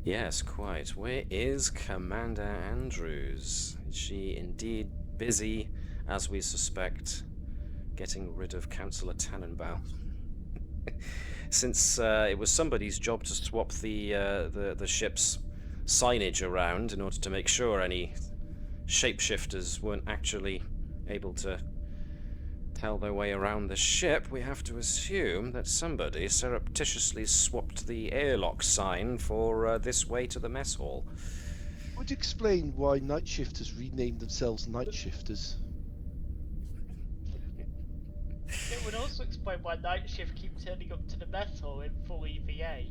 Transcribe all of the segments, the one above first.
Yes, quite. Where is Commander Andrews? Is she indeed busy, as we suspect, getting rid of Councillor Tannenbaum? Since it was somebody's job to swap the ship's signage around in order to make sure any shapeshifters weren't actually able to tell their way around the ship, we have to assume that somebody surreptitiously swapped the airlock sign for this way to the mess hall. Would explain why night shifters renamed themselves night shifters. It would also explain why night shift keeps turning up to the mess hall in full EVA.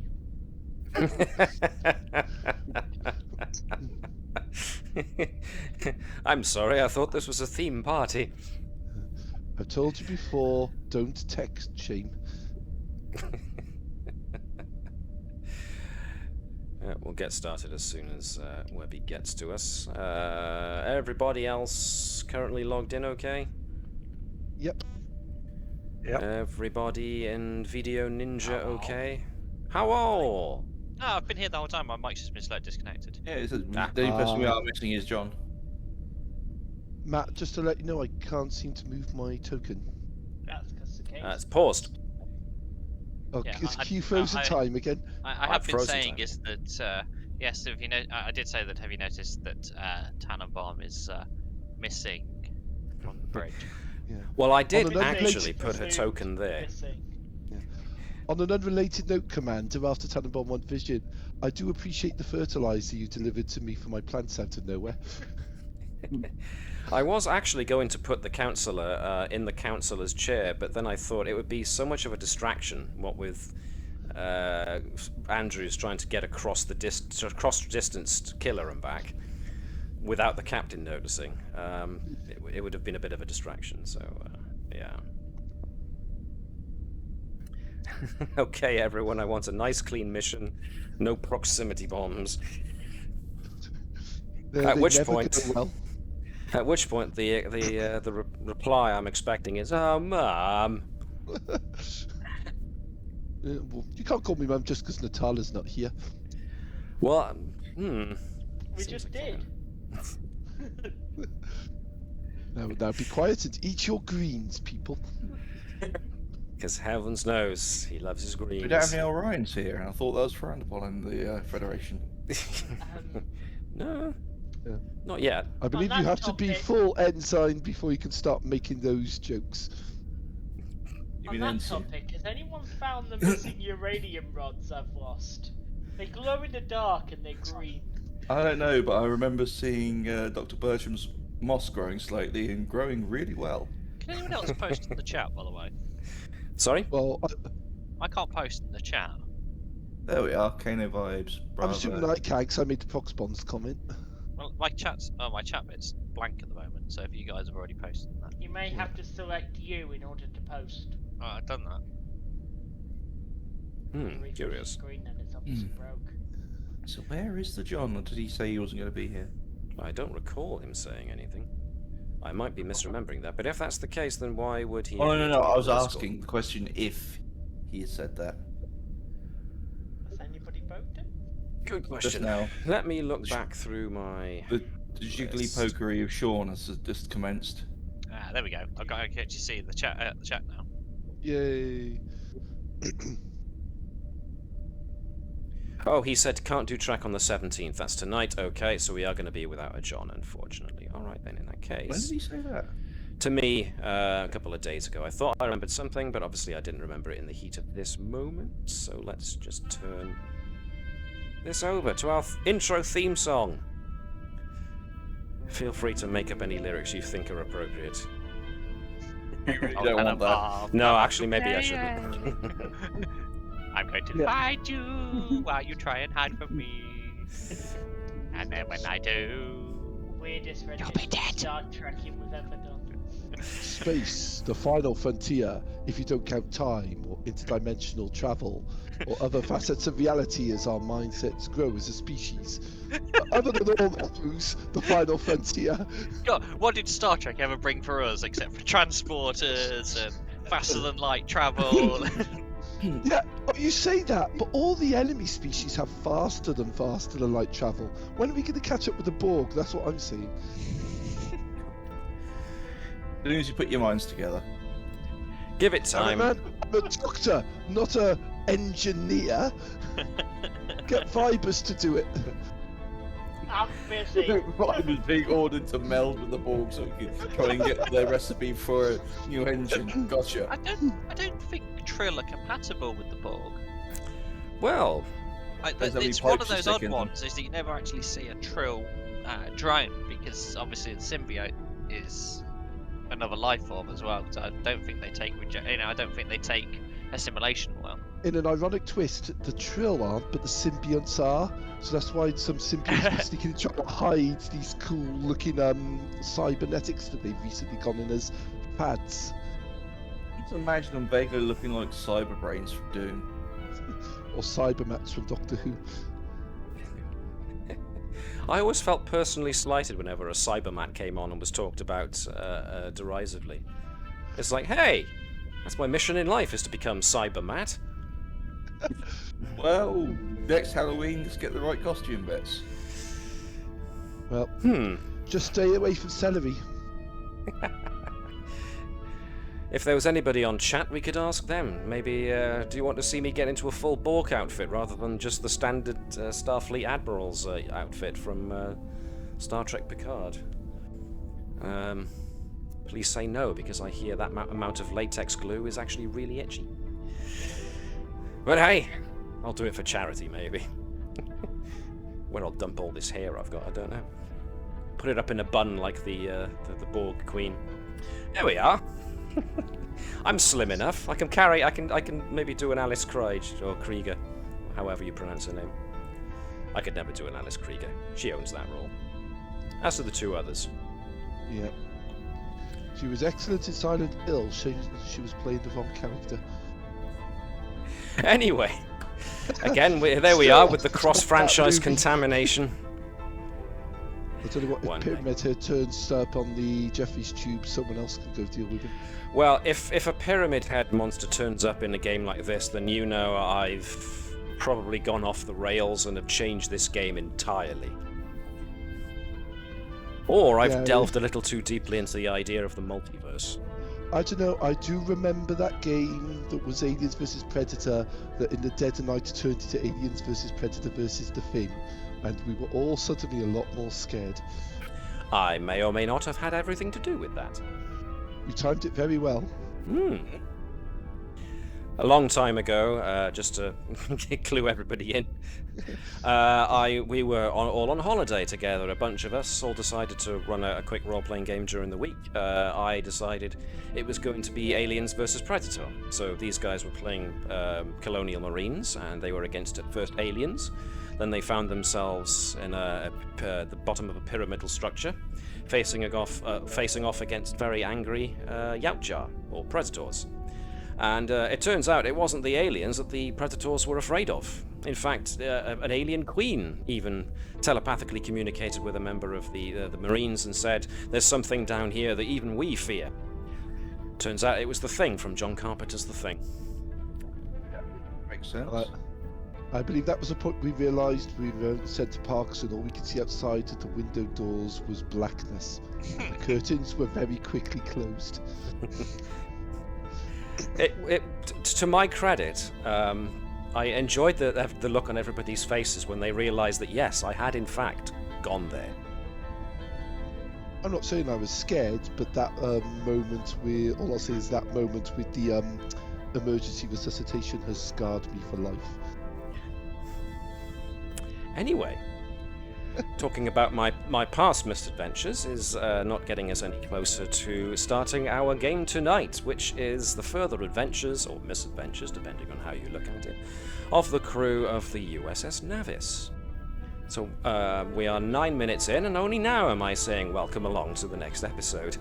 I'm sorry, I thought this was a theme party. I've told you before, don't text shame. We'll get started as soon as Webby gets to us. Everybody else currently logged in okay? Yep. Everybody in Video Ninja okay? How? No, I've been here the whole time. My mic's just been slightly disconnected. Yeah, the only person we are missing is John. Matt, just to let you know, I can't seem to move my token. That's because the case. It's paused. Oh, Yeah, is Q frozen time again? I have been frozen saying time. is that yes, if you know, I did say that. Have you noticed that Tannenbaum is missing from the bridge? Yeah. Well, I did another actually note- put her token there. Missing. On an unrelated note, Commander, after Tannenbaum went vision, I do appreciate the fertilizer you delivered to me for my plants out of nowhere. I was actually going to put the councillor in the councillor's chair, but then I thought it would be so much of a distraction, what with Andrews trying to get across the distance to kill her and back, without the captain noticing. It would have been a bit of a distraction, so yeah. Okay, everyone, I want a nice clean mission, no proximity bombs. At which point, the reply I'm expecting is, "Oh, Mum." Well, you can't call me Mum just because Natala's not here. Well, We seems just like did. Now be quiet and eat your greens, people. Because heavens knows he loves his greens. We don't have any Orions here, and I thought that was frowned upon in the Federation. No, Yeah. not yet. I believe that you have to be topic- full ensign before you can start making those jokes. You On mean that ensign? topic, has anyone found the missing uranium rods I've lost? They glow in the dark and they're green. I don't know, but I remember seeing Dr. Bertram's moss growing slightly and growing really well. Can anyone else post in the chat, by the way? Sorry? Well, I can't post in the chat. There we are, Kano vibes. I'm Bravo. assuming I can because I made the Prox Bombs comment. Well, my chat bit's blank at the moment. So if you guys have already posted that, You may have to select you in order to post. I've done that. Refresh Curious. the screen and it's obviously broke. So where is the John, or did he say he wasn't going to be here? I don't recall him saying anything. I might be misremembering that, but if that's the case, then why would he... Oh, no, I was Discord? asking the question if he had said that. Has anybody poked it? Good Just question. now. Let me look back through my... The jiggly list. pokery of Shaun has just commenced. There we go. I can actually see the chat now. Yay. Oh, he said can't do track on the 17th. That's tonight. Okay, so we are going to be without a John, unfortunately. All right, then, in that case. When did he say that? To me, a couple of days ago. I thought I remembered something, but obviously I didn't remember it in the heat of this moment. So let's just turn this over to our intro theme song. Feel free to make up any lyrics you think are appropriate. You really don't want that. No, actually, maybe I shouldn't. I'm going to find you while you try and hide from me. And then when I do, Weirdest You'll be rendition dead. of Star Trek we've ever done. Space, the final frontier, if you don't count time or interdimensional travel or other facets of reality as our mindsets grow as a species. Other than all those, the final frontier. God, what did Star Trek ever bring for us except for transporters and faster than light travel? Yeah, oh, you say that, but all the enemy species have faster than light travel. When are we going to catch up with the Borg? That's what I'm saying. As soon as you put your minds together. Give it Damn it, time. man, I'm a doctor, not a engineer. Get Vibers to do it. I'm busy. Ryan was being ordered to meld with the Borg so he could try and get their recipe for a new engine. Gotcha. I don't think Trill are compatible with the Borg. Well, Depends how many It's one of pipes you those stick odd in them. ones, is that you never actually see a Trill drone, because obviously the symbiote is another life form as well. So I don't think they take I don't think they take assimilation well. In an ironic twist, the Trill aren't, but the symbionts are. So that's why some symbionts are sneaking in trying to hide these cool-looking cybernetics that they've recently gone in as fads. Just imagine them vaguely looking like cyber brains from Doom. Or Cybermats from Doctor Who. I always felt personally slighted whenever a Cybermat came on and was talked about derisively. It's like, hey, that's my mission in life, is to become Cybermat. Well, next Halloween, just get the right costume bits. Well, just stay away from celery. If there was anybody on chat, we could ask them. Maybe, do you want to see me get into a full Borg outfit rather than just the standard Starfleet Admiral's outfit from Star Trek Picard? Please say no, because I hear that amount of latex glue is actually really itchy. But hey, I'll do it for charity, maybe. Where I'll dump all this hair I've got, I don't know. Put it up in a bun like the Borg Queen. There we are. I'm slim enough. I can maybe do an Alice Krige or Krieger, however you pronounce her name. I could never do an Alice Krieger. She owns that role. As to the two others. Yeah. She was excellent in Silent Hill. She was playing the wrong character. Anyway, again, there we are with the cross-franchise contamination. I'll tell you what, One if Pyramid Head turns up on the Jeffries tube, someone else can go deal with him. Well, if a Pyramid Head monster turns up in a game like this, then you know I've probably gone off the rails and have changed this game entirely. Or I've delved a little too deeply into the idea of the multiverse. I don't know, I do remember that game that was Aliens vs Predator, that in the dead of night turned into Aliens vs Predator versus The Thing, and we were all suddenly a lot more scared. I may or may not have had everything to do with that. You timed it very well. A long time ago, just to clue everybody in, we were all on holiday together. A bunch of us all decided to run a quick role-playing game during the week. I decided it was going to be Aliens versus Predator. So these guys were playing colonial marines, and they were against at first aliens. Then they found themselves in the bottom of a pyramidal structure, facing off against very angry Yautja, or Predators. And it turns out it wasn't the aliens that the Predators were afraid of. In fact, an alien queen even telepathically communicated with a member of the Marines and said, "There's something down here that even we fear." Turns out it was The Thing from John Carpenter's The Thing. Makes sense. I believe that was the point we realised we were in Centre Parks and all we could see outside of the window doors was blackness. The curtains were very quickly closed. To my credit, I enjoyed the look on everybody's faces when they realised that yes, I had in fact gone there. I'm not saying I was scared, but that moment all I'll say is that moment with the emergency resuscitation has scarred me for life. Anyway, talking about my past misadventures is not getting us any closer to starting our game tonight, which is the further adventures, or misadventures, depending on how you look at it, of the crew of the USS Navis. So we are 9 minutes in, and only now am I saying welcome along to the next episode.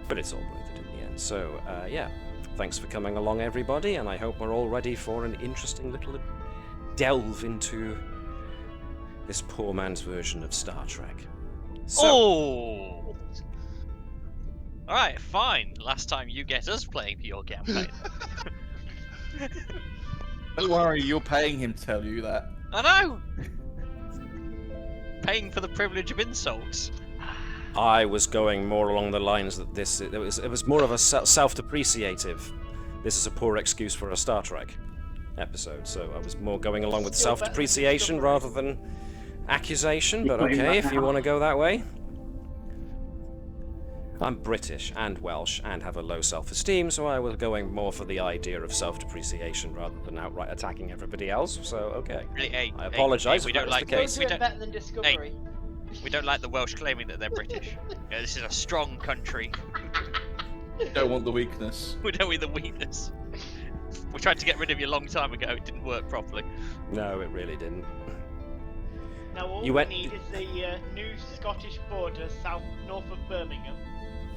But it's all worth it in the end. So yeah, thanks for coming along, everybody, and I hope we're all ready for an interesting little delve into this poor man's version of Star Trek. So, Oh! Alright, fine. Last time you get us playing your campaign. Don't worry, you're paying him to tell you that. I know. Paying for the privilege of insults. I was going more along the lines that it was more of a self-depreciative. This is a poor excuse for a Star Trek episode, so I was more going along with Still better than self-depreciation Discovery. rather than accusation, but You're putting okay, that if you out. want to go that way. I'm British and Welsh and have a low self-esteem, so I was going more for the idea of self-depreciation rather than outright attacking everybody else, so okay. Hey, I apologise we if that don't was like the case. Don't do it better than Discovery. we don't like the Welsh claiming that they're British. Yeah, this is a strong country. Don't want the weakness. We don't need the weakness. We tried to get rid of you a long time ago. It didn't work properly. No, it really didn't. Now all You we went- need is the new Scottish border north of Birmingham.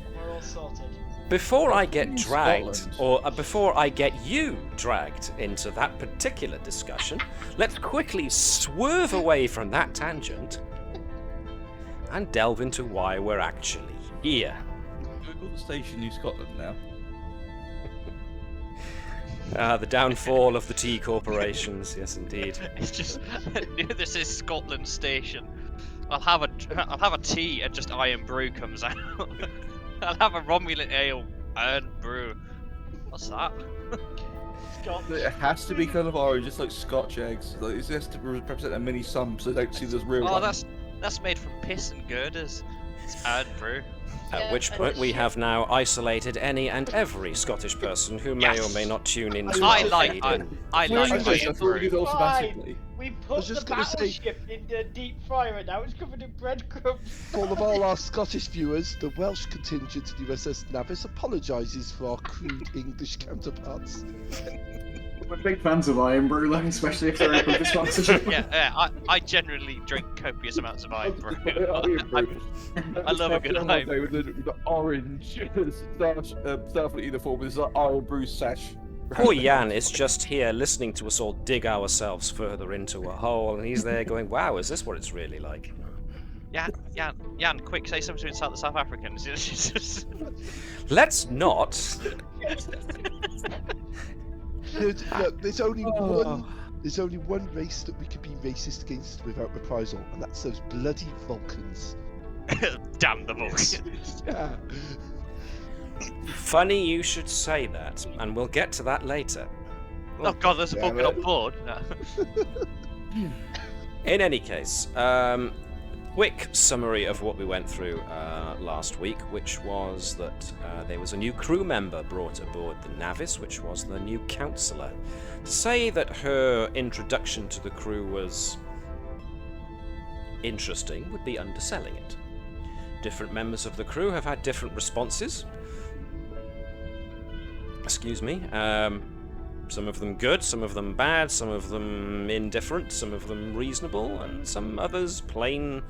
And we're all sorted. Before I get In dragged, Scotland. or before I get you dragged into that particular discussion, let's quickly swerve away from that tangent and delve into why we're actually here. We call the station New Scotland now. The downfall of the tea corporations, yes indeed. It's just this is Scotland Station. I'll have a tea and just Iron Brew comes out. I'll have a Romulan ale Iron Brew. What's that? Scotch. It has to be kind of orange, just like Scotch eggs. Like, it has to represent a mini sum, so they don't see this real. Oh, one. that's made from piss and girders. It's Iron Brew. At which and point the we ship. have now isolated any and every Scottish person who may or Yes. may not tune in to I our like feed I, in. I Well, like I Iron thought Brew. you did automatically. We I put was the just gonna say- battleship in the deep fryer and now it's covered in breadcrumbs. For all our Scottish viewers, the Welsh contingent of USS Navis apologises for our crude English counterparts. We're big fans of Iron Brew, like, especially if they're open for sponsorship. Yeah, I generally drink copious amounts of Iron Brew. Iron Brew. I love a good One Iron day with the orange Starfleet uniform with like Iron Brew sash. Poor Jan is just here listening to us all dig ourselves further into a hole, and he's there going, wow, is this what it's really like? Jan, quick, say something to insult the South Africans. Let's not. Look, there's only one race that we could be racist against without reprisal, and that's those bloody Vulcans. Damn the Vulcans. Yeah. Funny you should say that, and we'll get to that later. Oh god, there's a Damn Vulcan it. on board. No. In any case, quick summary of what we went through last week, which was that there was a new crew member brought aboard the Navis, which was the new counselor. To say that her introduction to the crew was interesting would be underselling it. Different members of the crew have had different responses. Excuse me. Some of them good, some of them bad, some of them indifferent, some of them reasonable, and some others plain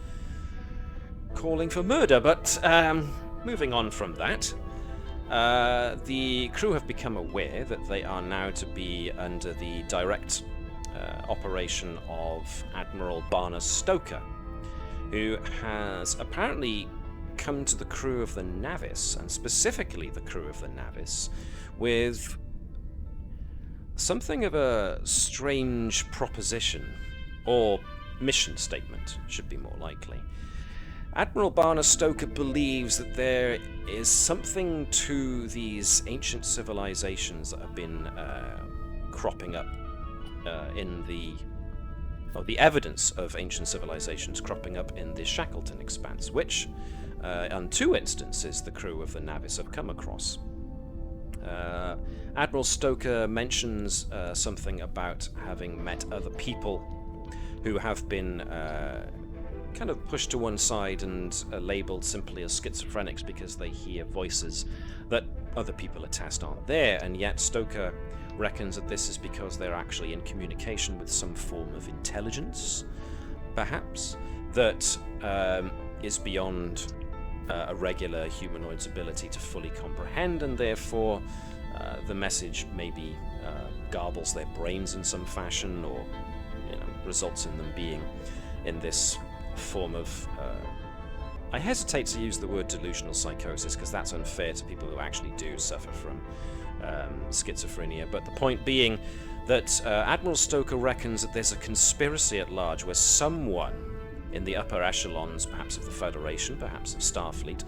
calling for murder. But moving on from that, the crew have become aware that they are now to be under the direct operation of Admiral Barney Stoker, who has apparently come to the crew of the Navis, and specifically the crew of the Navis, with something of a strange proposition, or mission statement, should be more likely. Admiral Barney Stoker believes that there is something to these ancient civilizations that have been cropping up in the evidence of ancient civilizations cropping up in the Shackleton Expanse, which on 2 instances the crew of the Navis have come across. Admiral Stoker mentions something about having met other people who have been kind of pushed to one side and labelled simply as schizophrenics because they hear voices that other other attest aren't there, and yet Stoker reckons that this is because they're actually in communication with some form of intelligence, perhaps, that is beyond a regular humanoid's ability to fully comprehend, and therefore the message maybe garbles their brains in some fashion, or results in them being in this form of I hesitate to use the word delusional psychosis because that's unfair to people who actually do suffer from schizophrenia. But the point being that Admiral Stoker reckons that there's a conspiracy at large where someone in the upper echelons, perhaps of the Federation, perhaps of Starfleet,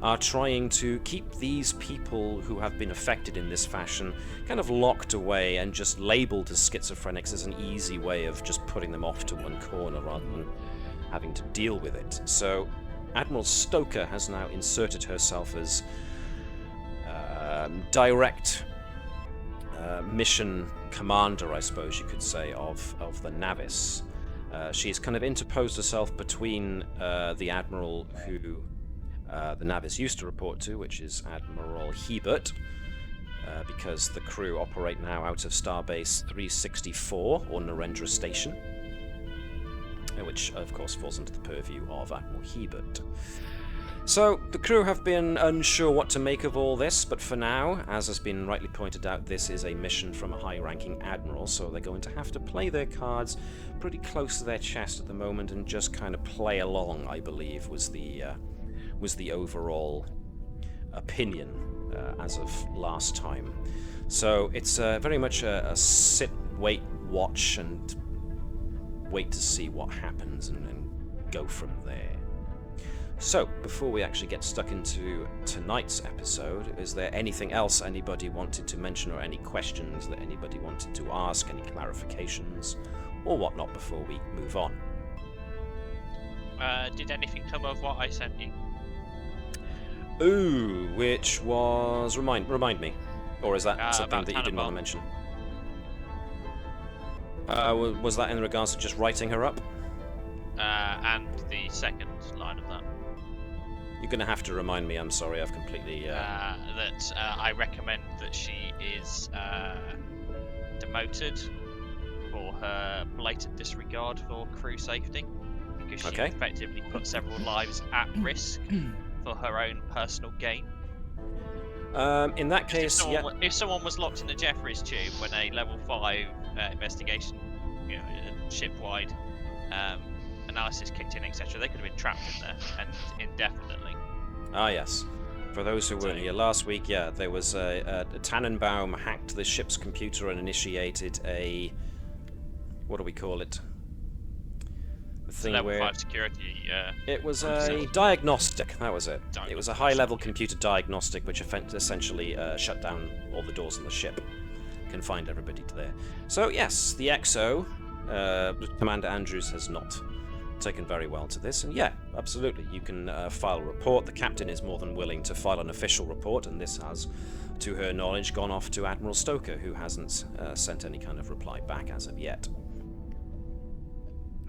are trying to keep these people who have been affected in this fashion kind of locked away and just labeled as schizophrenics as an easy way of just putting them off to one corner rather than having to deal with it. So Admiral Stoker has now inserted herself as direct mission commander, I suppose you could say, of the Navis. She's kind of interposed herself between the Admiral who the Navis used to report to, which is Admiral Hebert, because the crew operate now out of Starbase 364, or Narendra Station, which of course falls under the purview of Admiral Hebert. So the crew have been unsure what to make of all this, but for now, as has been rightly pointed out, this is a mission from a high-ranking admiral, so they're going to have to play their cards pretty close to their chest at the moment and just kind of play along, I believe, was the overall opinion as of last time. So it's very much a sit, wait, watch, and wait to see what happens and then go from there. So, before we actually get stuck into tonight's episode, is there anything else anybody wanted to mention, or any questions that anybody wanted to ask, any clarifications, or whatnot before we move on? Did anything come of what I sent you? Ooh, which was... Remind me. Or is that something that you didn't want to mention? Was that in regards to just writing her up? And the second line of that. You're going to have to remind me, I'm sorry, I've completely... That I recommend that she is demoted for her blatant disregard for crew safety, because she effectively put several lives at risk for her own personal gain. In that case, if someone was locked in the Jeffries tube when a level 5 investigation, ship-wide analysis kicked in, etc., they could have been trapped in there and indefinitely. Ah, yes. For those who weren't here last week, there was a Tannenbaum hacked the ship's computer and initiated a... what do we call it? The thing level where... 5 security, It was a diagnostic, that was it. It was a high-level computer diagnostic which essentially shut down all the doors on the ship. Confined everybody to there. So, yes, the XO, Commander Andrews, has not taken very well to this, and absolutely, you can file a report. The captain is more than willing to file an official report, and this has, to her knowledge, gone off to Admiral Stoker, who hasn't sent any kind of reply back as of yet.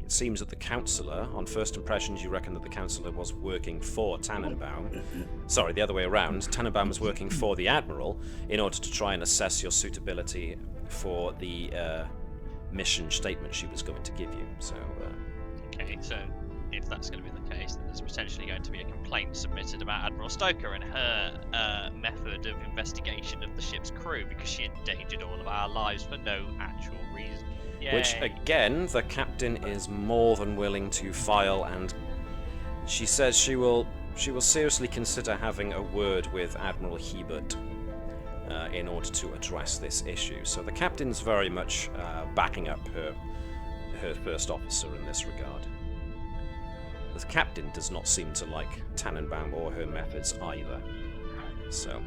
It seems that the Councillor, on first impressions, you reckon that the Councillor was working for Tannenbaum. Sorry, the other way around. Tannenbaum was working for the Admiral in order to try and assess your suitability for the mission statement she was going to give you. So, okay, so if that's going to be the case, then there's potentially going to be a complaint submitted about Admiral Stoker and her method of investigation of the ship's crew, because she endangered all of our lives for no actual reason. Yay. Which, again, the captain is more than willing to file, and she says she will seriously consider having a word with Admiral Hebert in order to address this issue. So the captain's very much backing up her first officer in this regard. The captain does not seem to like Tannenbaum or her methods either. So,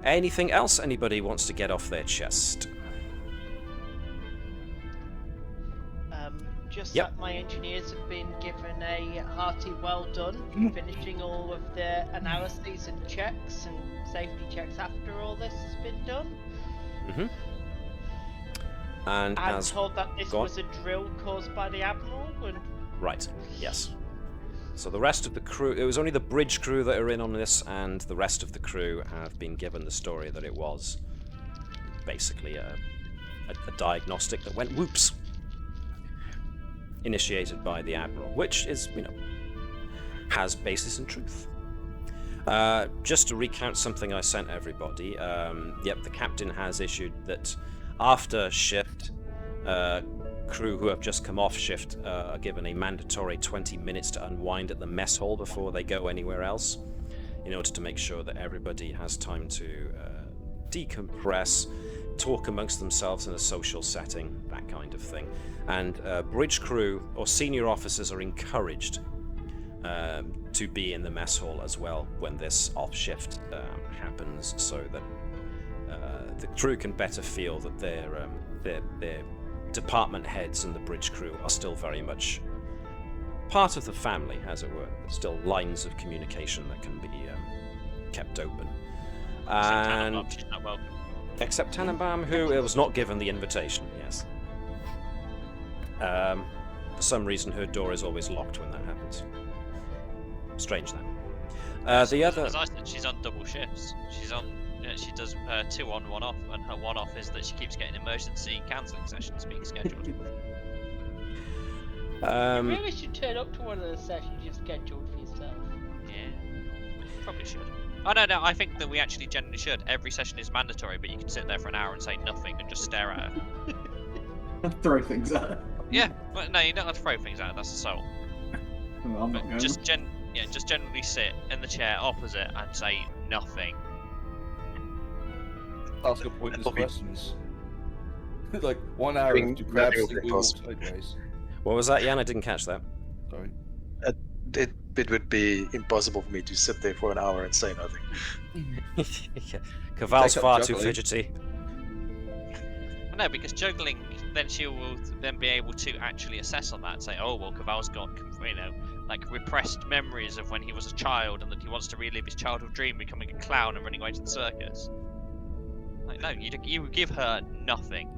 anything else anybody wants to get off their chest? That my engineers have been given a hearty well done for finishing all of their analyses and checks and safety checks after all this has been done. Mm-hmm. And I'm told that this was a drill caused by the Admiral. Right, yes. So the rest of the crew, it was only the bridge crew that are in on this, and the rest of the crew have been given the story that it was basically a diagnostic that went whoops. Initiated by the Admiral, which is, has basis in truth. Just to recount something I sent everybody, the captain has issued that after shift, crew who have just come off shift are given a mandatory 20 minutes to unwind at the mess hall before they go anywhere else, in order to make sure that everybody has time to decompress, talk amongst themselves in a social setting, that kind of thing. And bridge crew or senior officers are encouraged to be in the mess hall as well when this off shift happens, so that the crew can better feel that their department heads and the bridge crew are still very much part of the family, as it were. There's still lines of communication that can be kept open. And She's not welcome. except Tannenbaum, who was not given the invitation. Yes. For some reason, her door is always locked when that happens. Strange that. The other. As I said, she's on double shifts. She's on. She does 2 on, 1 off, and her 1 off is that she keeps getting emergency cancelling sessions being scheduled. You really should turn up to one of the sessions you've scheduled for yourself. Yeah, probably should. Oh no, I think that we actually generally should. Every session is mandatory, but you can sit there for an hour and say nothing and just stare at her. Throw things at her. Yeah, but no, you don't have to throw things at her. That's assault. Well, I'm not But going. just generally sit in the chair opposite and say nothing. Ask her pointless That'll be- questions. Like 1 hour Doing to grab nothing will something be walk possible. sideways. What was that, Jan? I didn't catch that. Sorry. It would be impossible for me to sit there for an hour and say nothing. Keval's Take up far too juggling. fidgety. No, because juggling, then she will then be able to actually assess on that and say, oh well, Keval's got, like repressed memories of when he was a child and that he wants to relive his childhood dream, becoming a clown and running away to the circus. Like, no, you give her nothing.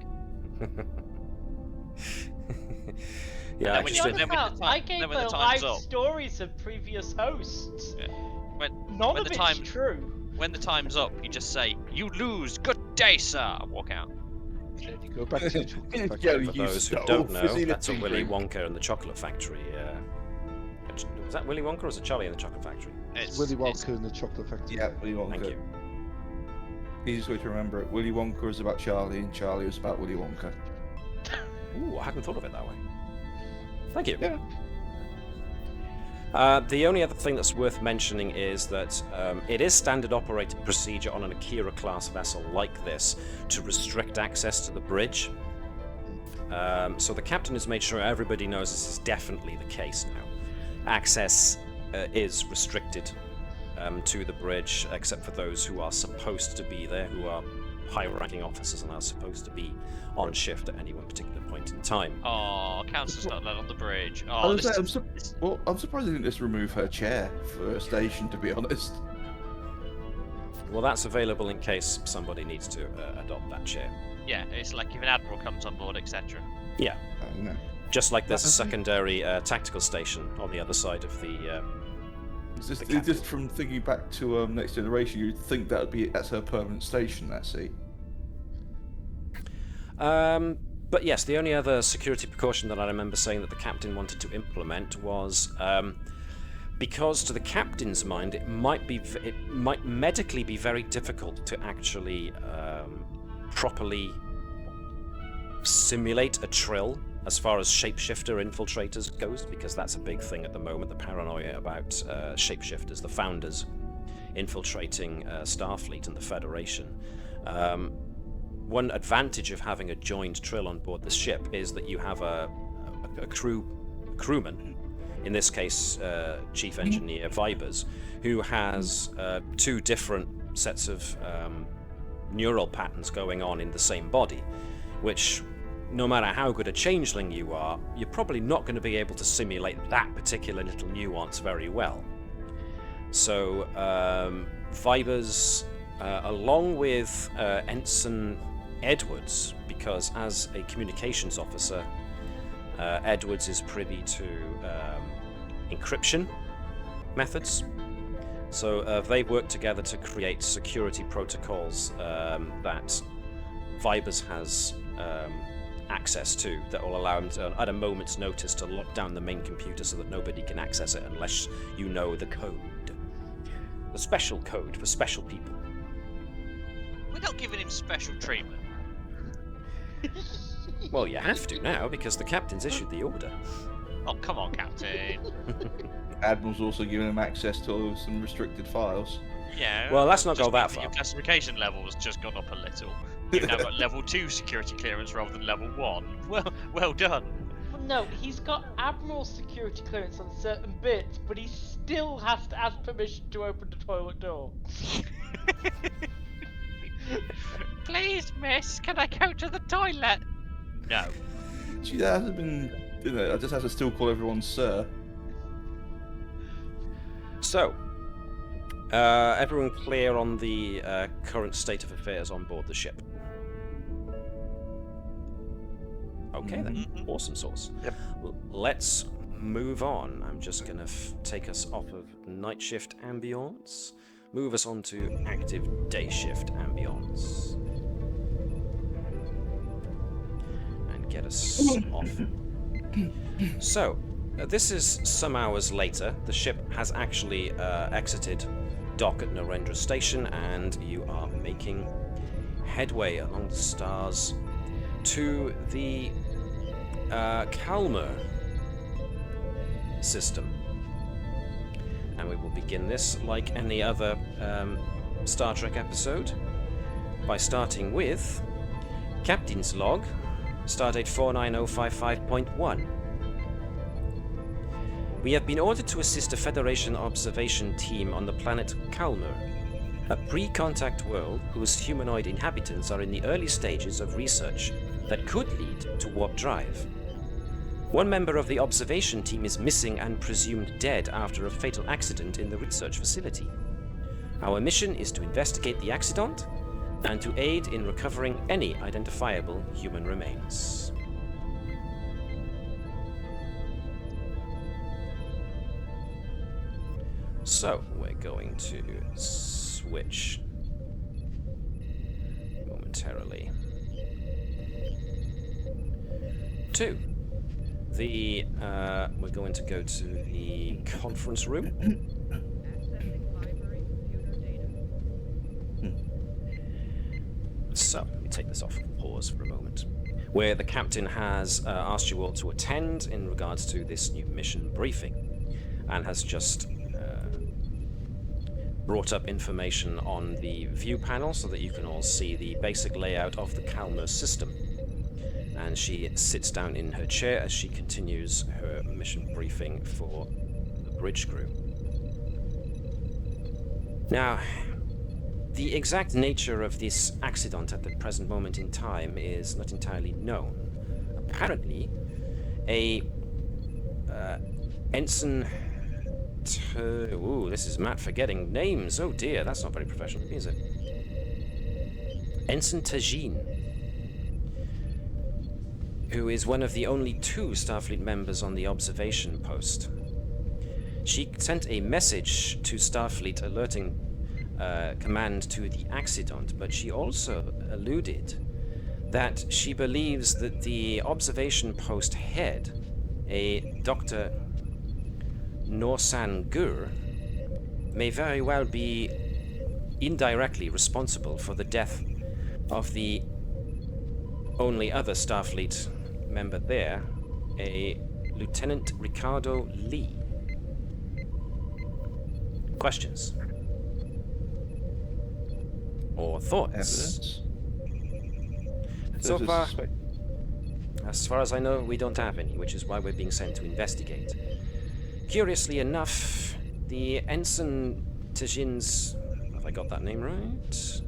Yeah, then I when just you- didn't- then when the I time- gave then when her the time's live up. stories of previous hosts. Yeah. None when of the it's time- true. When the time's up, you just say, "You lose. Good day, sir." And walk out. You go back to the chocolate factory. Yeah, For you those who stole don't know, fizzy that's a lifting Willy drink. Wonka and the Chocolate Factory. Was that Willy Wonka or was it Charlie and the Chocolate Factory? Willy Wonka and the Chocolate Factory. Yeah, Willy Wonka. Thank you. Easiest way to remember it. Willy Wonka was about Charlie, and Charlie was about Willy Wonka. Ooh, I hadn't thought of it that way. Thank you. Yeah. The only other thing that's worth mentioning is that it is standard operating procedure on an Akira-class vessel like this to restrict access to the bridge. So the captain has made sure everybody knows this is definitely the case now. Access is restricted to the bridge, except for those who are supposed to be there, who are high-ranking officers and are supposed to be on shift at any one particular point in time. Oh, council's not allowed on the bridge. I Oh, was this saying, is- I'm surprised they didn't just remove her chair for a station, to be honest. Well, that's available in case somebody needs to adopt that chair. yeah, it's like if an admiral comes on board, etc. Yeah, No. just like there's a That's- secondary tactical station on the other side of the. It's just from thinking back to Next Generation, you'd think that's her permanent station, that seat. But yes, the only other security precaution that I remember saying that the captain wanted to implement was because, to the captain's mind, it might medically be very difficult to actually properly simulate a trill as far as shapeshifter infiltrators goes, because that's a big thing at the moment. The paranoia about shapeshifters, the Founders, infiltrating Starfleet and the Federation. One advantage of having a joined trill on board the ship is that you have a crewman, in this case Chief Engineer Vibers, who has 2 different sets of neural patterns going on in the same body, which, no matter how good a changeling you are, you're probably not going to be able to simulate that particular little nuance very well. So Vibers, along with Ensign Edwards, because as a communications officer, Edwards is privy to encryption methods. So they work together to create security protocols that Vibers has access to, that will allow him to, at a moment's notice, to lock down the main computer so that nobody can access it unless you know the code. The special code for special people. We're not giving him special treatment. Well, you have to now, because the captain's issued the order. Oh, come on, Captain. Admiral's also given him access to some restricted files. Yeah. Well, let's not just go that means far. Your classification level has just gone up a little. You've now got level 2 security clearance rather than level 1. Well done. Well, no, he's got Admiral security clearance on certain bits, but he still has to ask permission to open the toilet door. Please, miss, can I go to the toilet? No. Gee, that hasn't been. You know, I just have to still call everyone sir. So, everyone clear on the current state of affairs on board the ship? Okay then, awesome sauce. Yep. Let's move on. I'm just gonna take us off of night shift ambience, move us on to active day shift ambience, and get us off. So, this is some hours later. The ship has actually exited dock at Narendra Station, and you are making headway along the stars to the Kalmur system. And we will begin this like any other Star Trek episode by starting with Captain's Log, Stardate 49055.1. We have been ordered to assist a Federation observation team on the planet Kalmur, a pre-contact world whose humanoid inhabitants are in the early stages of research that could lead to warp drive. One member of the observation team is missing and presumed dead after a fatal accident in the research facility. Our mission is to investigate the accident and to aid in recovering any identifiable human remains. So, we're going to switch momentarily to the, we're going to go to the conference room. So, let me take this off and pause for a moment. Where the captain has asked you all to attend in regards to this new mission briefing, and has just brought up information on the view panel so that you can all see the basic layout of the Kalmur system. And she sits down in her chair as she continues her mission briefing for the bridge crew. Now, the exact nature of this accident at the present moment in time is not entirely known. Apparently, a ensign... Ooh, this is Matt forgetting names. Oh dear, that's not very professional, is it? Ensign Tajin, who is one of the only 2 Starfleet members on the observation post. She sent a message to Starfleet alerting command to the accident, but she also alluded that she believes that the observation post head, a Dr. Norsan Gur, may very well be indirectly responsible for the death of the only other Starfleet member there, a Lieutenant Ricardo Lee. Questions? Or thoughts? Evidence? So There's a far, suspect. as far as I know, we don't have any, which is why we're being sent to investigate. Curiously enough, the Ensign Tajin's... have I got that name right?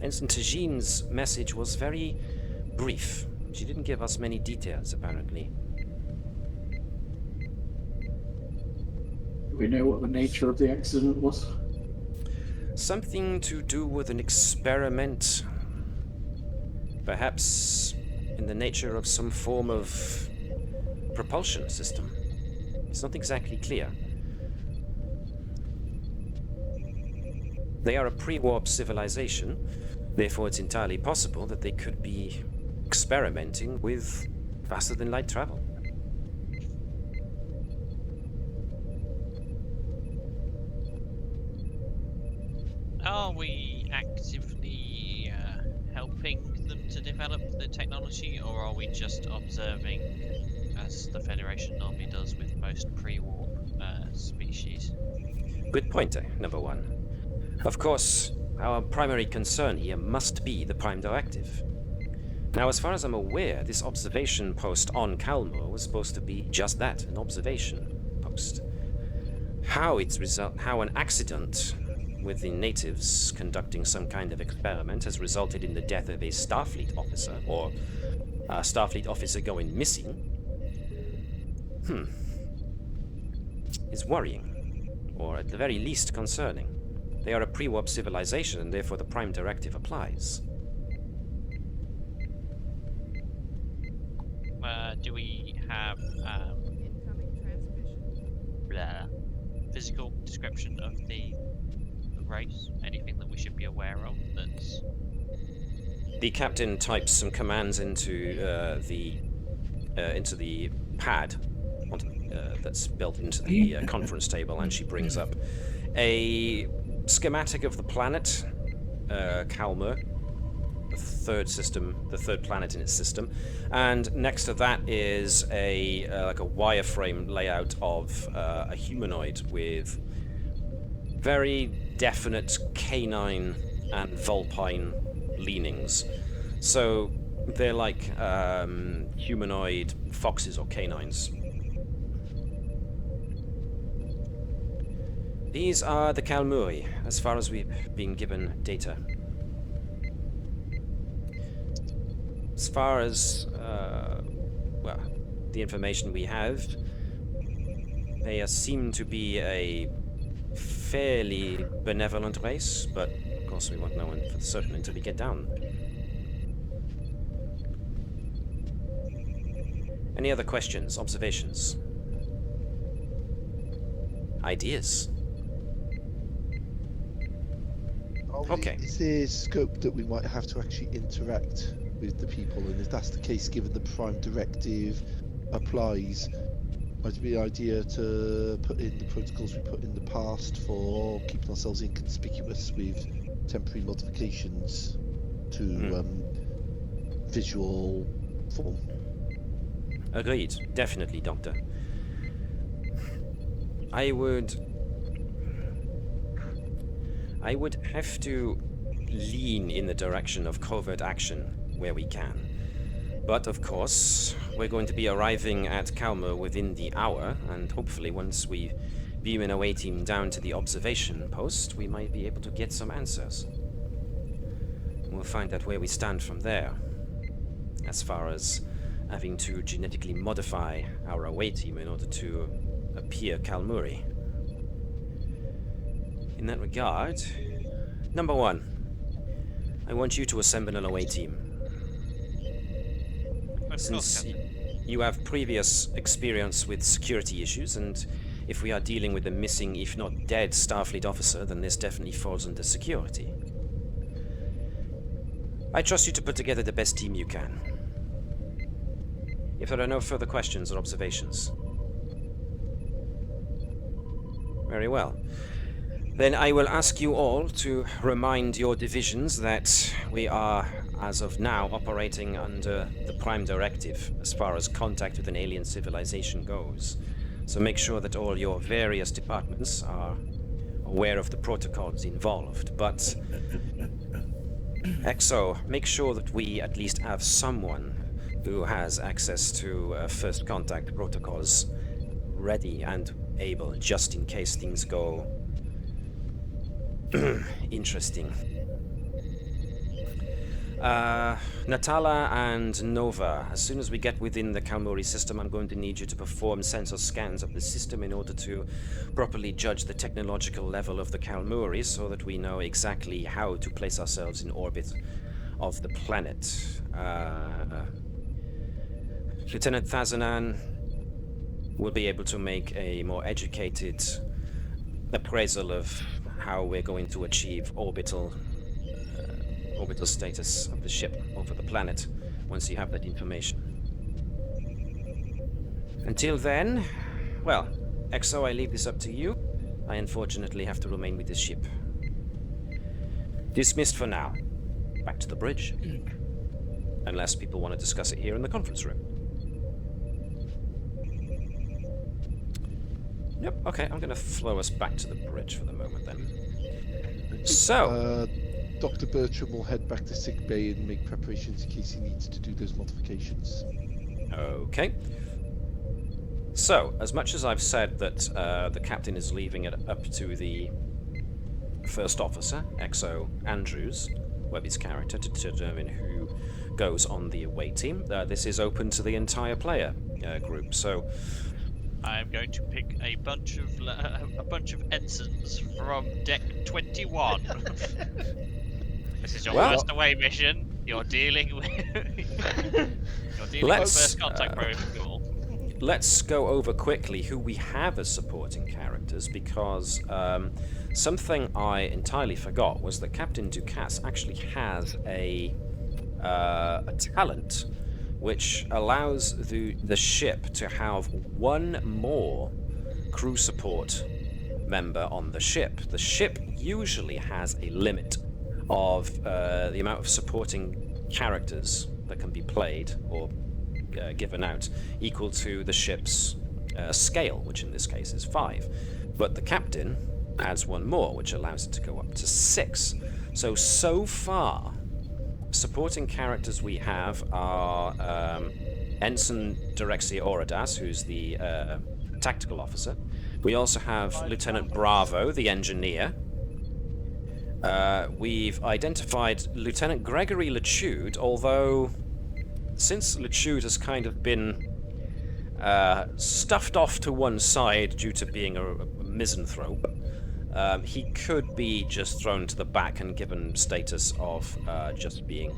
Ensign Tajin's message was very brief. She didn't give us many details, apparently. Do we know what the nature of the accident was? Something to do with an experiment. Perhaps in the nature of some form of propulsion system. It's not exactly clear. They are a pre-warp civilization, therefore it's entirely possible that they could be experimenting with faster-than-light travel. Are we actively helping them to develop the technology, or are we just observing, as the Federation normally does with most pre-warp species? Good point, number one. Of course, our primary concern here must be the Prime Directive. Now, as far as I'm aware, this observation post on Kalmur was supposed to be just that, an observation post. How an accident with the natives conducting some kind of experiment has resulted in the death of a Starfleet officer, or a Starfleet officer going missing, is worrying, or at the very least concerning. They are a pre-warp civilization, and therefore the Prime Directive applies. Do we have physical description of the race? Anything that we should be aware of? That's The captain types some commands into the pad that's built into the conference table, and she brings up a schematic of the planet, Kalmur, the third planet in its system, and next to that is a like a wireframe layout of a humanoid with very definite canine and vulpine leanings. So they're like humanoid foxes or canines. These are the Kalmuri, as far as we've been given data. As far as, well, the information we have, they seem to be a fairly benevolent race, but of course we won't know for certain until we get down. Any other questions, observations? Ideas? Okay. Is there scope that we might have to actually interact with the people? And if that's the case, given the Prime Directive applies, might it be an idea to put in the protocols we put in the past for keeping ourselves inconspicuous with temporary modifications to visual form? Agreed. Definitely, Doctor. I would have to lean in the direction of covert action where we can. But of course, we're going to be arriving at Kalmur within the hour, and hopefully once we beam an away team down to the observation post, we might be able to get some answers. We'll find out where we stand from there, as far as having to genetically modify our away team in order to appear Kalmuri. In that regard, number one, I want you to assemble an away team. Since you have previous experience with security issues, and if we are dealing with a missing, if not dead, Starfleet officer, then this definitely falls under security. I trust you to put together the best team you can. If there are no further questions or observations. Very well. Then I will ask you all to remind your divisions that we are, as of now, operating under the Prime Directive as far as contact with an alien civilization goes. So make sure that all your various departments are aware of the protocols involved. But EXO, make sure that we at least have someone who has access to first contact protocols ready and able, just in case things go interesting. Natala and Nova, as soon as we get within the Kalmuri system, I'm going to need you to perform sensor scans of the system in order to properly judge the technological level of the Kalmuri, so that we know exactly how to place ourselves in orbit of the planet. Lieutenant Thazanan will be able to make a more educated appraisal of how we're going to achieve orbital status of the ship over the planet once you have that information. Until then, well, EXO, I leave this up to you. I unfortunately have to remain with this ship. Dismissed for now. Back to the bridge. Unless people want to discuss it here in the conference room. Yep, okay, I'm gonna flow us back to the bridge for the moment then. So, Dr. Bertram will head back to sick bay and make preparations in case he needs to do those modifications. okay. So, as much as I've said that the captain is leaving it up to the first officer, Exo Andrews, Webby's character, to determine who goes on the away team, this is open to the entire player group. So, I'm going to pick a bunch of ensigns from deck 21. This is your Well- first away mission. You're dealing with Let's, first contact protocol. let's go over quickly who we have as supporting characters, because something I entirely forgot was that Captain Ducasse actually has a talent which allows the ship to have one more crew support member on the ship. The ship usually has a limit of the amount of supporting characters that can be played or given out, equal to the ship's scale, which in this case is 5. But the captain adds one more, which allows it to go up to 6. So far, supporting characters we have are Ensign Direxia Oradas, who's the tactical officer. We also have Lieutenant Bravo, the engineer. We've identified Lieutenant Gregory Lechude, although since Lechude has kind of been stuffed off to one side due to being a misanthrope, he could be just thrown to the back and given status of just being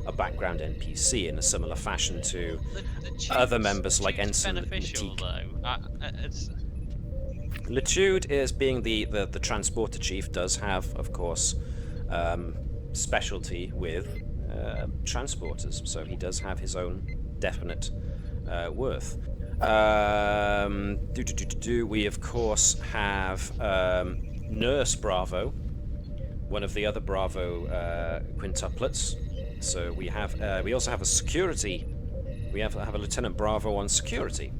a background NPC in a similar fashion to other members like Ensign beneficial Matique. though. Lechude is being the transporter chief, does have, of course, specialty with transporters, so he does have his own definite worth. We of course have Nurse Bravo, one of the other Bravo quintuplets. So we have we also have a security. We have a Lieutenant Bravo on security.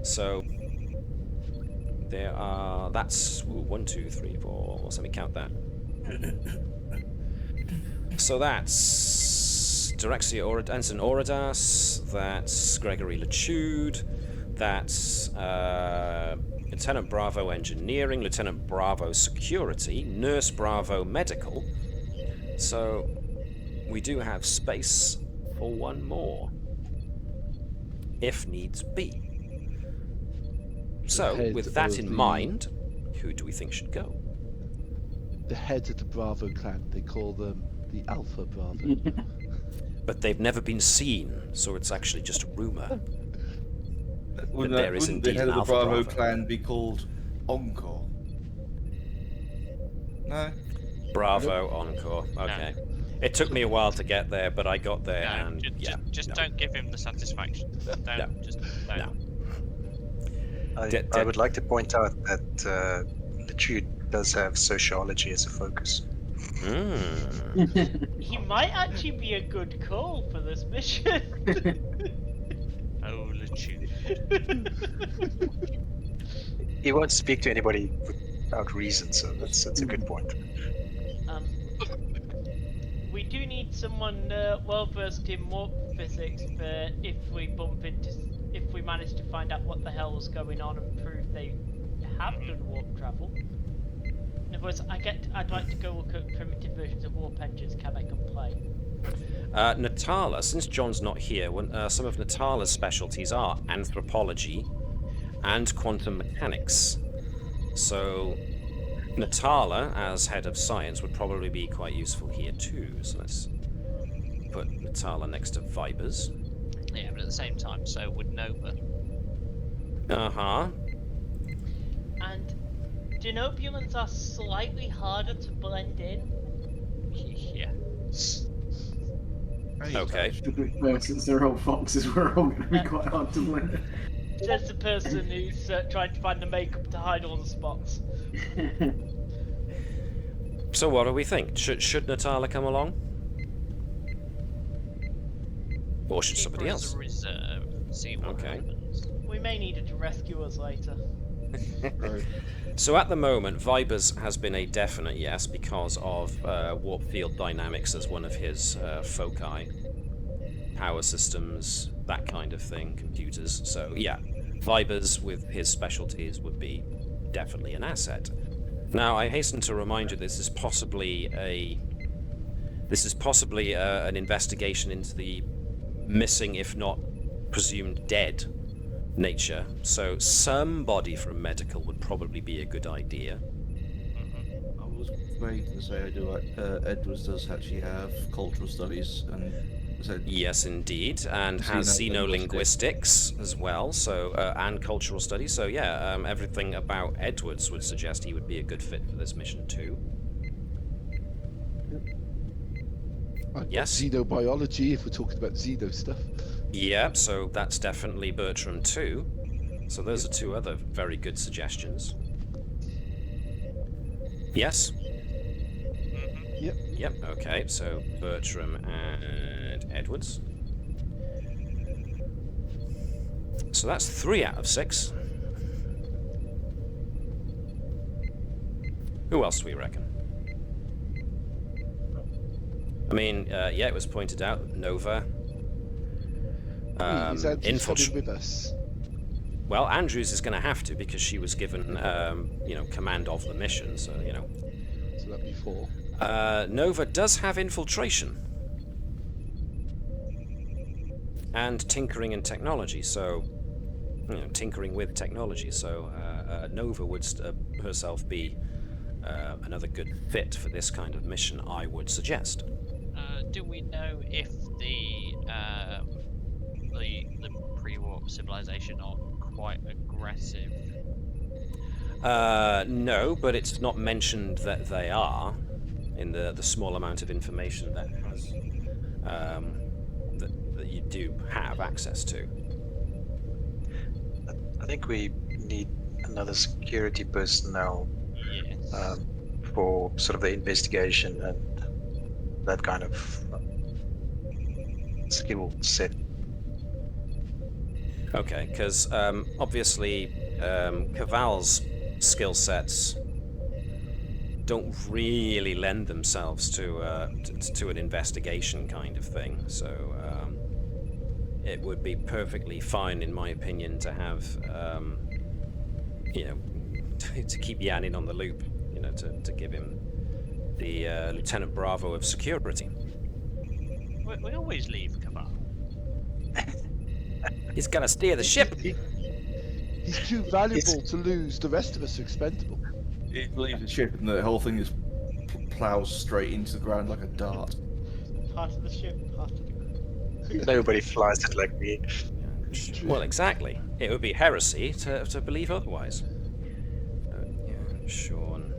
So there are, that's 1, 2, 3, 4. Let me count that. So that's Direxia Ensign Oradas, that's Gregory Lechude, that's Lieutenant Bravo Engineering, Lieutenant Bravo Security, Nurse Bravo Medical. So we do have space for one more, if needs be. So, head with that of in the- mind, who do we think should go? The head of the Bravo clan, they call them the Alpha Bravo. But they've never been seen, so it's actually just a rumor. Wouldn't there is wouldn't the indeed head an of the Alpha Bravo Bravo. clan be called Encore? No. Bravo, Encore. Okay. It took me a while to get there, but I got there, No, and just no. don't give him the satisfaction. Don't. No. I would like to point out that Lechude does have sociology as a focus. He might actually be a good call for this mission. Oh, Lechude. He won't speak to anybody without reason, so that's a good point. We do need someone well versed in warp physics for if we manage to find out what the hell is going on and prove they have done warp travel. In other words, I'd like to go look at primitive versions of warp engines. Can I play? Natala, since John's not here, some of Natala's specialties are anthropology and quantum mechanics. So Natala, as head of science, would probably be quite useful here too. So let's put Natala next to Vibers. Yeah, but at the same time, so would Nova. Uh-huh. And Denobulans are slightly harder to blend in. Yeah. Okay. Since they're all foxes, we're all going to be quite hard to blend. There's the person who's trying to find the makeup to hide all the spots. So what do we think? Should Natala come along? Or should Keep somebody her as else? a reserve. See what Okay. happens. We may need her to rescue us later. Right. So at the moment, Vibers has been a definite yes because of warp field dynamics as one of his foci, power systems, that kind of thing, computers. So yeah, Vibers with his specialties would be definitely an asset. Now I hasten to remind you this is possibly an investigation into the missing, if not presumed dead, nature. So somebody from medical would probably be a good idea. I was going to say I do. Edwards does actually have cultural studies and said Yes, indeed, and has Xenolinguistics. xenolinguistics as well. So and cultural studies. So yeah, everything about Edwards would suggest he would be a good fit for this mission too. I've Yes. got xenobiology if we're talking about xeno stuff. Yeah, so that's definitely Bertram too. So those are two other very good suggestions. Yes? Yep, okay, so Bertram and Edwards. So that's 3 out of 6. Who else do we reckon? I mean, yeah, it was pointed out, Nova. Is Andrews coming with us? Well, Andrews is going to have to because she was given, command of the mission. So, So that'd be 4. Nova does have infiltration and tinkering and technology. So, tinkering with technology. So, Nova would herself be another good fit for this kind of mission, I would suggest. Do we know if the pre-warp civilization are quite aggressive? No, but it's not mentioned that they are in the small amount of information that has that you do have access to. I think we need another security personnel Yes. for sort of the investigation and that kind of skill set. Okay, because obviously Keval's skill sets don't really lend themselves to an investigation kind of thing. So it would be perfectly fine, in my opinion, to have to keep Jan in on the loop. To give him the Lieutenant Bravo of security. We always leave Keval. He's gonna steer the ship. He's too valuable to lose. The rest of us are expendable. It leaves the ship and the whole thing just plows straight into the ground like a dart. Part of the ship, part of the... Nobody flies it like me. Well, exactly. It would be heresy to believe otherwise. Shaun,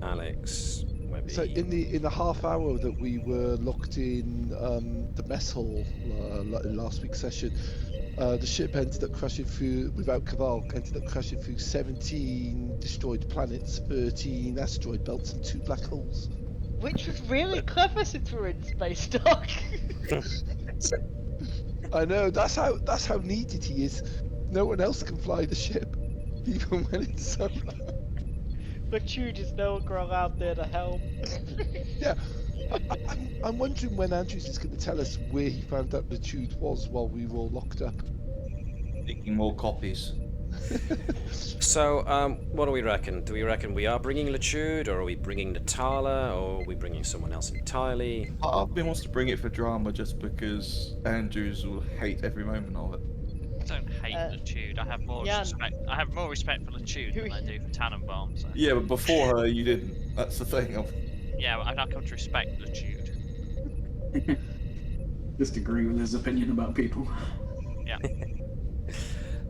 Alex, Webby. So in the half hour that we were locked in the mess hall in last week's session, the ship ended up crashing through, without Keval, ended up crashing through 17 destroyed planets, 13 asteroid belts, and 2 black holes. Which was really clever since we're in space dock. I know, that's how needed he is. No one else can fly the ship, even when it's solar. Lutude is no longer allowed near the helm. Yeah, I'm wondering when Andrews is going to tell us where he found out Lutude was while we were all locked up. Making more copies. So, what do we reckon? Do we reckon we are bringing Lutude, or are we bringing Natala, or are we bringing someone else entirely? Part of me wants to bring it for drama just because Andrews will hate every moment of it. I don't hate Lutude. I have more Jan. respect. I have more respect for Lutude than I do for Tannenbaum. So. Yeah, but before her you didn't. That's the thing. Yeah, I've now come to respect Lutude. Just agree with his opinion about people. Yeah.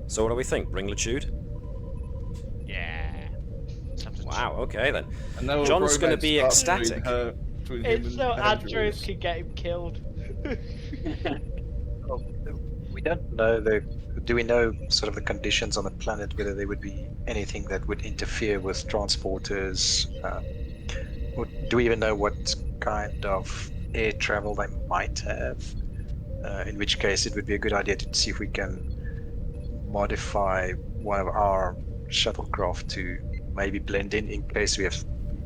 So what do we think? Bring Lutude? Yeah. Wow, okay then. And now John's going to be romance starts ecstatic. between him It's and so Andrews can get him killed. We don't know do we know sort of the conditions on the planet, whether there would be anything that would interfere with transporters? Or do we even know what kind of air travel they might have? In which case it would be a good idea to see if we can modify one of our shuttlecraft to maybe blend in case we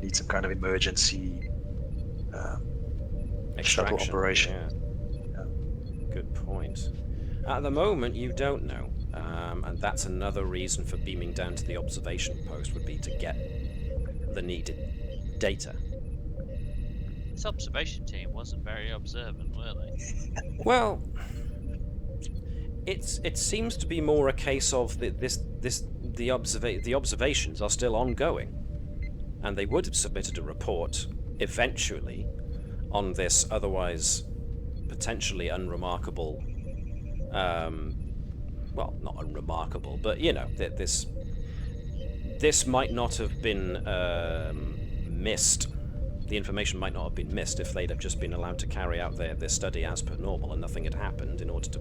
need some kind of emergency shuttle Extraction, operation. yeah. Good point. At the moment, you don't know, and that's another reason for beaming down to the observation post would be to get the needed data. This observation team wasn't very observant, were they? Well, it seems to be more a case of the observations are still ongoing, and they would have submitted a report eventually on this otherwise potentially unremarkable. Well, not unremarkable, but you know, this might not have been missed. The information might not have been missed if they'd have just been allowed to carry out their study as per normal and nothing had happened in order to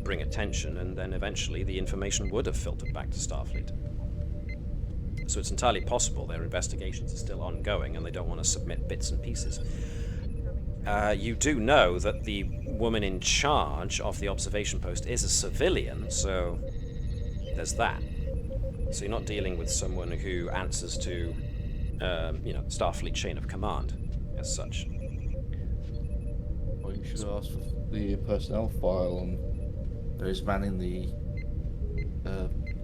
bring attention, and then eventually the information would have filtered back to Starfleet. So it's entirely possible their investigations are still ongoing and they don't want to submit bits and pieces. You do know that the woman in charge of the observation post is a civilian, so there's that. So you're not dealing with someone who answers to Starfleet chain of command, as such. Well, you should ask for the personnel file on those manning the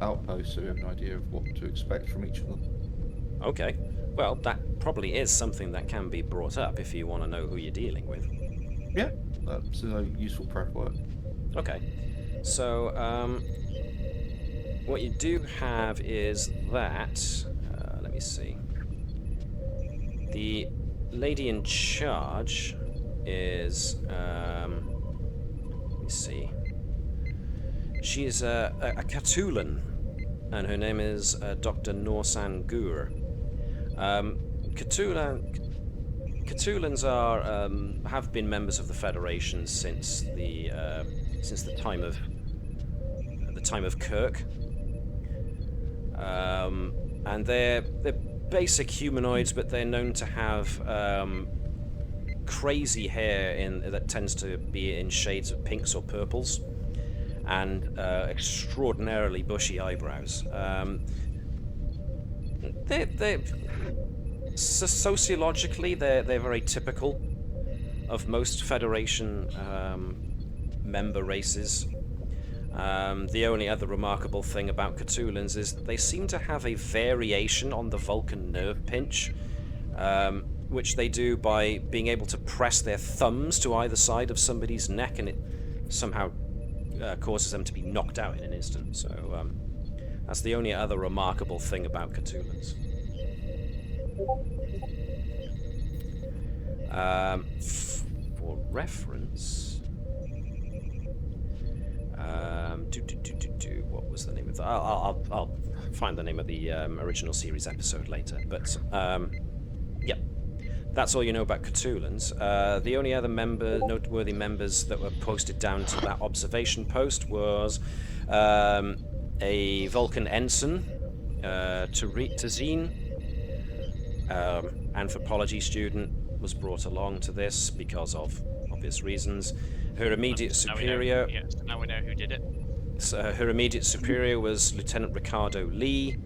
outpost, so we have an idea of what to expect from each of them. Okay, well, that probably is something that can be brought up if you want to know who you're dealing with. Yeah, that's useful prep work. Okay, so what you do have is that, let me see. The lady in charge is, let me see. She is a Katulan, and her name is Dr. Norsan Gur. Katulans are have been members of the Federation since the time of Kirk, and they're basic humanoids, but they're known to have crazy hair that tends to be in shades of pinks or purples, and extraordinarily bushy eyebrows. Sociologically, they're very typical of most Federation member races. The only other remarkable thing about Katulans is that they seem to have a variation on the Vulcan nerve pinch, which they do by being able to press their thumbs to either side of somebody's neck, and it somehow causes them to be knocked out in an instant. So that's the only other remarkable thing about Katulans. For reference, what was the name of that? I'll find the name of the original series episode later. But yep, that's all you know about Katulans. The only other noteworthy members that were posted down to that observation post was a Vulcan ensign, Tazine, anthropology student, was brought along to this because of obvious reasons. Her immediate superior. Now we know who did it. So her immediate superior was Lieutenant Ricardo Lee,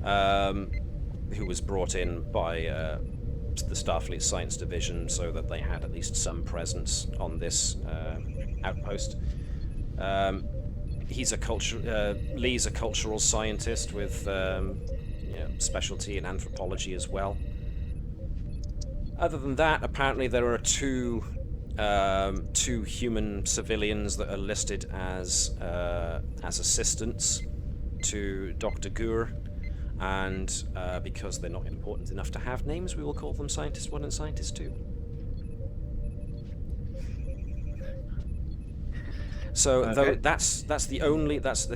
who was brought in by the Starfleet Science Division so that they had at least some presence on this outpost. Lee's a cultural scientist with specialty in anthropology as well. Other than that, apparently there are two human civilians that are listed as assistants to Dr. Gur, and because they're not important enough to have names, we will call them Scientist 1 and Scientist 2. So Okay. that's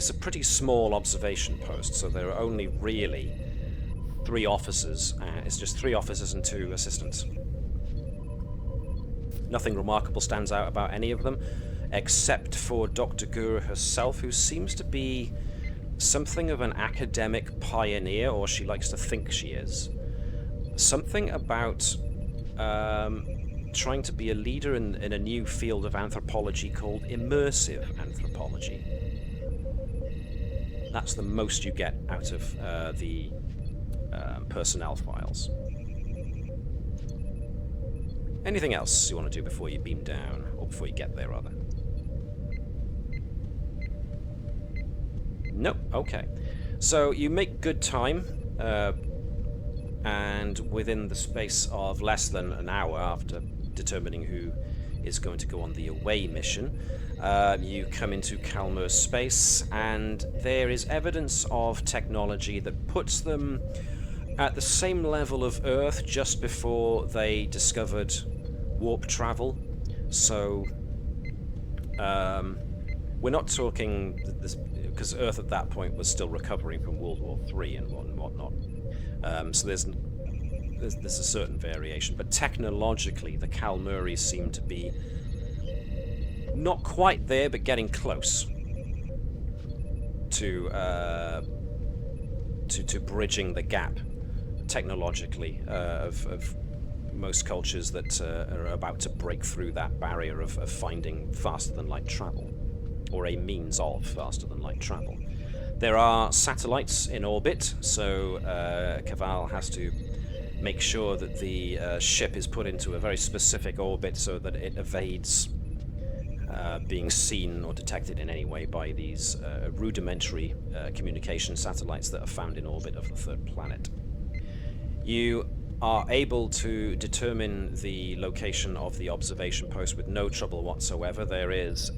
a pretty small observation post. So there are only really 3 officers. It's just 3 officers and 2 assistants. Nothing remarkable stands out about any of them, except for Dr. Gur herself, who seems to be something of an academic pioneer, or she likes to think she is. Something about trying to be a leader in a new field of anthropology called immersive anthropology. That's the most you get out of the personnel files. Anything else you want to do before you beam down, or before you get there, rather? Nope. Okay. So you make good time, and within the space of less than an hour after determining who is going to go on the away mission, you come into Kalmur space, and there is evidence of technology that puts them at the same level of Earth just before they discovered warp travel. So we're not talking this, because Earth at that point was still recovering from World War III and whatnot. So there's a certain variation, but technologically the Kalmuri seem to be not quite there, but getting close to bridging the gap technologically of most cultures that are about to break through that barrier of finding faster than light travel, or a means of faster than light travel. There are satellites in orbit, so Keval has to make sure that the ship is put into a very specific orbit so that it evades being seen or detected in any way by these rudimentary communication satellites that are found in orbit of the third planet. You are able to determine the location of the observation post with no trouble whatsoever. There is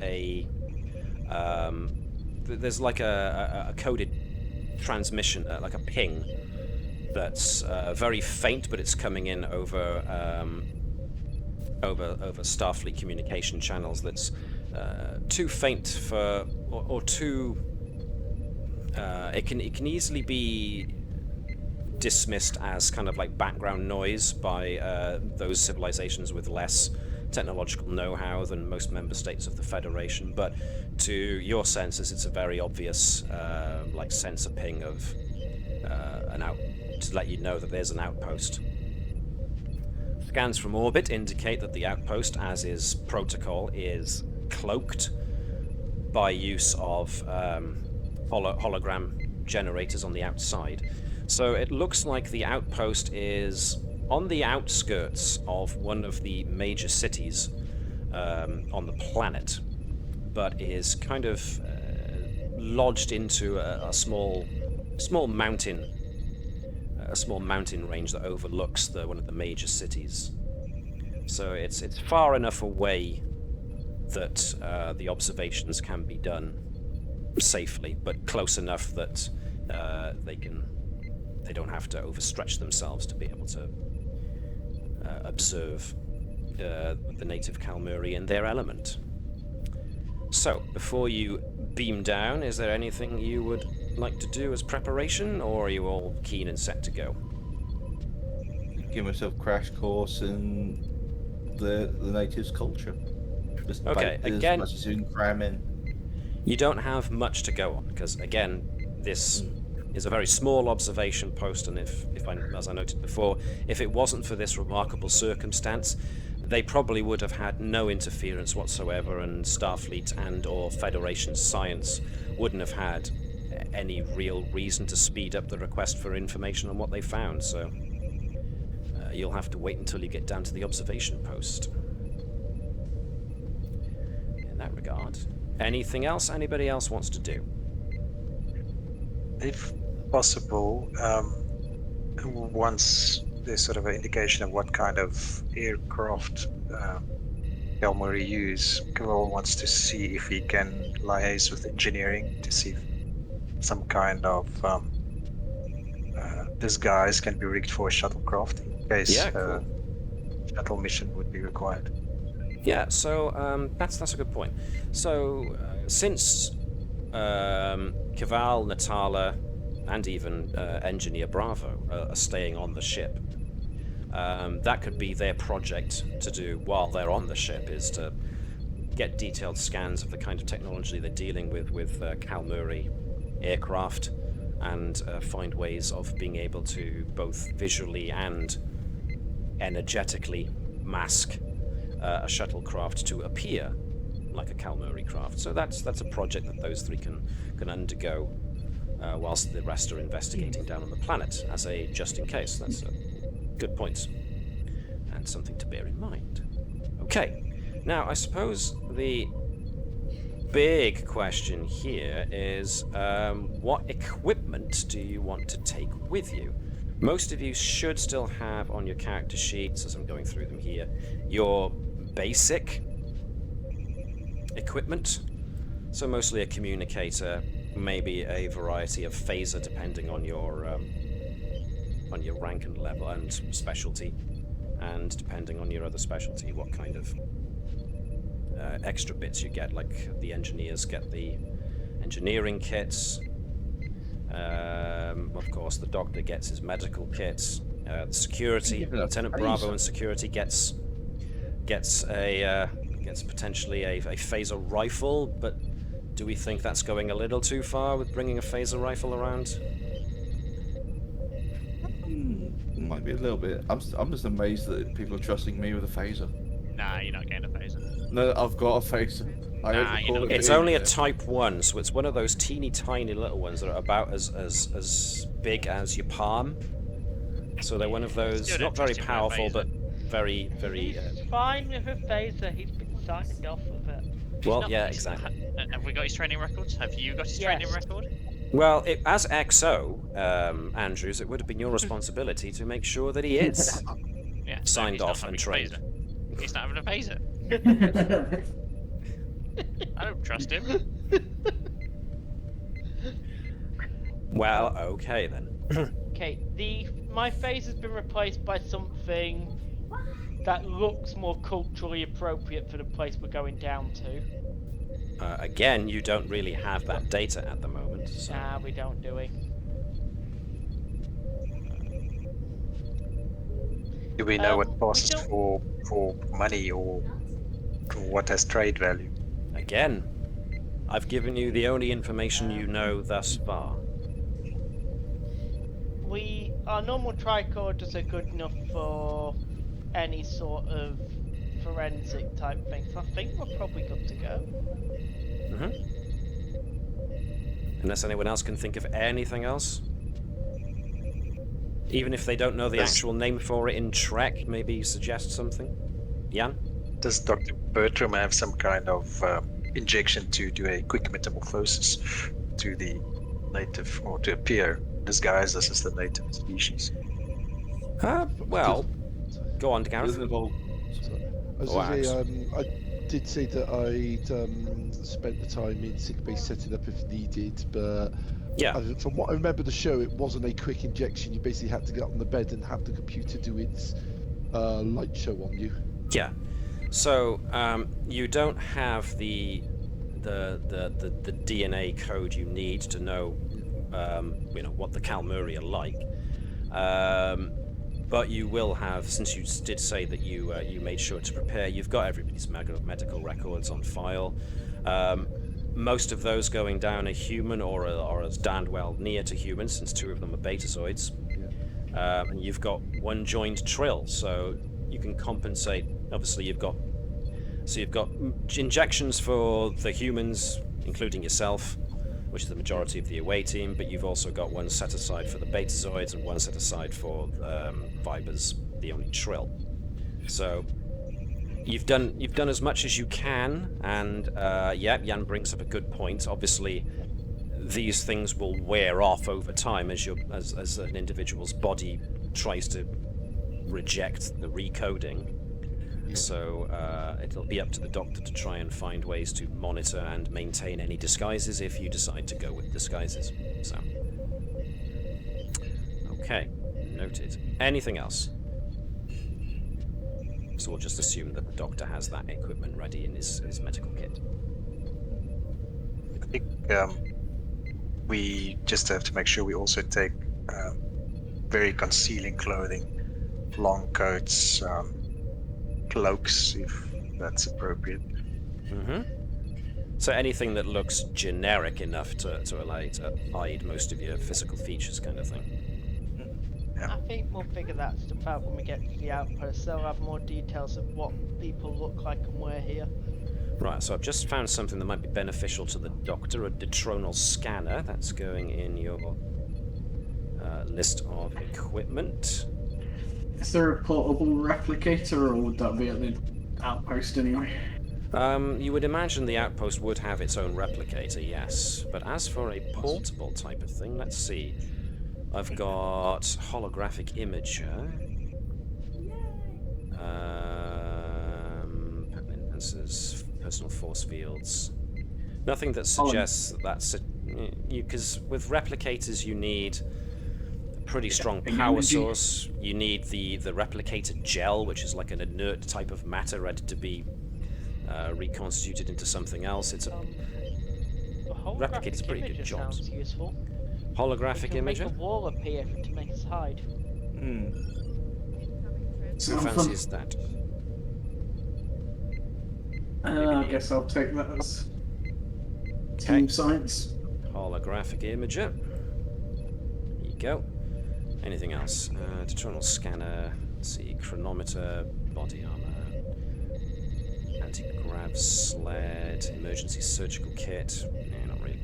there's like a coded transmission, like a ping, that's very faint, but it's coming in over Starfleet communication channels. That's too faint for, or too. It can easily be dismissed as kind of like background noise by those civilizations with less technological know-how than most member states of the Federation, but to your senses it's a very obvious like sensor ping of to let you know that there's an outpost. Scans from orbit indicate that the outpost, as is protocol, is cloaked by use of hologram generators on the outside. So it looks like the outpost is on the outskirts of one of the major cities on the planet, but is kind of lodged into a small mountain range that overlooks one of the major cities. So it's far enough away that the observations can be done safely, but close enough that they don't have to overstretch themselves to be able to observe the native Kalmuri in their element. So, before you beam down, is there anything you would like to do as preparation, or are you all keen and set to go? Give myself a crash course in the natives' culture. Just Okay, as again, much as you can cram in. you don't have much to go on, because again, this is a very small observation post, and if as I noted before, if it wasn't for this remarkable circumstance, they probably would have had no interference whatsoever, and Starfleet and or Federation science wouldn't have had any real reason to speed up the request for information on what they found. So you'll have to wait until you get down to the observation post. In that regard, anything else anybody else wants to do? If possible, once there's sort of an indication of what kind of aircraft Kalmuri use, Keval wants to see if he can liaise with engineering to see if some kind of disguise can be rigged for a shuttlecraft in case cool. Shuttle mission would be required. Yeah, so that's a good point. So since Keval, Natala, and even Engineer Bravo are staying on the ship, that could be their project to do while they're on the ship, is to get detailed scans of the kind of technology they're dealing with Kalmuri aircraft, and find ways of being able to both visually and energetically mask a shuttlecraft to appear like a Kalmuri craft. So that's a project that those three can undergo whilst the rest are investigating down on the planet as a just in case. That's a good point and something to bear in mind. Okay, now I suppose the big question here is what equipment do you want to take with you? Most of you should still have on your character sheets, as I'm going through them here, your basic equipment. So mostly a communicator, maybe a variety of phaser depending on your rank and level and specialty, and depending on your other specialty, what kind of extra bits you get. Like the engineers get the engineering kits. Of course, the doctor gets his medical kits. The security, Lieutenant Bravo and security gets potentially a phaser rifle, but do we think that's going a little too far with bringing a phaser rifle around? Might be a little bit. I'm just amazed that people are trusting me with a phaser. Nah, you're not getting a phaser. No, I've got a phaser. It's only a Type 1, so it's one of those teeny tiny little ones that are about as big as your palm. So they're one of those, not very powerful, but very, very... He's fine with a phaser, he's been signed off of it. Well, yeah, exactly. Have we got his training records? Have you got his training record? Well, as XO, Andrews, it would have been your responsibility to make sure that he is Yeah, signed off and trained. He's not having a phaser. I don't trust him. Well, okay then. Okay, my phaser's been replaced by something that looks more culturally appropriate for the place we're going down to. Again, you don't really have that data at the moment. So. Nah, we don't, do we? Do we know what we passes don't- for money or what has trade value? Again, I've given you the only information you know thus far. Our normal tricorders are good enough for any sort of forensic type thing, so I think we're probably good to go. Unless anyone else can think of anything else. Even if they don't know the actual name for it in Trek, maybe suggest something. Jan? Does Dr. Bertram have some kind of injection to do a quick metamorphosis to the native, or to appear disguised as the native species? Well, go on, Gareth. Doesn't involve. I did say that I'd spent the time in sickbay setting up if needed, but Yeah. From what I remember the show, it wasn't a quick injection. You basically had to get on the bed and have the computer do its light show on you. Yeah. So you don't have the DNA code you need to know what the Kalmuri are like. But you will have, since you did say that you made sure to prepare, you've got everybody's medical records on file. Most of those going down a human or as damned well near to human, since two of them are betazoids. Yeah. And you've got one joined trill, so you can compensate. Obviously, you've got injections for the humans, including yourself, which is the majority of the away team, but you've also got one set aside for the betazoids and one set aside for Vibers, the only trill. So you've done as much as you can, and Jan brings up a good point. Obviously, these things will wear off over time as an individual's body tries to reject the recoding. So it'll be up to the Doctor to try and find ways to monitor and maintain any disguises if you decide to go with disguises. So, okay, noted. Anything else? So we'll just assume that the Doctor has that equipment ready in his medical kit. I think we just have to make sure we also take very concealing clothing, long coats, cloaks, if that's appropriate. Mm-hmm. So anything that looks generic enough to allow you to hide most of your physical features, kind of thing. I think we'll figure that stuff out when we get to the outpost. They'll have more details of what people look like and we're here. Right, so I've just found something that might be beneficial to the Doctor, a detronal scanner. That's going in your list of equipment. Is there a portable replicator, or would that be at the outpost anyway? You would imagine the outpost would have its own replicator, yes. But as for a portable type of thing, let's see. I've got holographic imager. Lenses, personal force fields. Nothing that suggests that that's because with replicators you need a pretty strong power energy. source. You need the replicator gel, which is like an inert type of matter ready to be reconstituted into something else. It's a replicator's a pretty good job. Sounds useful. Holographic Make a imager. wall appear to make us hide. Who Sounds fun. fancies that? I guess I'll take that as team science. Holographic imager. There you go. Anything else? Detronal scanner. Let's see. Chronometer. Body armor. Anti-grav sled. Emergency surgical kit. Nah, not really.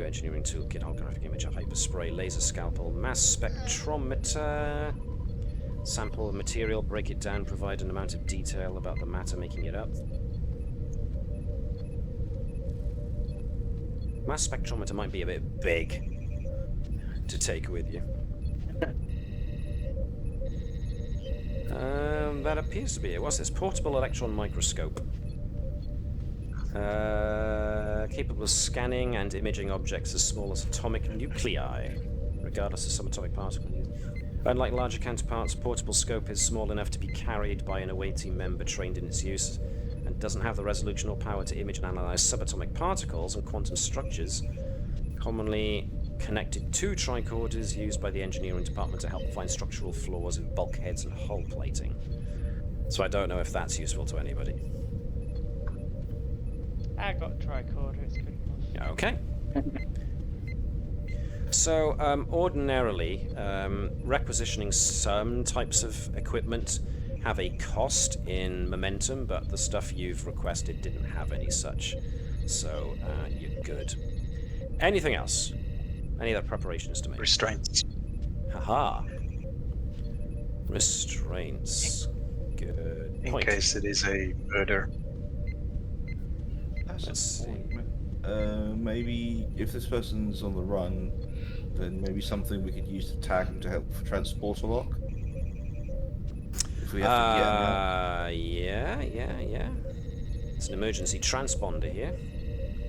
Engineering toolkit. Holographic imager. Hyperspray. Laser scalpel. Mass spectrometer. Sample material. Break it down. Provide an amount of detail about the matter making it up. Mass spectrometer might be a bit big to take with you. That appears to be it. What's this? Portable electron microscope. Capable of scanning and imaging objects as small as atomic nuclei, regardless of subatomic particle. Unlike larger counterparts, portable scope is small enough to be carried by an away team member trained in its use, and doesn't have the resolution or power to image and analyze subatomic particles and quantum structures, commonly connected to tricorders used by the engineering department to help find structural flaws in bulkheads and hull plating. So I don't know if that's useful to anybody. I got a tricorder, it's good enough. Okay. So, ordinarily, requisitioning some types of equipment have a cost in momentum, but the stuff you've requested didn't have any such. So, you're good. Anything else? Any other preparations to make? Restraints. Haha. Restraints. Good In point. case it is a murder. Let's see. Maybe if this person's on the run, then maybe something we could use to tag them to help for transporter lock. If we have to get them out. Yeah. It's an emergency transponder here.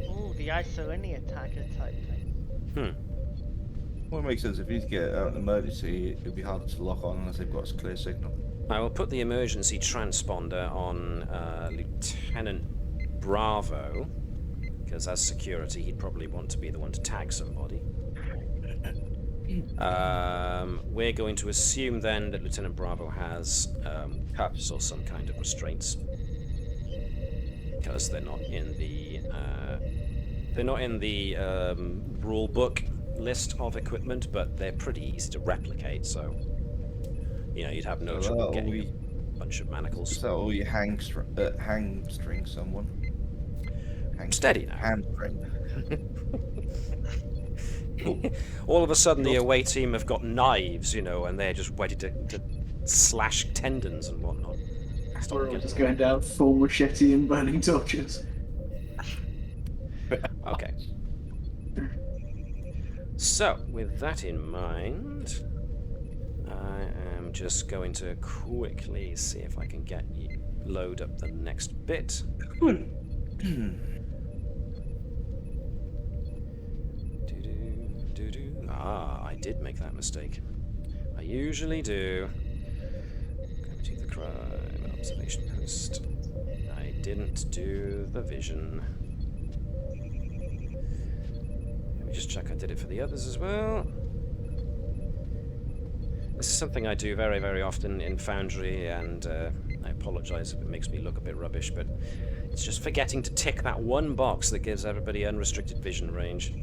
Ooh, the isolinear tagger type thing. Well, it makes sense. If you need to get out in an emergency, it'd be hard to lock on unless they've got a clear signal. I will put the emergency transponder on Lieutenant Bravo, because as security, he'd probably want to be the one to tag somebody. We're going to assume then that Lieutenant Bravo has cuffs or some kind of restraints, because they're not in the rule book list of equipment, but they're pretty easy to replicate. So, you'd have no trouble getting a bunch of manacles. Is that all you hamstring someone? Steady now. Hamstring. All of a sudden, the away team have got knives, and they're just ready to slash tendons and whatnot. We're all just going down full machete and burning torches. Okay. So, with that in mind, I am just going to quickly see if I can load up the next bit. I did make that mistake. I usually do. Go to the crime observation post. I didn't do the vision. Let me just check I did it for the others as well. This is something I do very, very often in Foundry, and I apologize if it makes me look a bit rubbish, but it's just forgetting to tick that one box that gives everybody unrestricted vision range.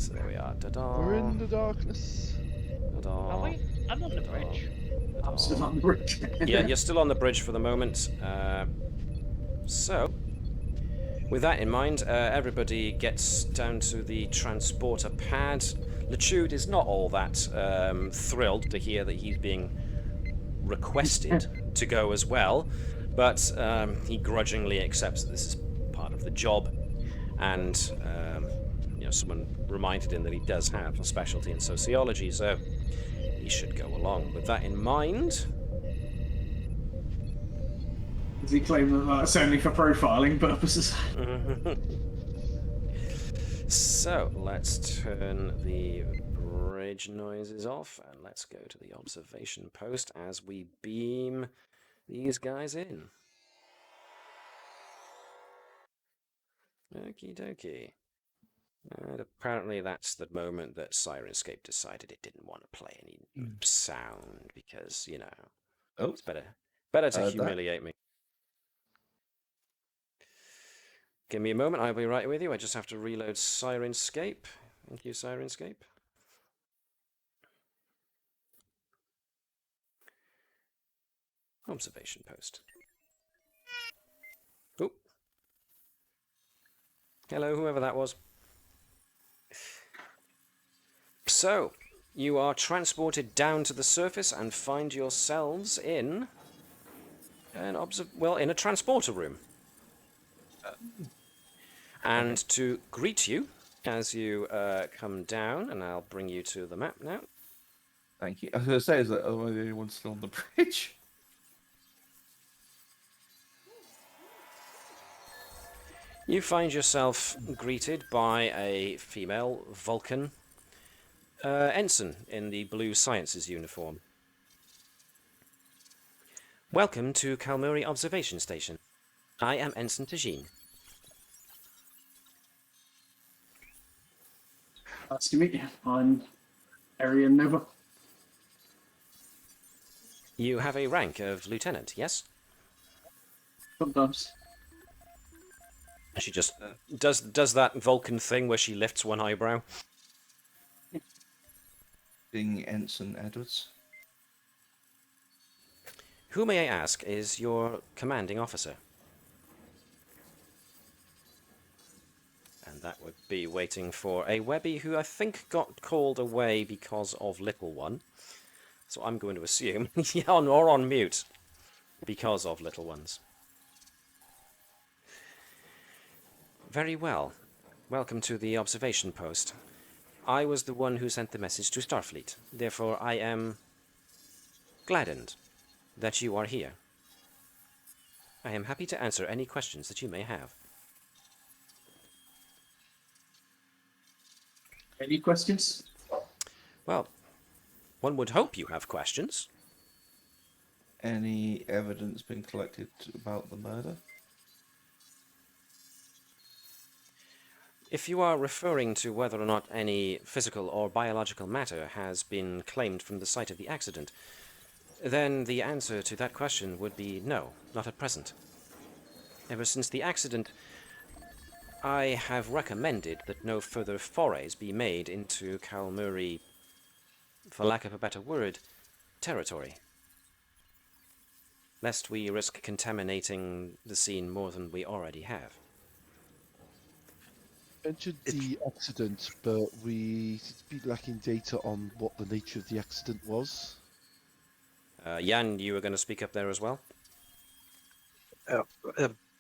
So there we are. Ta-da. We're in the darkness. Ta-da. Are we? I'm on the bridge. I'm still on the bridge. Yeah, you're still on the bridge for the moment. So, with that in mind, everybody gets down to the transporter pad. Latude is not all that thrilled to hear that he's being requested to go as well, but he grudgingly accepts that this is part of the job, and someone reminded him that he does have a specialty in sociology, so he should go along. With that in mind, Does he claim that that's only for profiling purposes? so let's turn the bridge noises off and let's go to the observation post as we beam these guys in. Okie dokie. And apparently that's the moment that Sirenscape decided it didn't want to play any sound because, Oh, it's better to that- humiliate me. Give me a moment, I'll be right with you. I just have to reload Sirenscape. Thank you, Sirenscape. Observation post. Oh. Hello, whoever that was. So, you are transported down to the surface and find yourselves in in a transporter room. And to greet you as you come down, and I'll bring you to the map now. thank you. I was going to say, is that am I the only one still on the bridge? You find yourself greeted by a female Vulcan ensign in the blue sciences uniform. Welcome to Kalmuri Observation Station. I am Ensign Tajin. Nice to meet you. I'm Erienne Nova. You have a rank of lieutenant, yes? Sometimes. She just does that Vulcan thing where she lifts one eyebrow. Being Ensign Edwards. Who, may I ask, is your commanding officer? And that would be waiting for a Webby who I think got called away because of Little One. So I'm going to assume, or on mute, because of Little Ones. Very well. Welcome to the observation post. I was the one who sent the message to Starfleet. Therefore, I am gladdened that you are here. I am happy to answer any questions that you may have. Any questions? Well, one would hope you have questions. Any evidence been collected about the murder? If you are referring to whether or not any physical or biological matter has been claimed from the site of the accident, then the answer to that question would be no, not at present. Ever since the accident, I have recommended that no further forays be made into Kalmuri, for lack of a better word, territory, lest we risk contaminating the scene more than we already have. Mentioned the accident, but we seem to be lacking data on what the nature of the accident was. Jan, you were going to speak up there as well?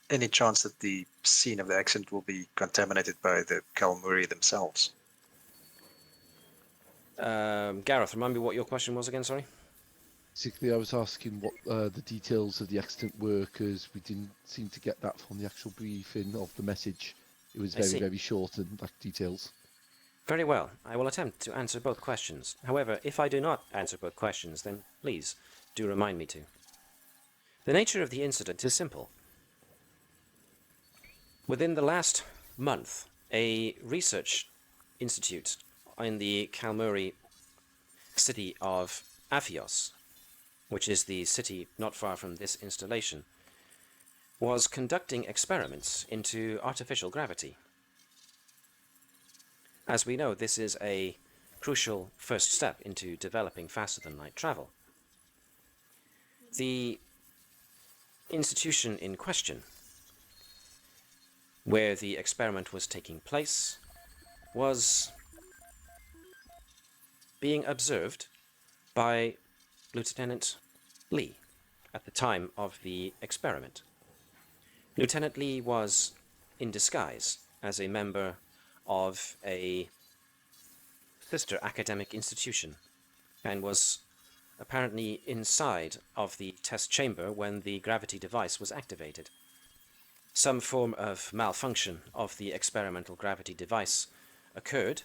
Any chance that the scene of the accident will be contaminated by the Kalmuri themselves? Gareth, remind me what your question was again, sorry? Basically, I was asking what the details of the accident were, because we didn't seem to get that from the actual briefing of the message. It was I see. very short and lacked details. Very well. I will attempt to answer both questions. However, if I do not answer both questions, then please do remind me to. The nature of the incident is simple. Within the last month, a research institute in the Kalmuri city of Aphios, which is the city not far from this installation, was conducting experiments into artificial gravity. As we know, this is a crucial first step into developing faster-than-light travel. The institution in question, where the experiment was taking place, was being observed by Lieutenant Lee at the time of the experiment. Lieutenant Lee was in disguise as a member of a sister academic institution and was apparently inside of the test chamber when the gravity device was activated. Some form of malfunction of the experimental gravity device occurred,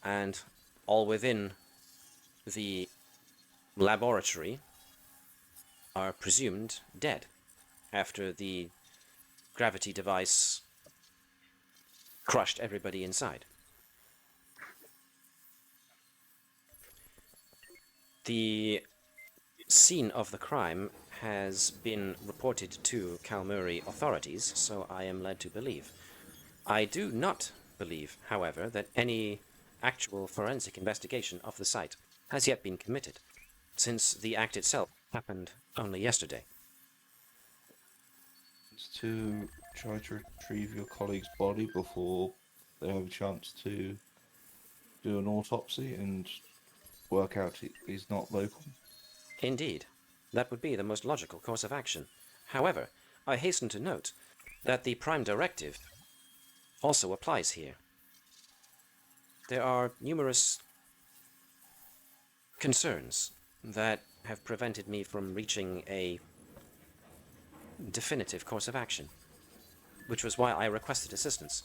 and all within the laboratory are presumed dead after the gravity device crushed everybody inside. The scene of the crime has been reported to Kalmuri authorities, so I am led to believe. I do not believe, however, that any actual forensic investigation of the site has yet been committed, since the act itself happened only yesterday. To try to retrieve your colleague's body before they have a chance to do an autopsy and work out he's not local. Indeed, that would be the most logical course of action. However, I hasten to note that the Prime Directive also applies here. There are numerous concerns that have prevented me from reaching a definitive course of action, which was why I requested assistance.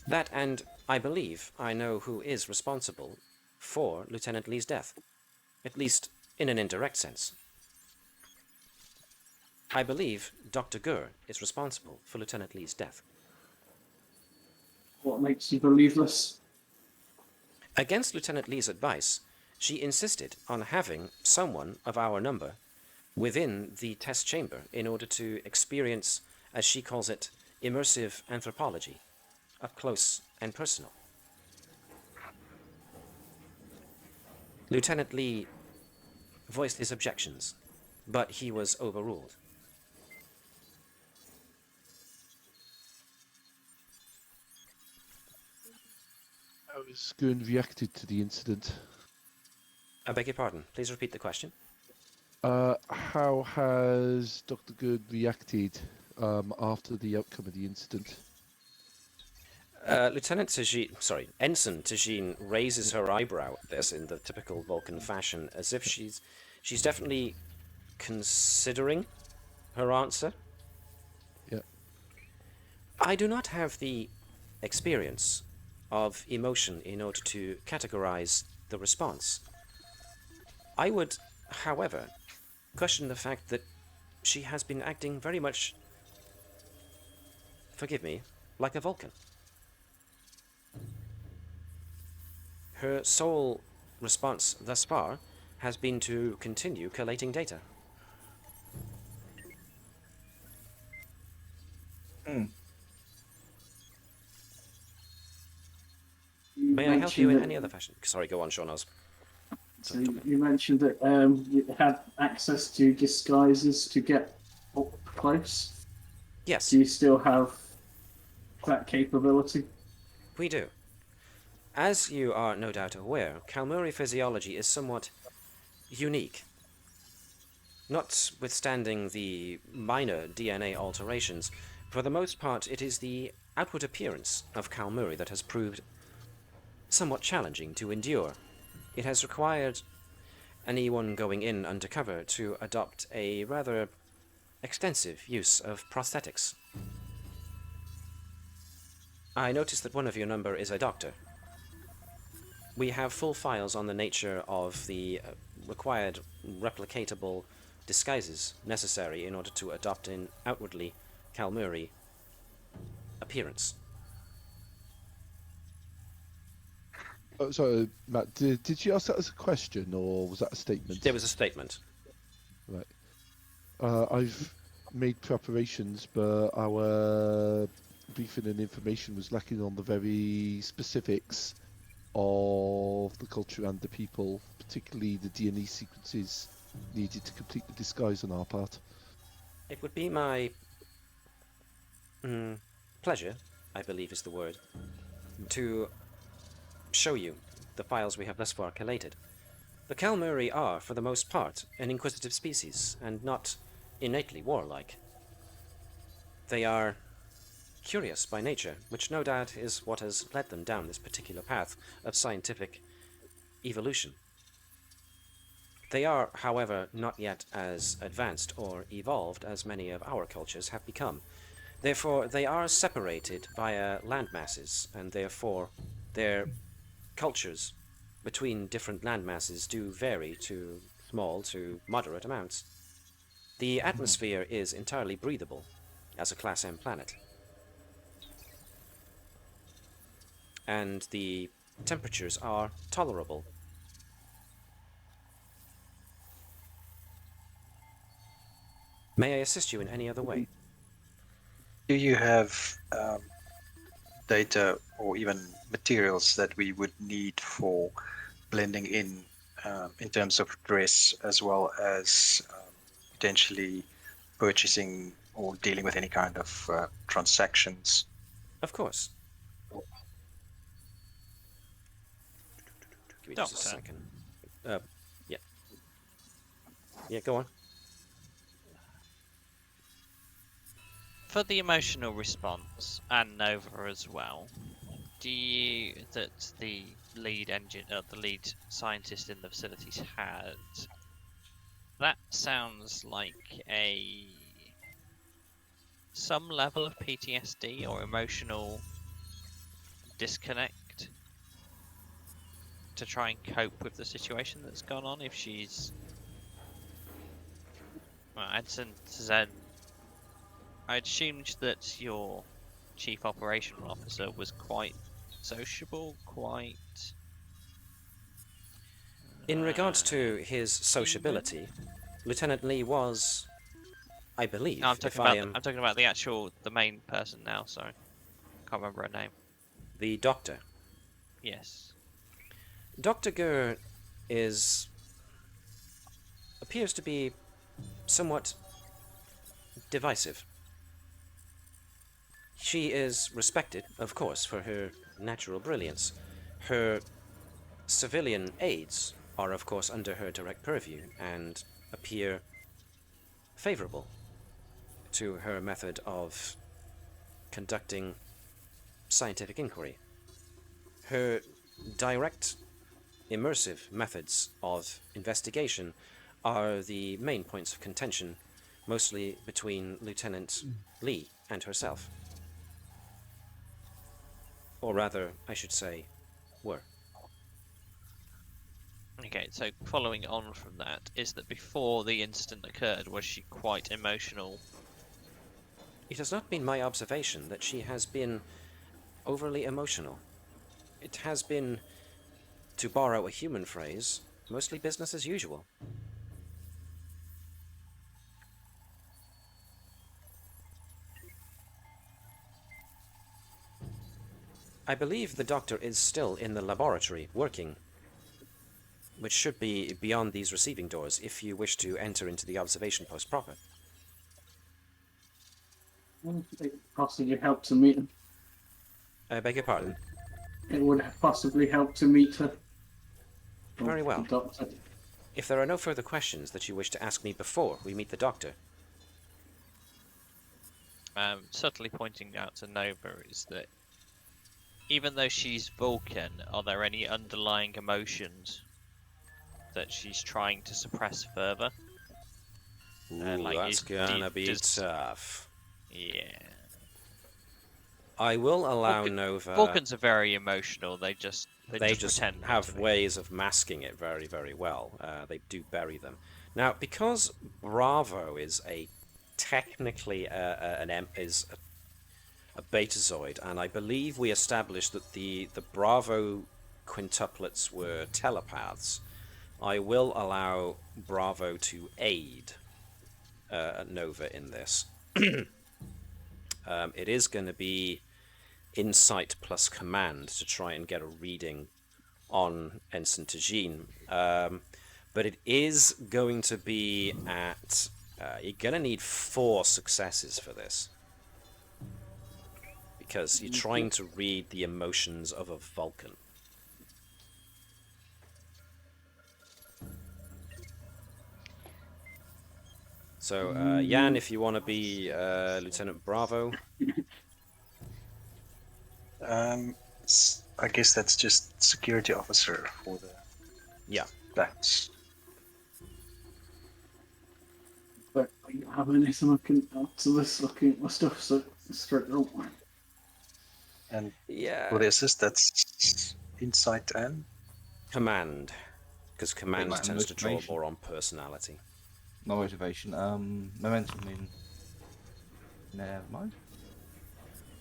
That, and I believe I know who is responsible for Lieutenant Lee's death, at least in an indirect sense. I believe Dr. Gur is responsible for Lieutenant Lee's death. What makes you believe this? Against Lieutenant Lee's advice, she insisted on having someone of our number within the test chamber in order to experience, as she calls it, immersive anthropology, up close and personal. Lieutenant Lee voiced his objections, but he was overruled. How has Gurn reacted to the incident? I beg your pardon, please repeat the question. How has Dr. Gurn reacted after the outcome of the incident? Ensign Tajin raises her eyebrow at this in the typical Vulcan fashion, as if she's definitely considering her answer. Yeah. I do not have the experience of emotion in order to categorize the response. I would, however, question the fact that she has been acting very much, forgive me, like a Vulcan. Her sole response thus far has been to continue collating data. May I help you in any other fashion? Sorry, go on, Shaun. So you mentioned that you had access to disguises to get up close. Yes, Do you still have that capability? we do. As you are no doubt aware, Kalmuri physiology is somewhat unique. Notwithstanding the minor DNA alterations, for the most part it is the outward appearance of Kalmuri that has proved somewhat challenging to endure. It has required anyone going in undercover to adopt a rather extensive use of prosthetics. I noticed that one of your number is a doctor. We have full files on the nature of the required replicatable disguises necessary in order to adopt an outwardly Kalmuri appearance. Oh, sorry, Matt, did you ask that as a question or was that a statement? There was a statement. Right. I've made preparations, but our briefing and information was lacking on the very specifics of the culture and the people, particularly the DNA sequences needed to complete the disguise on our part. It would be my pleasure, I believe is the word, to show you the files we have thus far collated. The Kalmuri are, for the most part, an inquisitive species, and not innately warlike. They are curious by nature, which no doubt is what has led them down this particular path of scientific evolution. They are, however, not yet as advanced or evolved as many of our cultures have become. Therefore, they are separated via land masses, and therefore their cultures between different land masses do vary to small to moderate amounts. The atmosphere is entirely breathable as a Class M planet, and the temperatures are tolerable. May I assist you in any other way? Do you have data or even materials that we would need for blending in terms of dress, as well as potentially purchasing or dealing with any kind of transactions? Of course. Give me just a Doctor. second. Yeah. Yeah, go on. For the emotional response, and Nova as well, that the lead scientist in the facilities had, that sounds like some level of PTSD or emotional disconnect to try and cope with the situation that's gone on. If she's, well, I'd assumed that your chief operational officer was quite sociable, quite... In regards to his sociability, Lieutenant Lee was, I believe, No, I'm I'm talking about the main person now, sorry. Can't remember her name. the doctor. Yes. Dr. Gurr appears to be somewhat divisive. She is respected, of course, for her natural brilliance. Her civilian aides are, of course, under her direct purview and appear favorable to her method of conducting scientific inquiry. Her direct, immersive methods of investigation are the main points of contention, mostly between Lieutenant Lee and herself. Or rather, I should say, were. Okay, so following on from that, is that before the incident occurred, was she quite emotional? It has not been my observation that she has been overly emotional. It has been, to borrow a human phrase, mostly business as usual. I believe the doctor is still in the laboratory, working, which should be beyond these receiving doors if you wish to enter into the observation post proper. It possibly help to meet her. I beg your pardon? It would possibly help to meet her. Very well. The doctor. If there are no further questions that you wish to ask me before we meet the doctor. Subtly pointing out to Nova is that even though she's Vulcan, are there any underlying emotions that she's trying to suppress further? Ooh, that's gonna be tough. Yeah. I will allow Nova... Vulcans are very emotional. They just pretend not have to be. ways of masking it very, very well. They do bury them. Now, because Bravo is technically a betazoid, and I believe we established that the Bravo quintuplets were telepaths, I will allow Bravo to aid Nova in this. It is going to be insight plus command to try and get a reading on Ensign Tajin. But it is going to be at... you're going to need 4 successes for this. Because you're trying to read the emotions of a Vulcan. So, Jan, if you want to be Lieutenant Bravo. I guess that's just security officer for the... Yeah. That's... But I don't have anything I can add to this. Looking at my stuff, so straight up. And Yeah. for the assist, that's insight and... Command. Because command Command, tends to draw motivation. more on personality. No motivation. Momentum in. Never mind.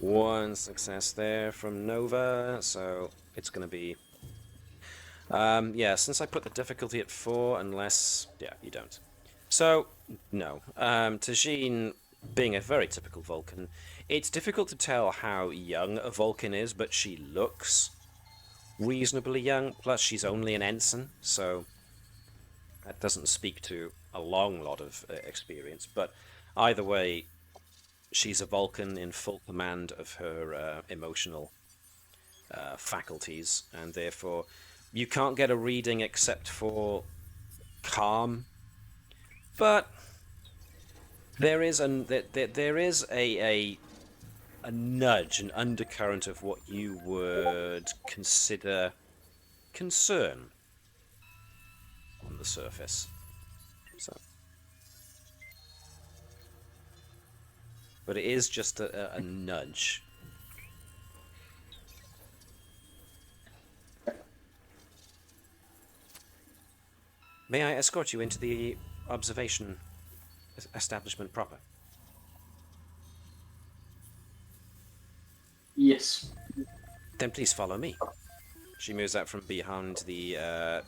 1 success there from Nova, so it's going to be... yeah, since I put the difficulty at 4, unless... Yeah, you don't. So, no. Tajin, being a very typical Vulcan, it's difficult to tell how young a Vulcan is, but she looks reasonably young, plus she's only an ensign, so that doesn't speak to a long lot of experience, but either way, she's a Vulcan in full command of her emotional faculties, and therefore you can't get a reading except for calm, but there is a nudge, an undercurrent of what you would consider concern on the surface. So, but it is just a nudge. May I escort you into the observation establishment proper? Yes. Then please follow me. She moves out from behind the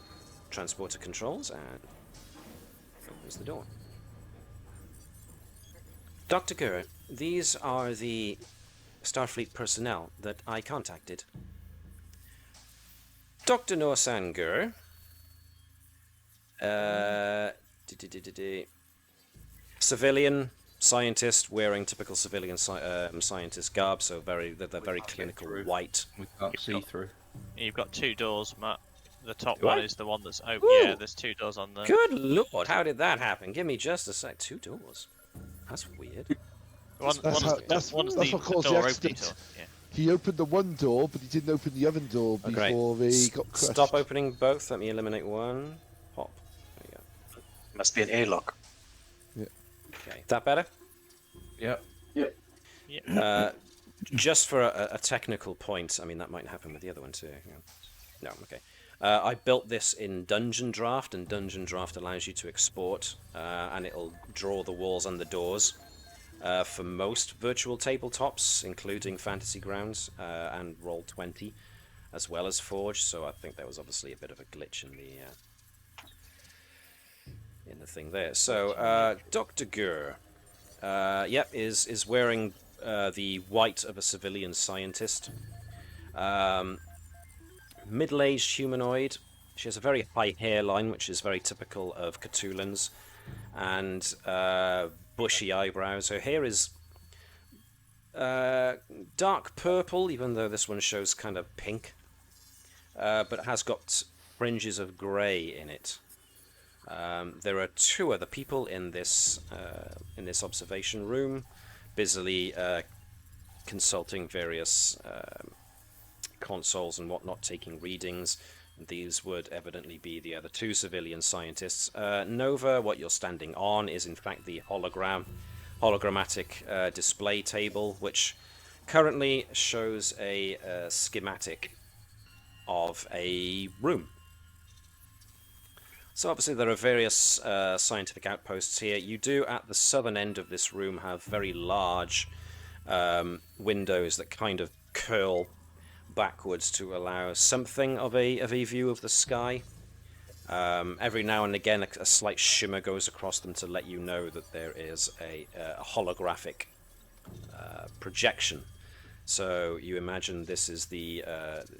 transporter controls and opens the door. Dr. Gurr, these are the Starfleet personnel that I contacted. Dr. Norsan Gurr, civilian scientist wearing typical civilian scientist garb, so they're very clinical white. We can't see through. You've got 2 doors, Matt. The top Do one I? is the one that's open. Woo! Yeah, there's 2 doors on there. Good lord, how did that happen? Give me just a sec. 2 doors. That's weird. One's That's the what caused the door opening accident. door. Yeah. He opened the one door, but he didn't open the other door Okay. before he got crushed. Stop opening both. Let me eliminate one. Pop. There you go. Must be an airlock. Okay. That better? Yep. Yeah. Just for a technical point, I mean, that might happen with the other one too. Yeah. No, okay. I built this in Dungeon Draft, and Dungeon Draft allows you to export, and it'll draw the walls and the doors for most virtual tabletops, including Fantasy Grounds and Roll20, as well as Forge. So I think there was obviously a bit of a glitch in the thing there. So Dr. Gurr, yep, is wearing the white of a civilian scientist. Middle-aged humanoid. She has a very high hairline, which is very typical of Cthulhans, and bushy eyebrows. Her hair is dark purple, even though this one shows kind of pink, but has got fringes of grey in it. There are 2 other people in this observation room, busily consulting various consoles and whatnot, taking readings. These would evidently be the other 2 civilian scientists. Nova, what you're standing on is in fact the hologrammatic display table, which currently shows a schematic of a room. So obviously there are various scientific outposts here. You do, at the southern end of this room, have very large windows that kind of curl backwards to allow something of a view of the sky. Every now and again a slight shimmer goes across them to let you know that there is a holographic projection So you imagine this is the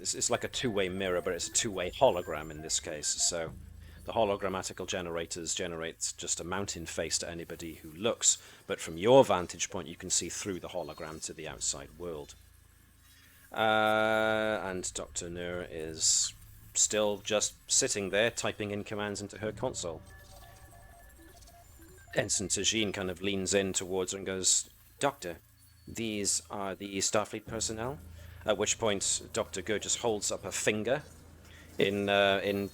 it's like a two-way mirror, but it's a two-way hologram in this case. So the hologrammatical generators generates just a mountain face to anybody who looks, but from your vantage point, you can see through the hologram to the outside world. And Dr. Nur is still just sitting there, typing in commands into her console. Ensign Tajin kind of leans in towards her and goes, "Doctor, these are the Starfleet personnel." At which point, Dr. Gur just holds up a finger in the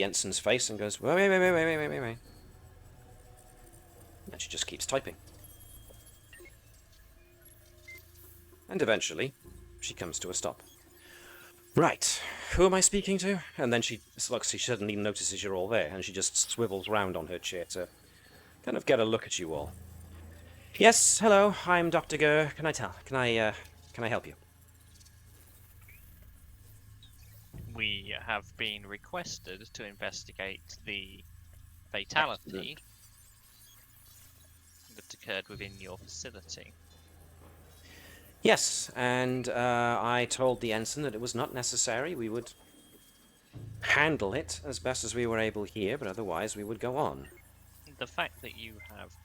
ensign's face and goes, wait. And she just keeps typing. And eventually, she comes to a stop. "Right, who am I speaking to?" And then she suddenly notices you're all there, and she just swivels round on her chair to kind of get a look at you all. "Yes, hello, I'm Dr. Gur. Can I help you?" We have been requested to investigate the fatality that occurred within your facility. Yes, and I told the ensign that it was not necessary. We would handle it as best as we were able here, but otherwise we would go on. The fact that you have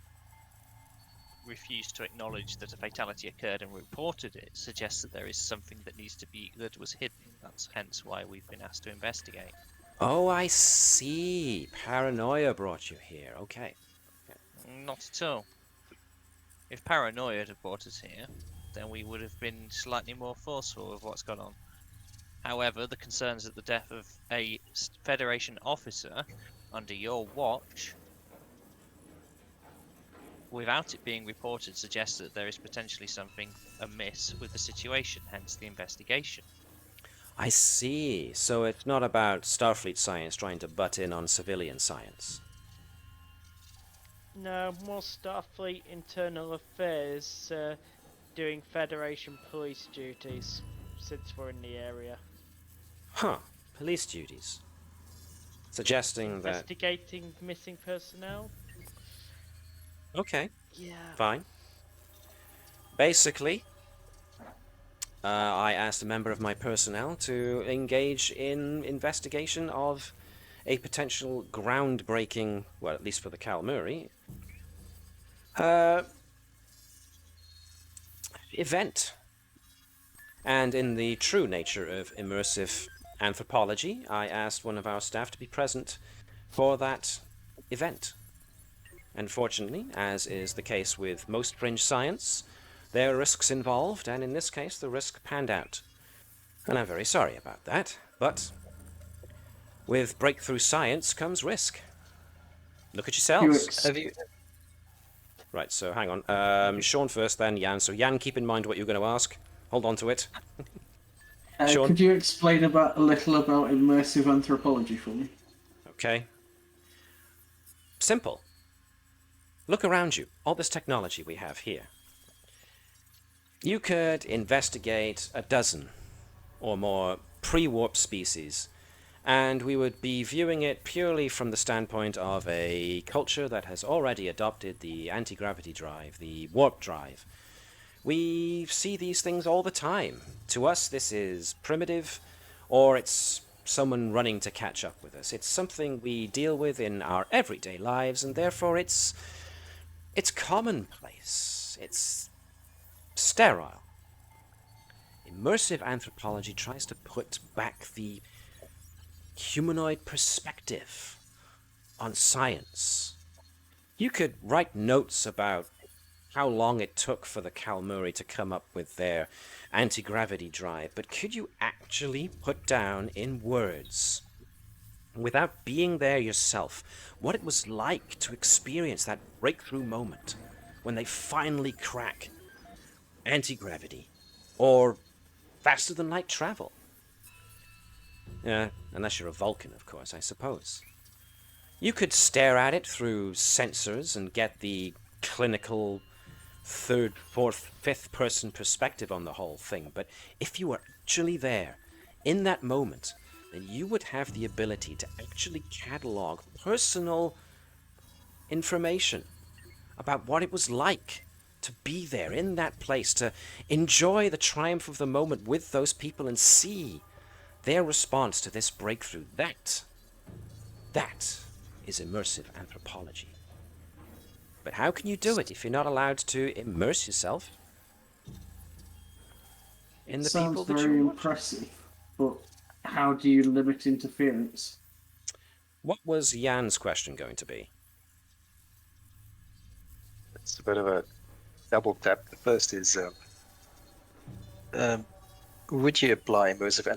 refused to acknowledge that a fatality occurred and reported it suggests that there is something that was hidden. That's hence why we've been asked to investigate. Oh, I see. Paranoia brought you here. Okay. Not at all. If paranoia had brought us here, then we would have been slightly more forceful of what's gone on. However, the concerns at the death of a Federation officer under your watch, without it being reported, suggests that there is potentially something amiss with the situation, hence the investigation. I see. So it's not about Starfleet science trying to butt in on civilian science. No, more Starfleet internal affairs doing Federation police duties, since we're in the area. Huh. Police duties. Suggesting that... Investigating missing personnel? Okay, Yeah. fine. Basically, I asked a member of my personnel to engage in investigation of a potential groundbreaking, well, at least for the Kalmuri, event. And in the true nature of immersive anthropology, I asked one of our staff to be present for that event. Unfortunately, as is the case with most fringe science, there are risks involved, and in this case the risk panned out. And I'm very sorry about that, but with breakthrough science comes risk. Look at yourselves. Right, so hang on. Shaun first, then Jan. So Jan, keep in mind what you're going to ask. Hold on to it. Shaun? Could you explain a little about immersive anthropology for me? Okay. Simple. Look around you. All this technology we have here. You could investigate a dozen or more pre-warp species, and we would be viewing it purely from the standpoint of a culture that has already adopted the anti-gravity drive, the warp drive. We see these things all the time. To us, this is primitive, or it's someone running to catch up with us. It's something we deal with in our everyday lives, and therefore it's commonplace. It's sterile. Immersive anthropology tries to put back the humanoid perspective on science. You could write notes about how long it took for the Kalmuri to come up with their anti-gravity drive, but could you actually put down in words, without being there yourself, what it was like to experience that breakthrough moment when they finally crack anti-gravity or faster than light travel? Unless you're a Vulcan, of course, I suppose. You could stare at it through sensors and get the clinical third, fourth, fifth person perspective on the whole thing, but if you were actually there in that moment, then you would have the ability to actually catalog personal information about what it was like to be there in that place, to enjoy the triumph of the moment with those people and see their response to this breakthrough. That is immersive anthropology. But how can you do it if you're not allowed to immerse yourself in the people that Sounds very you watch? impressive, but how do you limit interference? What was Jan's question going to be? It's a bit of a double tap. The first is, would you apply immersive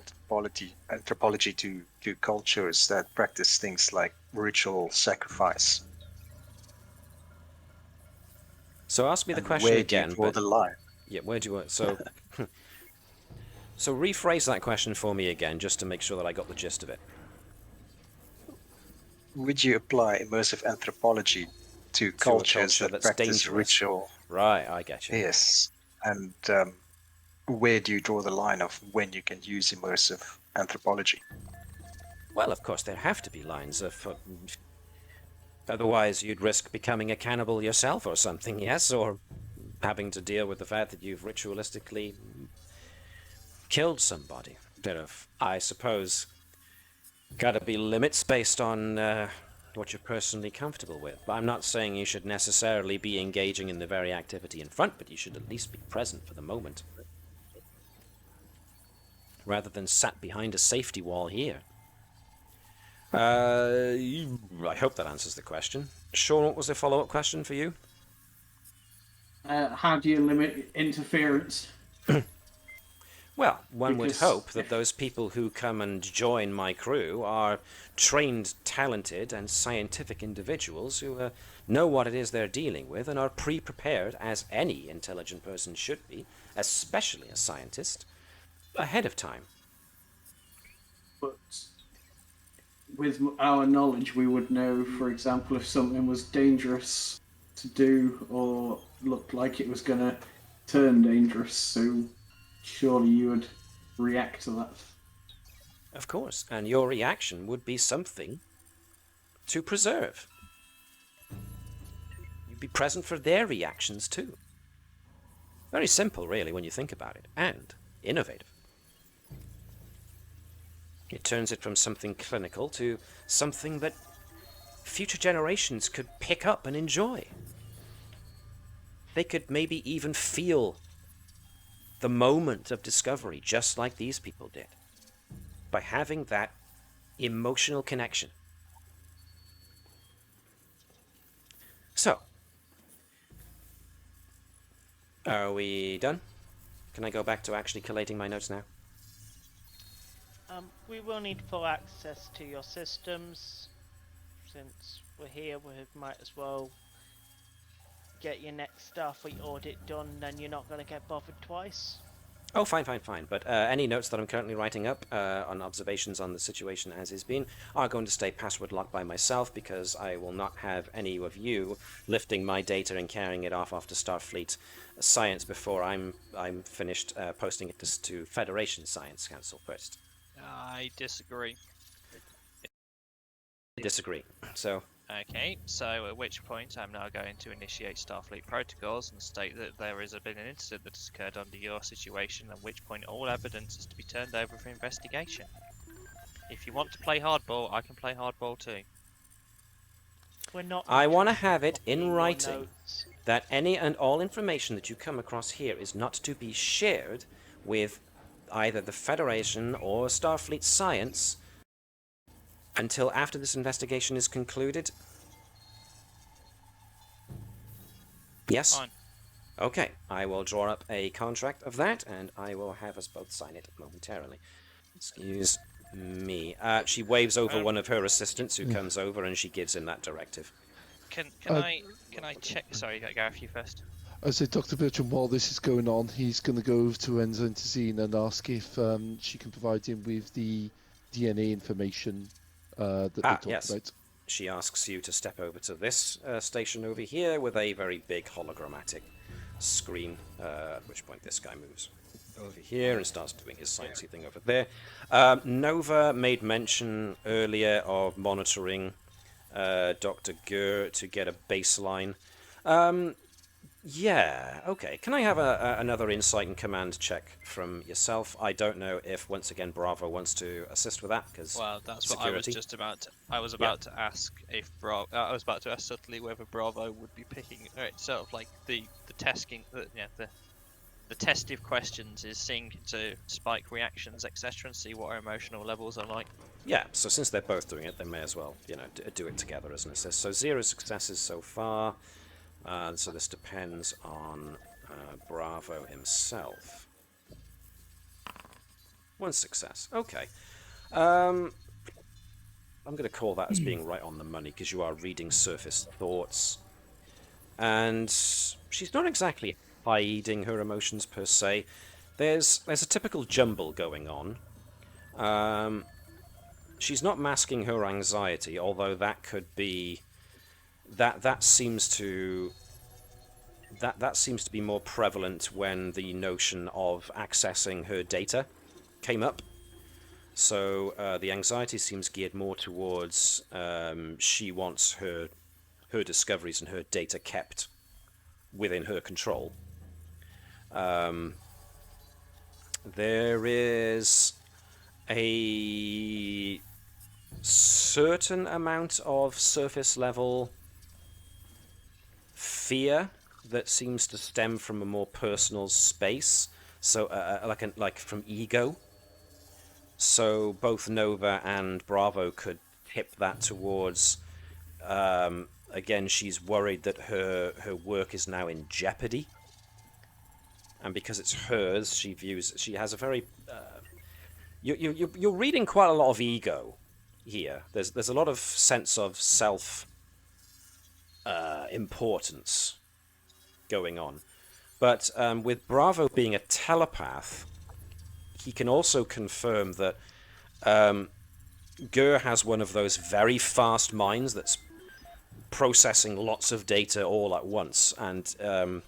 anthropology to cultures that practice things like ritual sacrifice? So ask me the And question where again. do you draw the line? Yeah, where do you want? So, so rephrase that question for me again, just to make sure that I got the gist of it. Would you apply immersive anthropology to cultures culture that that's practice dangerous. ritual? Right, I get you. Yes. And where do you draw the line of when you can use immersive anthropology? Well, of course, there have to be lines of. Otherwise, you'd risk becoming a cannibal yourself or something, yes? Or having to deal with the fact that you've ritualistically killed somebody. There have, I suppose, got to be limits based on what you're personally comfortable with. But I'm not saying you should necessarily be engaging in the very activity in front, but you should at least be present for the moment. Rather than sat behind a safety wall here. I hope that answers the question. Shaun, what was the follow-up question for you? How do you limit interference? Well, one would Because hope that those people who come and join my crew are trained, talented, and scientific individuals who know what it is they're dealing with and are pre-prepared, as any intelligent person should be, especially a scientist, ahead of time. But with our knowledge, we would know, for example, if something was dangerous to do or looked like it was going to turn dangerous, so surely you would react to that. Of course, and your reaction would be something to preserve. You'd be present for their reactions too. Very simple, really, when you think about it, and innovative. It turns it from something clinical to something that future generations could pick up and enjoy. They could maybe even feel the moment of discovery just like these people did, by having that emotional connection. So, are we done? Can I go back to actually collating my notes now? We will need full access to your systems. Since we're here, we might as well get your next Starfleet audit done, then you're not going to get bothered twice. Oh, fine. But any notes that I'm currently writing up on observations on the situation as is been are going to stay password locked by myself, because I will not have any of you lifting my data and carrying it off to Starfleet Science before I'm finished posting it to Federation Science Council first. I disagree. Disagree. So. Okay, so at which point I'm now going to initiate Starfleet protocols and state that there has been an incident that has occurred under your situation, at which point all evidence is to be turned over for investigation. If you want to play hardball, I can play hardball too. We're not. I want to have it in your writing notes. that any and all information that you come across here is not to be shared with either the Federation or Starfleet Science until after this investigation is concluded. Yes? Fine. Okay, I will draw up a contract of that, and I will have us both sign it momentarily. Excuse me. She waves over one of her assistants who comes over, and she gives him that directive. Can I check? Sorry, Gareth, you first. I said, Dr. Bertram, while this is going on, he's going to go over to Enzentazine and ask if she can provide him with the DNA information that they talked about. She asks you to step over to this station over here with a very big hologrammatic screen, at which point this guy moves over here and starts doing his sciencey thing over there. Nova made mention earlier of monitoring Dr. Gur to get a baseline. Yeah, okay. Can I have another insight and command check from yourself? I don't know if, once again, Bravo wants to assist with that, because Well, that's what I was just about to... I was about to ask if I was about to ask subtly whether Bravo would be picking... sort of like the testing... the testive questions is seeing to spike reactions, etc., and see what our emotional levels are like. Yeah, so since they're both doing it, they may as well, do it together as an assist. So 0 successes so far. So this depends on Bravo himself. 1 success. Okay. I'm going to call that as being right on the money, because you are reading surface thoughts. And she's not exactly hiding her emotions per se. There's a typical jumble going on. She's not masking her anxiety, although that could be... That seems to be more prevalent when the notion of accessing her data came up. So the anxiety seems geared more towards she wants her discoveries and her data kept within her control. There is a certain amount of surface level fear that seems to stem from a more personal space, so like from ego. So both Nova and Bravo could tip that towards. Again, she's worried that her work is now in jeopardy, and because it's hers, she has a very. You're reading quite a lot of ego here. There's a lot of sense of self importance going on. But with Bravo being a telepath, he can also confirm that Gur has one of those very fast minds that's processing lots of data all at once. And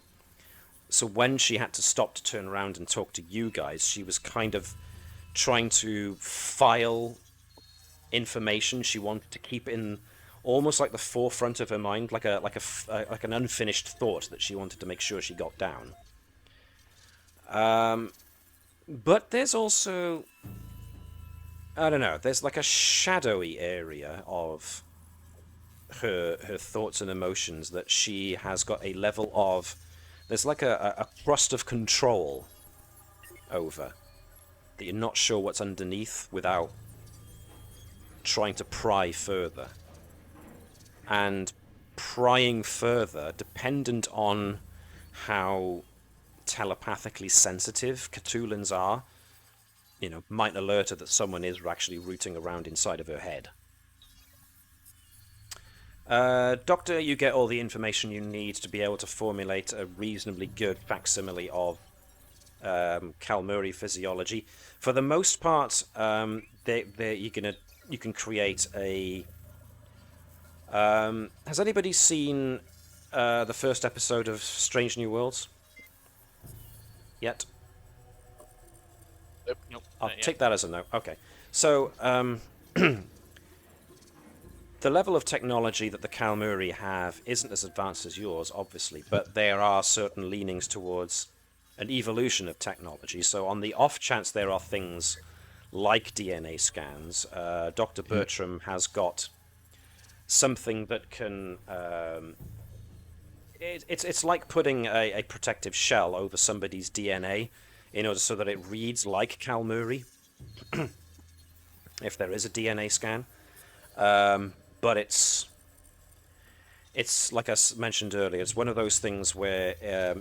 so when she had to stop to turn around and talk to you guys, she was kind of trying to file information she wanted to keep in almost like the forefront of her mind, like an unfinished thought that she wanted to make sure she got down. But there's also, I don't know, there's like a shadowy area of her thoughts and emotions that she has got a level of, there's like a crust of control over, that you're not sure what's underneath without trying to pry further. And prying further, dependent on how telepathically sensitive Cthulhans are, might alert her that someone is actually rooting around inside of her head. Doctor, you get all the information you need to be able to formulate a reasonably good facsimile of Kalmuri physiology. For the most part, you can create a... has anybody seen the first episode of Strange New Worlds yet? Nope. I'll take that as a no. Okay. So, the level of technology that the Kalmuri have isn't as advanced as yours, obviously, but there are certain leanings towards an evolution of technology. So on the off chance there are things like DNA scans, Dr. Bertram has got something that can... It's like putting a protective shell over somebody's DNA in order so that it reads like Kalmuri, if there is a DNA scan. But it's like I mentioned earlier, it's one of those things where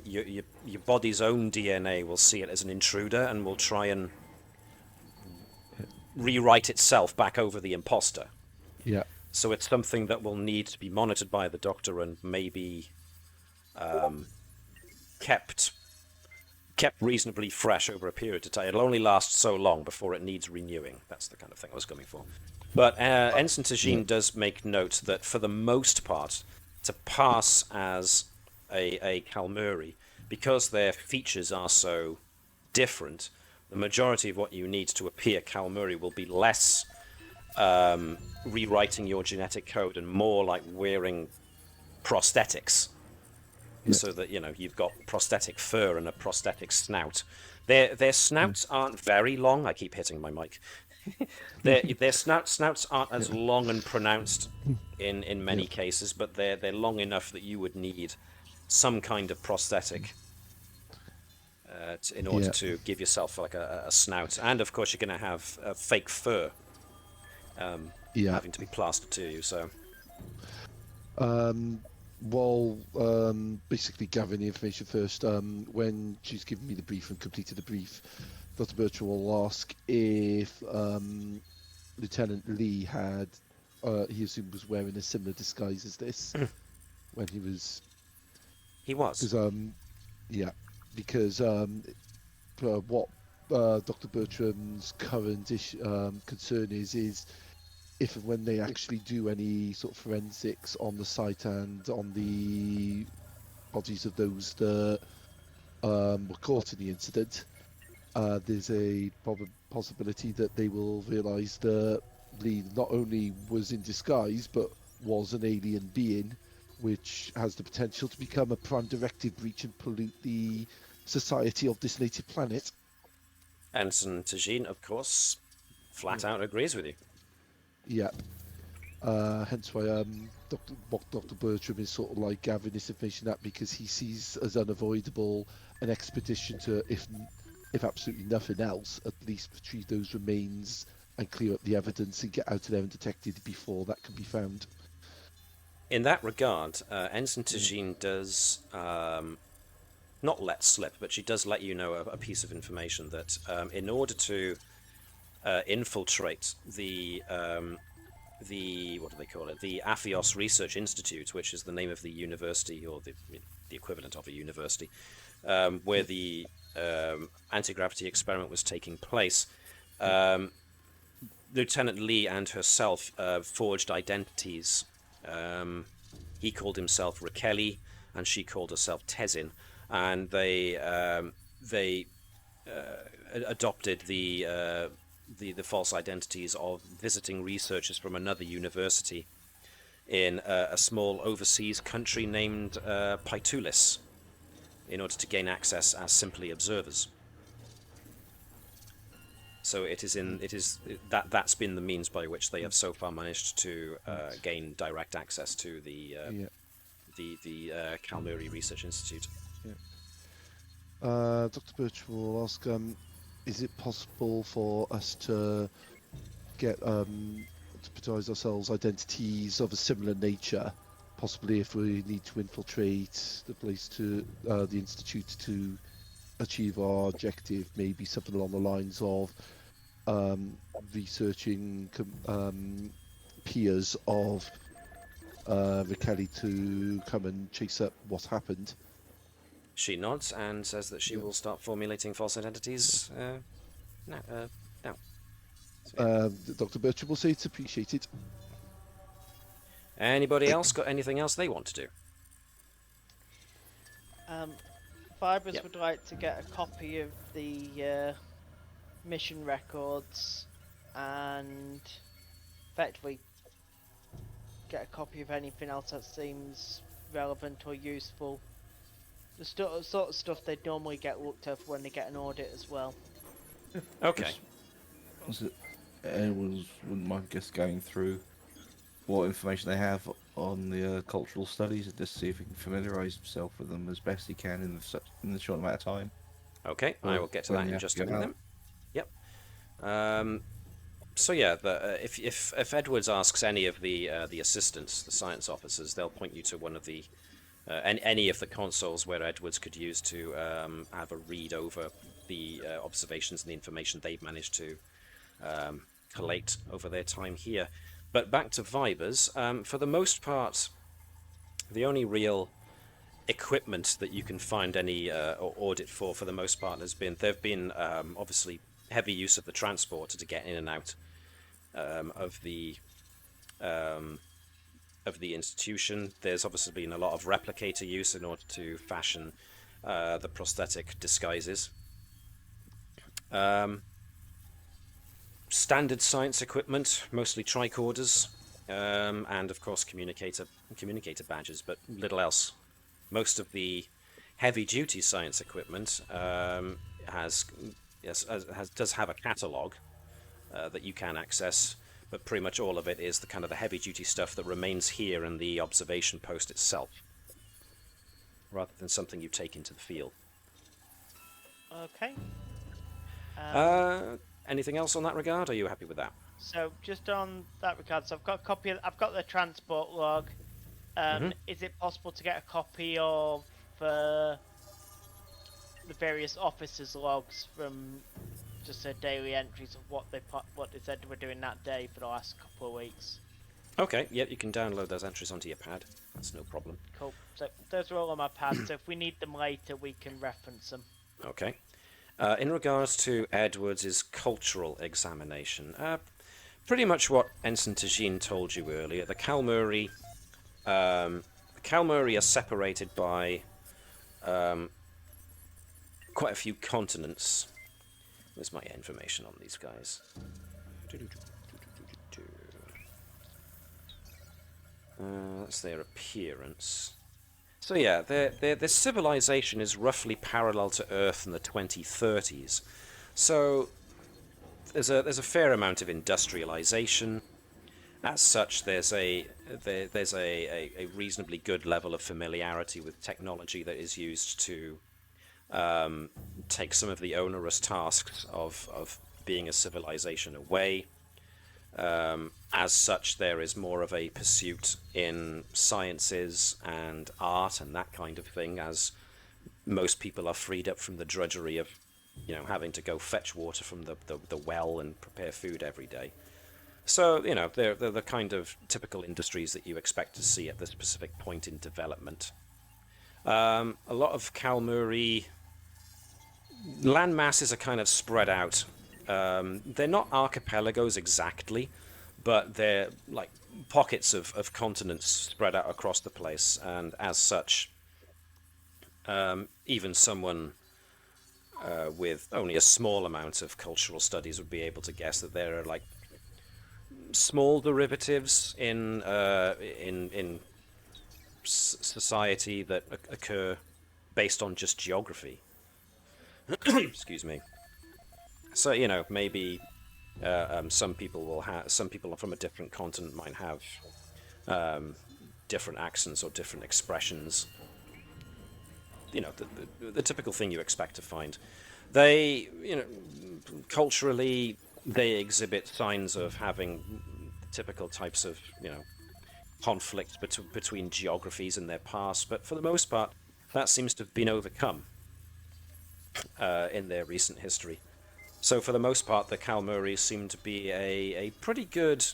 your body's own DNA will see it as an intruder and will try and rewrite itself back over the imposter. Yeah. So it's something that will need to be monitored by the doctor and maybe kept reasonably fresh over a period of time. It'll only last so long before it needs renewing. That's the kind of thing I was going for. But Ensign Tajin does make note that for the most part, to pass as a Kalmuri, because their features are so different, the majority of what you need to appear Kalmuri will be less rewriting your genetic code and more like wearing prosthetics Yeah. so that you've got prosthetic fur and a prosthetic snout. Their snouts aren't very long. I keep hitting my mic. Their snouts aren't as long and pronounced in many cases, but they're long enough that you would need some kind of prosthetic in order to give yourself like a snout. And of course, you're going to have fake fur having to be plastered to you. So While basically gathering the information first, when she's given me the brief and completed the brief, Dr. Bertram will ask if Lieutenant Lee had, he assumed was wearing a similar disguise as this when he was. He was. Because what Dr. Bertram's current concern is if and when they actually do any sort of forensics on the site and on the bodies of those that were caught in the incident, there's a possibility that they will realise that Lee not only was in disguise but was an alien being, which has the potential to become a prime directive breach and pollute the society of this native planet. Ensign Tajin, of course, flat out agrees with you. Yeah. Hence why Dr. Bertram is sort of like gathering this information up, because he sees as unavoidable an expedition to, if absolutely nothing else, at least retrieve those remains and clear up the evidence and get out of there undetected before that can be found. In that regard, Ensign Tajin does not let slip, but she does let you know a piece of information that in order to infiltrate the what do they call it? The Aphios Research Institute, which is the name of the university, or the equivalent of a university, where the anti-gravity experiment was taking place. Lieutenant Lee and herself forged identities. He called himself Raqueli, and she called herself Tezin, and they adopted the false identities of visiting researchers from another university in a small overseas country named Pytulis, in order to gain access as simply observers. So that's been the means by which they have so far managed to gain direct access to the Kalmuri Research Institute. Dr. Bertram will ask, is it possible for us to get to provide ourselves identities of a similar nature, possibly if we need to infiltrate the place to the institute to achieve our objective, maybe something along the lines of researching peers of Raqueli to come and chase up what happened. She nods and says that she will start formulating false identities now. Dr. Bertram will say it's appreciated. Anybody else got anything else they want to do? Fibers would like to get a copy of the mission records and effectively get a copy of anything else that seems relevant or useful. The sort of stuff they'd normally get looked at when they get an audit as well. Okay. Anyone wouldn't mind just going through what information they have on the cultural studies and just see if he can familiarise himself with them as best he can in the short amount of time. Okay, I will get to that in just a minute. Yep. So yeah, if Edwards asks any of the assistants, the science officers, they'll point you to one of the any of the consoles where Edwards could use to have a read over the observations and the information they've managed to collate over their time here. But back to Vibers, for the most part, the only real equipment that you can find any or audit for the most part there've been obviously heavy use of the transporter to get in and out of the institution. There's obviously been a lot of replicator use in order to fashion the prosthetic disguises. Standard science equipment, mostly tricorders, and of course communicator badges, but little else most of the heavy-duty science equipment does have a catalogue that you can access, but pretty much all of it is the kind of the heavy-duty stuff that remains here in the observation post itself, rather than something you take into the field. Okay. Anything else on that regard? Are you happy with that? So just on that regard, so I've got a copy. I've got the transport log. Is it possible to get a copy of the various officers' logs from just their daily entries of what they said they were doing that day for the last couple of weeks? Okay, yep, you can download those entries onto your pad. That's no problem. Cool. So those are all on my pad. So if we need them later, we can reference them. Okay. In regards to Edwards' cultural examination, pretty much what Ensign Tajin told you earlier. The Kalmuri are separated by quite a few continents. Where's my information on these guys? That's their appearance. So yeah, their civilization is roughly parallel to Earth in the 2030s. So there's a fair amount of industrialization. As such, there's a reasonably good level of familiarity with technology that is used to take some of the onerous tasks of being a civilization away. As such, there is more of a pursuit in sciences and art and that kind of thing, as most people are freed up from the drudgery of, having to go fetch water from the well and prepare food every day. So, they're the kind of typical industries that you expect to see at this specific point in development. A lot of Kalmuri land masses are kind of spread out. They're not archipelagos exactly, but they're like pockets of continents spread out across the place, and as such, even someone with only a small amount of cultural studies would be able to guess that there are like small derivatives in society that occur based on just geography. Excuse me. So maybe some people from a different continent might have different accents or different expressions. The typical thing you expect to find. They, culturally, they exhibit signs of having typical types of, conflict between geographies in their past, but for the most part, that seems to have been overcome in their recent history. So for the most part, the Kalmuri seem to be a pretty good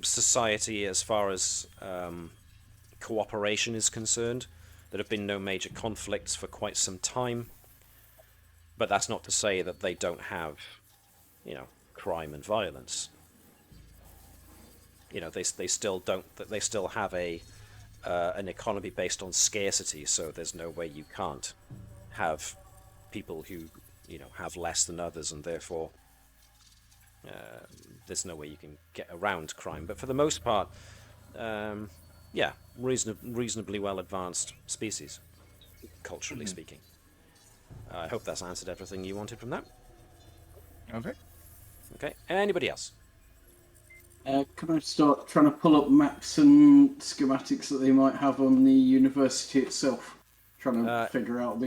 society as far as cooperation is concerned. There have been no major conflicts for quite some time, but that's not to say that they don't have, crime and violence. They still don't. They still have an economy based on scarcity, so there's no way you can't have people who have less than others, and therefore there's no way you can get around crime. But for the most part, reasonably well advanced species, culturally speaking. I hope that's answered everything you wanted from that. Okay. Anybody else? Can I start trying to pull up maps and schematics that they might have on the university itself? Trying to figure out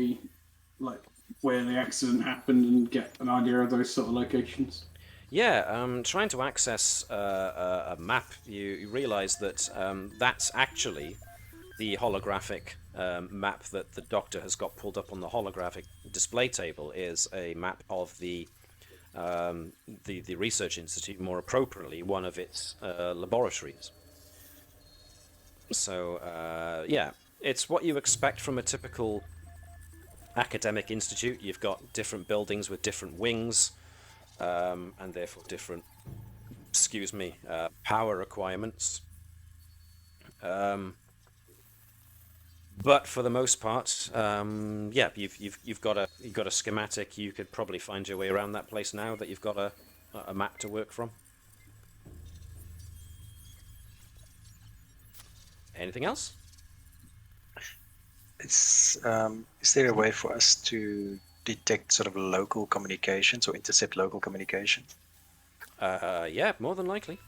where the accident happened and get an idea of those sort of locations. Yeah, trying to access a map, you realise that that's actually the holographic map that the Doctor has got pulled up on the holographic display table is a map of the Research Institute, more appropriately, one of its laboratories. So, it's what you expect from a typical academic institute. You've got different buildings with different wings, and therefore different, power requirements. But for the most part, you've got a schematic. You could probably find your way around that place now that you've got a map to work from. Anything else? Is there a way for us to detect sort of local communications or intercept local communication? Yeah, more than likely.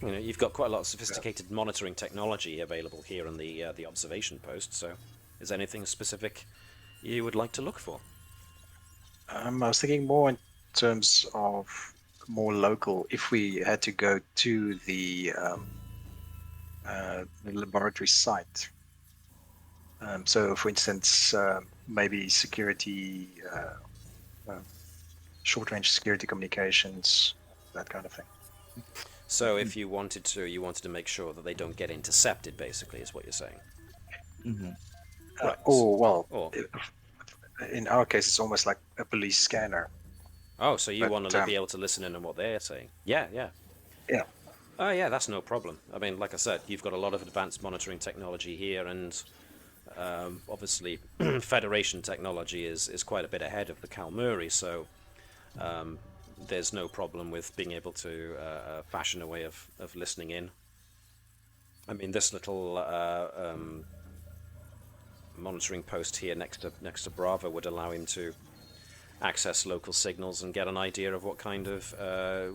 You know, you've got quite a lot of sophisticated monitoring technology available here on the observation post. So, is there anything specific you would like to look for? I was thinking more in terms of more local. If we had to go to the laboratory site, so for instance, maybe security, short-range security communications, that kind of thing. So, if you wanted to make sure that they don't get intercepted, basically, is what you're saying. Mm-hmm. Right. Or In our case, it's almost like a police scanner. oh, so you But, want to be able to listen in on what they're saying? Yeah, yeah. Yeah. Oh, yeah, that's no problem. I mean, like I said, you've got a lot of advanced monitoring technology here, and obviously, Federation technology is quite a bit ahead of the Kalmuri, so there's no problem with being able to fashion a way of listening in. I mean, this little monitoring post here next to Bravo would allow him to access local signals and get an idea of what kind of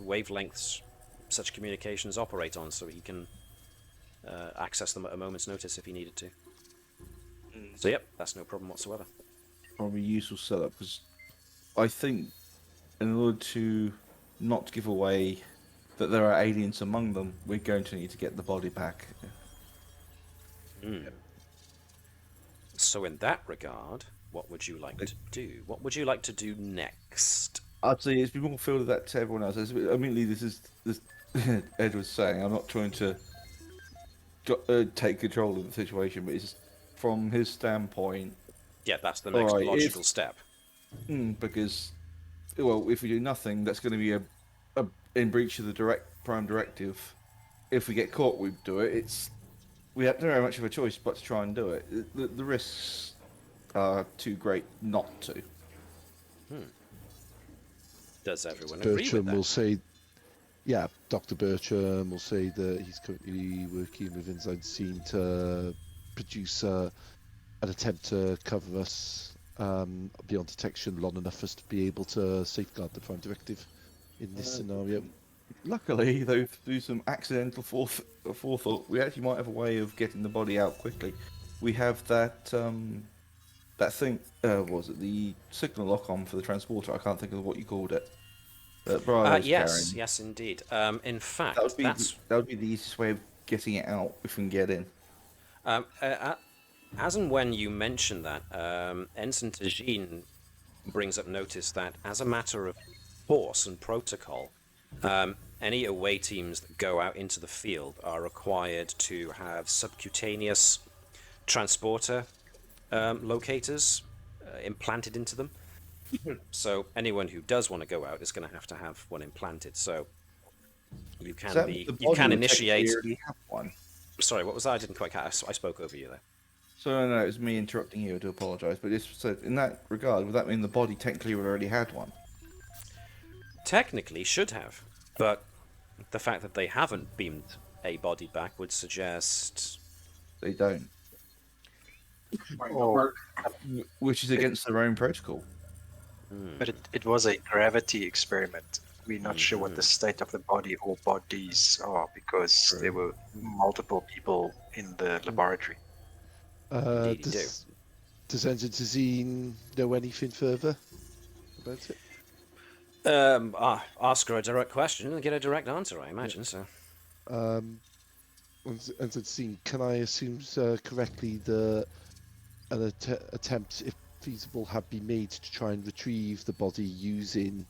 wavelengths such communications operate on, so he can access them at a moment's notice if he needed to. So yep, that's no problem whatsoever. Probably a useful setup, because I think in order to not give away that there are aliens among them, we're going to need to get the body back. So in that regard, what would you like to do? What would you like to do next? I'd say it's been more feel of that to everyone else. Immediately, this Ed was saying, I'm not trying to take control of the situation, but it's from his standpoint. Yeah, that's the next logical step. Because, well, if we do nothing, that's going to be a in breach of the prime directive. If we get caught, we do it. We have very much of a choice but to try and do it. The risks are too great not to. Does everyone agree with Bertram that? will say, yeah, Dr. Bertram will say that he's currently working with Inside Scene to produce an attempt to cover us beyond detection long enough for us to be able to safeguard the Prime Directive in this scenario. Luckily, though, through some accidental forethought, we actually might have a way of getting the body out quickly. We have that thing. What was it? The signal lock-on for the transporter. I can't think of what you called it. That Brian's carrying. Yes, indeed. In fact, That would be the easiest way of getting it out if we can get in. As and when you mention that, Ensign Tajin brings up notice that as a matter of course and protocol, any away teams that go out into the field are required to have subcutaneous transporter locators implanted into them. So anyone who does want to go out is going to have one implanted. So you can initiate. Have one. Sorry, what was that? I didn't quite catch. I spoke over you there. So no, it was me interrupting you. I do apologise, but so in that regard, would that mean the body technically would already had one? Technically, should have, but the fact that they haven't beamed a body back would suggest They don't, Or which is against their own protocol. But it was a gravity experiment. We're not sure what the state of the body or bodies are because there were multiple people in the laboratory. Indeed, Does Ensign Tazine know anything further about it? Ask her a direct question and get a direct answer, I imagine. So, Ensign Tazine, can I assume correctly that an attempt, if feasible, have been made to try and retrieve the body using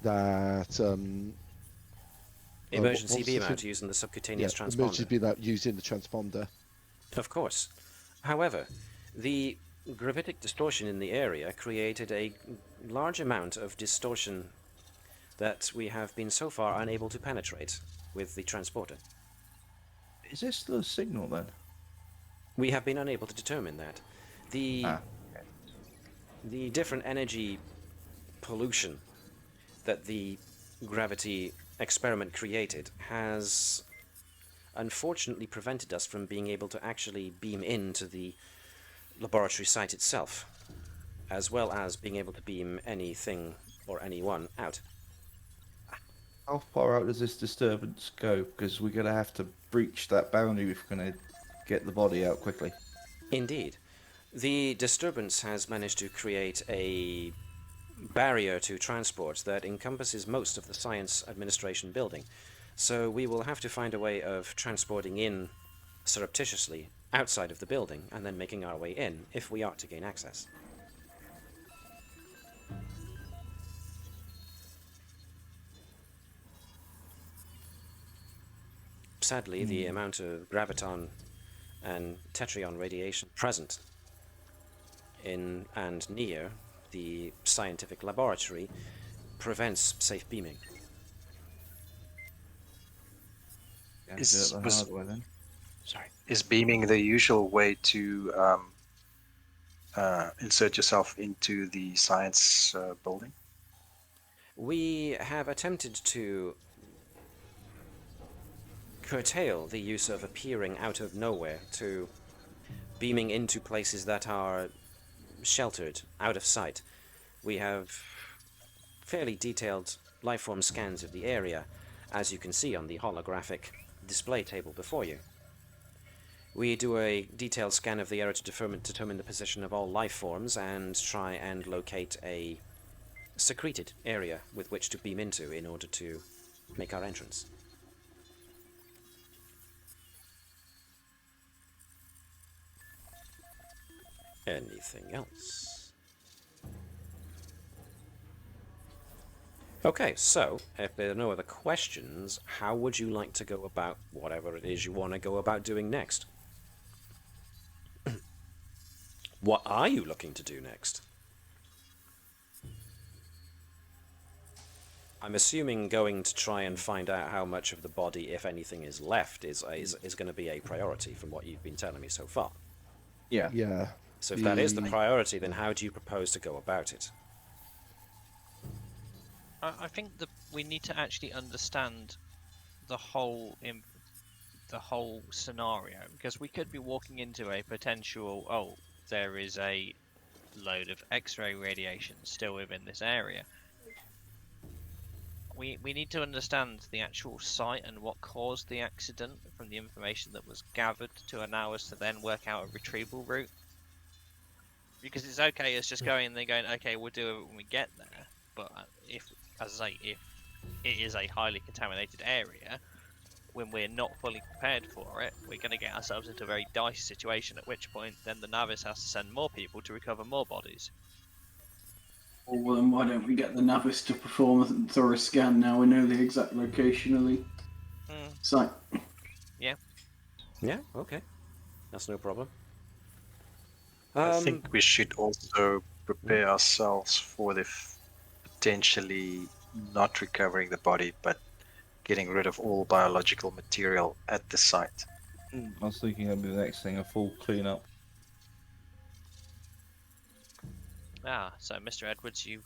that emergency beam out using the subcutaneous transponder. Emergency beam out using the transponder. Of course. However, the gravitic distortion in the area created a large amount of distortion that we have been so far unable to penetrate with the transporter. Is this the signal then? We have been unable to determine that. The different energy pollution that the gravity experiment created has unfortunately prevented us from being able to actually beam into the laboratory site itself, as well as being able to beam anything or anyone out. How far out does this disturbance go? Because we're going to have to breach that boundary if we're going to get the body out quickly. Indeed. The disturbance has managed to create a barrier to transport that encompasses most of the Science Administration building. So we will have to find a way of transporting in surreptitiously outside of the building and then making our way in if we are to gain access. Sadly, the amount of graviton and tetryon radiation present in and near the scientific laboratory prevents safe beaming. Yeah, do it the hard way then. Sorry. Is beaming the usual way to insert yourself into the science building? We have attempted to curtail the use of appearing out of nowhere to beaming into places that are sheltered, out of sight. We have fairly detailed lifeform scans of the area, as you can see on the holographic display table before you. We do a detailed scan of the area to determine the position of all life forms and try and locate a secreted area with which to beam into in order to make our entrance. Anything else? Okay, so if there are no other questions, how would you like to go about whatever it is you want to go about doing next? What are you looking to do next? I'm assuming going to try and find out how much of the body, if anything, is left is going to be a priority from what you've been telling me so far. Yeah. Yeah. So if that is the priority, then how do you propose to go about it? I think that we need to actually understand the whole scenario, because we could be walking into a potential, there is a load of X-ray radiation still within this area. We need to understand the actual site and what caused the accident from the information that was gathered to allow us to then work out a retrieval route. Because it's okay, it's just going there going, okay, we'll do it when we get there. But if it is a highly contaminated area, when we're not fully prepared for it, we're going to get ourselves into a very dicey situation, at which point then the Navis has to send more people to recover more bodies. Well, then why don't we get the Navis to perform a thorough scan now we know the exact location of the site? Yeah, okay. That's no problem. I think we should also prepare ourselves for the potentially not recovering the body, but getting rid of all biological material at the site. I was thinking that'd be the next thing, a full cleanup. So Mr. Edwards, you've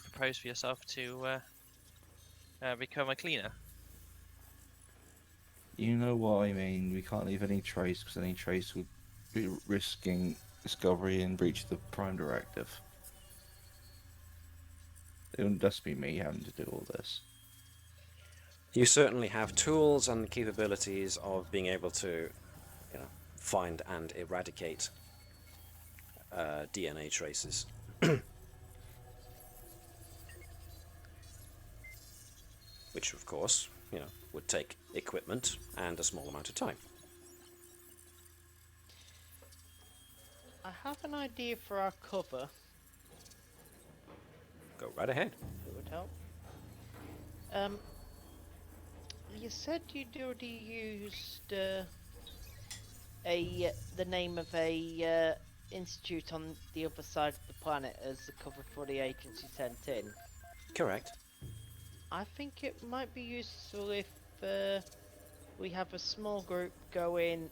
proposed for yourself to become a cleaner. You know what I mean? We can't leave any trace, because any trace would be risking discovery and breach of the Prime Directive. It wouldn't just be me having to do all this. You certainly have tools and capabilities of being able to, find and eradicate DNA traces. Which, of course, would take equipment and a small amount of time. I have an idea for our cover. Go right ahead. It would help. You said you'd already used the name of a institute on the other side of the planet as the cover for the agency sent in. Correct. I think it might be useful if we have a small group go in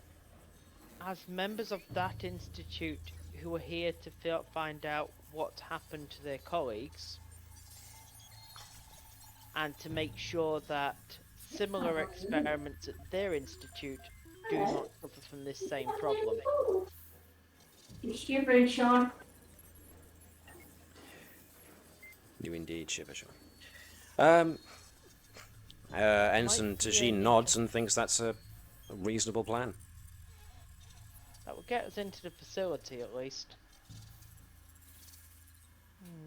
as members of that institute who are here to find out what's happened to their colleagues, and to make sure that similar experiments at their institute do not suffer from this same problem. You shivered, Shaun. You indeed shiver, Shaun. Ensign Might be Tajin an nods and thinks that's a reasonable plan. That will get us into the facility at least.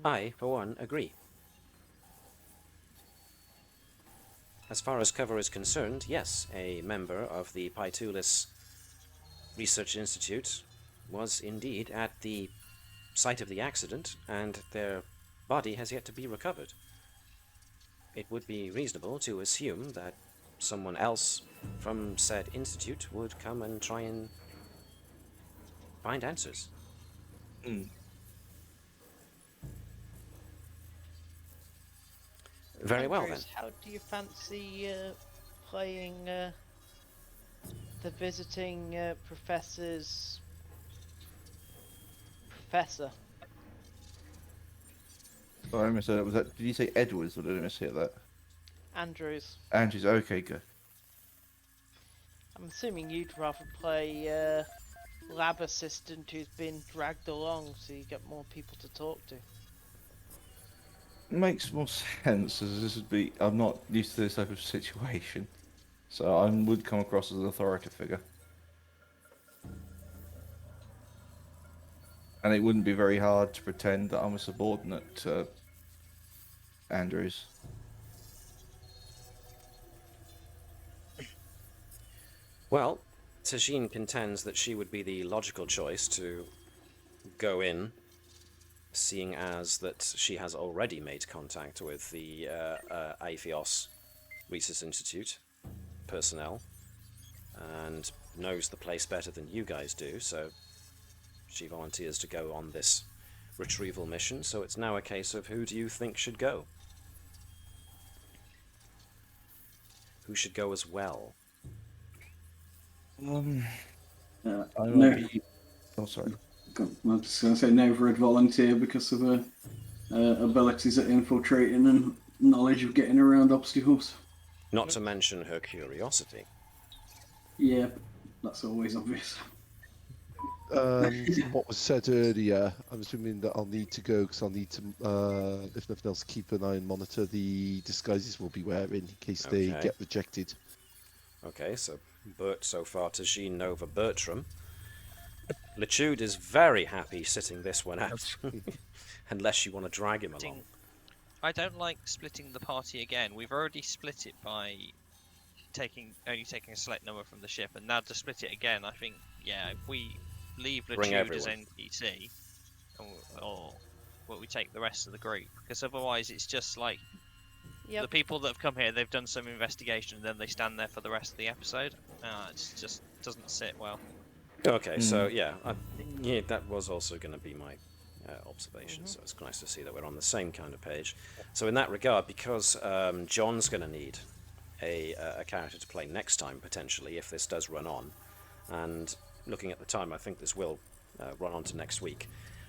I, for one, agree. As far as cover is concerned, yes, a member of the Pytulis Research Institute was indeed at the site of the accident, and their body has yet to be recovered. It would be reasonable to assume that someone else from said institute would come and try and find answers. Very well, then. Andrews, how do you fancy playing the visiting professor's professor? Sorry, I missed that. Was that? Did you say Edwards, or did I mishear that? Andrews, Andrews. Okay, good. I'm assuming you'd rather play lab assistant who's been dragged along so you get more people to talk to. Makes more sense, as this would be. I'm not used to this type of situation, so I would come across as an authority figure, and it wouldn't be very hard to pretend that I'm a subordinate to Andrews. Well, Tajin contends that she would be the logical choice to go in, seeing as that she has already made contact with the Aephios Research Institute personnel and knows the place better than you guys do, so she volunteers to go on this retrieval mission. So it's now a case of who do you think should go? Who should go as well? I No, might be... Oh, sorry. I was just going to say Nova would volunteer because of her abilities at infiltrating and knowledge of getting around obstacles. Not to mention her curiosity. Yeah, that's always obvious. What was said earlier, I'm assuming that I'll need to go because I'll need to, if nothing else, keep an eye and monitor the disguises we'll be wearing in case they Okay. get rejected. Okay, so Bert so far, Tajin, Nova, Bertram. Lechude is very happy sitting this one out, unless you want to drag him along. I don't like splitting the party again. We've already split it by only taking a select number from the ship, and now to split it again, I think, yeah, if we leave Bring Lechude as everyone. NPC, or well, we take the rest of the group, because otherwise it's just like Yep. the people that have come here, they've done some investigation, and then they stand there for the rest of the episode. It just doesn't sit well. Okay, so yeah, yeah, that was also going to be my observation, so it's nice to see that we're on the same kind of page. So in that regard, because John's going to need a character to play next time, potentially, if this does run on, and looking at the time, I think this will run on to next week,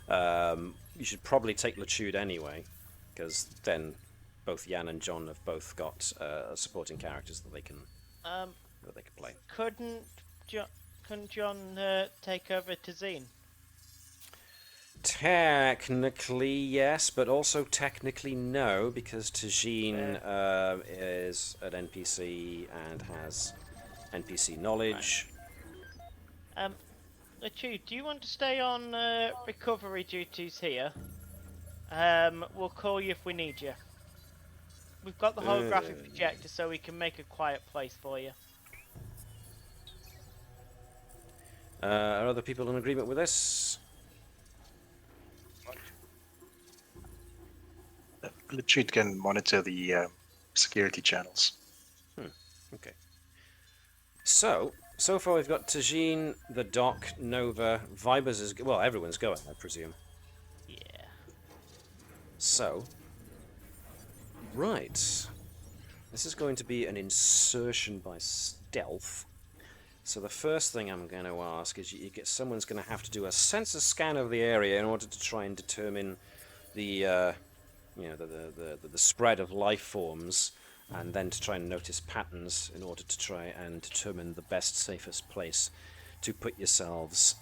you should probably take Lechude anyway, because then both Jan and John have both got supporting characters that they can play. Couldn't John take over Tajin? Technically, yes, but also technically no, because Tajin is an NPC and has NPC knowledge. Lechude, do you want to stay on recovery duties here? We'll call you if we need you. We've got the holographic projector, so we can make a quiet place for you. Are other people in agreement with this? Lechude can monitor the security channels. Okay. So far we've got Tajin, the Doc, Nova, Vibers is... Well, everyone's going, I presume. Yeah. So... Right. This is going to be an insertion by stealth. So the first thing I'm going to ask is someone's going to have to do a sensor scan of the area in order to try and determine the... the spread of life forms and then to try and notice patterns in order to try and determine the best, safest place to put yourselves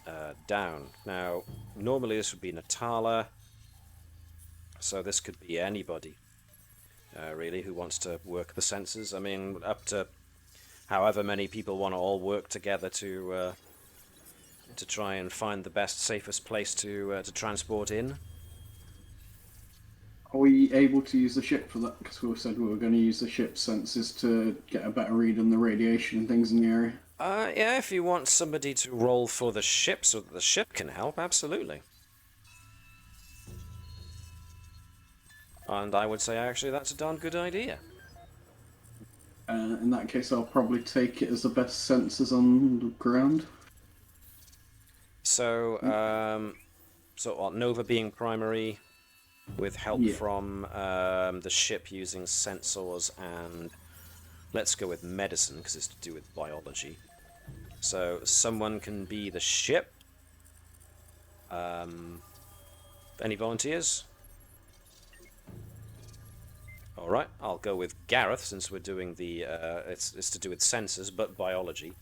down. Now, normally this would be Natala, so this could be anybody, really, who wants to work the sensors. I mean, up to however many people want to all work together to try and find the best, safest place to transport in. Are we able to use the ship for that? Because we said we were going to use the ship's sensors to get a better read on the radiation and things in the area. Yeah, if you want somebody to roll for the ship so that the ship can help, absolutely. And I would say, actually, that's a darn good idea. In that case, I'll probably take it as the best sensors on the ground. So, Nova being primary, with help from the ship using sensors, and let's go with medicine, because it's to do with biology. So, someone can be the ship. Any volunteers? Alright, I'll go with Gareth, since we're doing the, it's to do with sensors, but biology.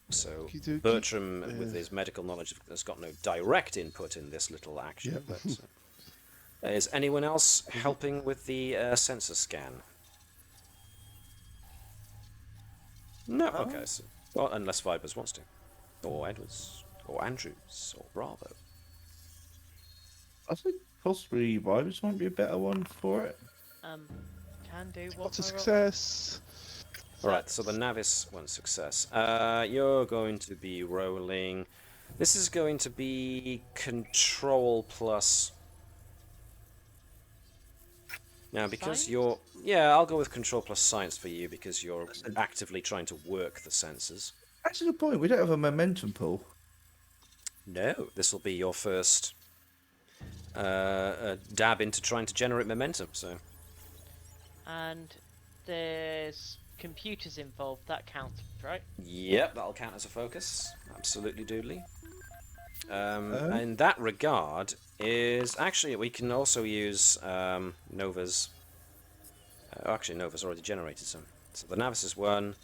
So, Okey-dokey. Bertram, with his medical knowledge, has got no direct input in this little action, Yep. but... is anyone else helping with the sensor scan? No, okay, so... Well, unless Vibers wants to. Or Edwards. Or Andrews. Or Bravo. I think possibly Vibes might be a better one for it. Can do. What's a my roll? success? Alright, so the Navis, one success. You're going to be rolling... This is going to be control plus... Now, because Science? you're... Yeah, I'll go with control plus science for you, because you're actively trying to work the sensors. That's a good point. We don't have a momentum pool. No, this will be your first dab into trying to generate momentum, so... And there's computers involved. That counts, right? Yep, that'll count as a focus. Absolutely doodly. In that regard, is... Actually, we can also use Nova's... actually, Nova's already generated some. So the Navis is one.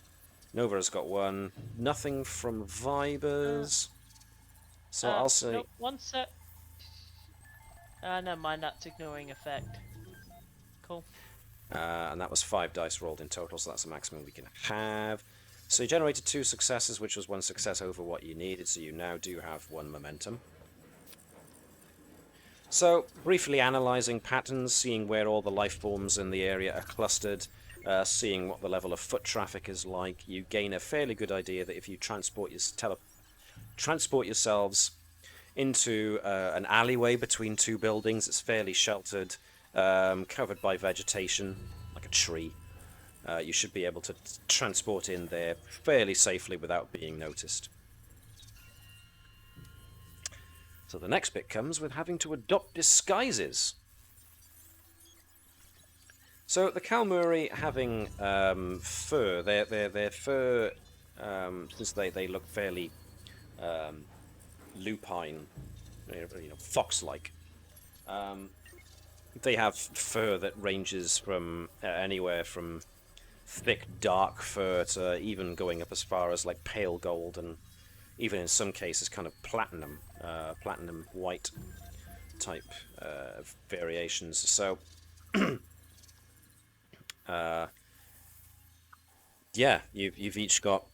Nova has got one. Nothing from Vibers. So I'll say... No, one sec. Never mind, that's ignoring effect. Cool. And that was 5 dice rolled in total, so that's the maximum we can have. So you generated 2 successes, which was 1 success over what you needed, so you now do have 1 momentum. So, briefly analysing patterns, seeing where all the life forms in the area are clustered, seeing what the level of foot traffic is like, you gain a fairly good idea that if you transport yourselves into an alleyway between 2 buildings, it's fairly sheltered, covered by vegetation, like a tree. You should be able to transport in there fairly safely without being noticed. So the next bit comes with having to adopt disguises. So the Kalmuri having fur, their fur, since they look fairly lupine, fox-like. They have fur that ranges from anywhere from thick, dark fur to even going up as far as like pale gold, and even in some cases kind of platinum white type variations. So, yeah, you've each got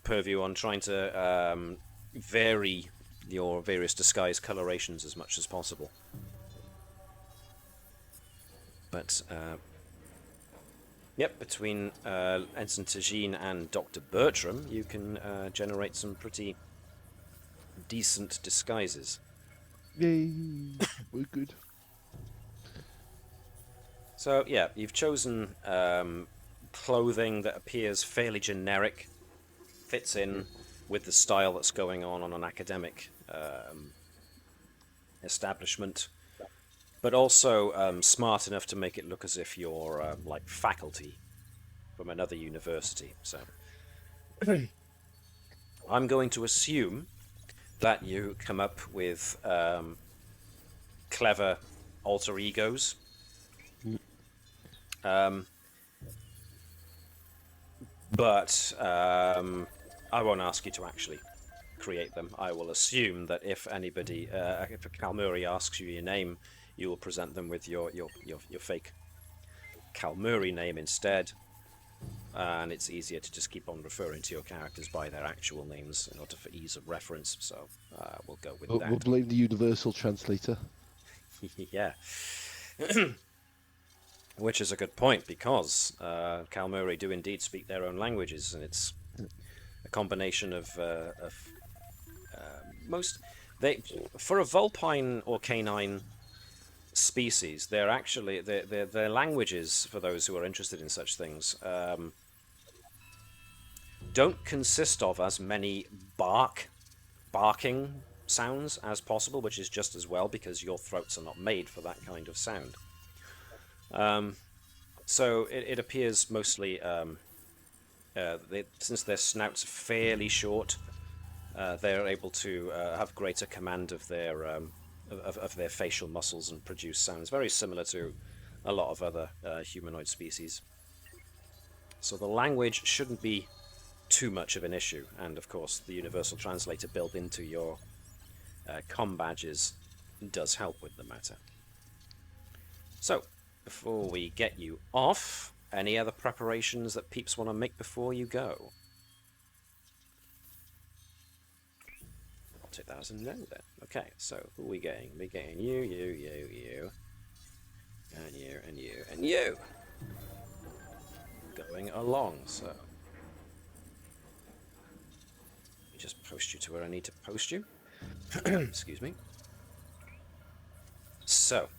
purview on trying to vary your various disguise colorations as much as possible. But, yep, between Ensign Tajine and Dr. Bertram, you can generate some pretty decent disguises. Yay! We're good. So, yeah, you've chosen clothing that appears fairly generic, fits in with the style that's going on an academic establishment, but also smart enough to make it look as if you're like faculty from another university. So I'm going to assume that you come up with clever alter egos. But I won't ask you to actually create them. I will assume that if anybody, if a Kalmuri asks you your name, you will present them with your fake Kalmuri name instead. And it's easier to just keep on referring to your characters by their actual names in order for ease of reference. So we'll go with that. We'll blame the universal translator. Yeah. Which is a good point, because Kalmuri do indeed speak their own languages, and it's a combination of most. For a vulpine or canine species, they're actually their languages, for those who are interested in such things, don't consist of as many barking sounds as possible, which is just as well, because your throats are not made for that kind of sound. So it appears mostly, since their snouts are fairly short, they're able to have greater command of their facial muscles and produce sounds very similar to a lot of other humanoid species. So the language shouldn't be too much of an issue, and of course the universal translator built into your comm badges does help with the matter. So, before we get you off, any other preparations that peeps want to make before you go? I'll take that as a no then. Okay, so who are we getting? We're getting you, and you, and you. Going along, so. Let me just post you to where I need to post you. Excuse me. So.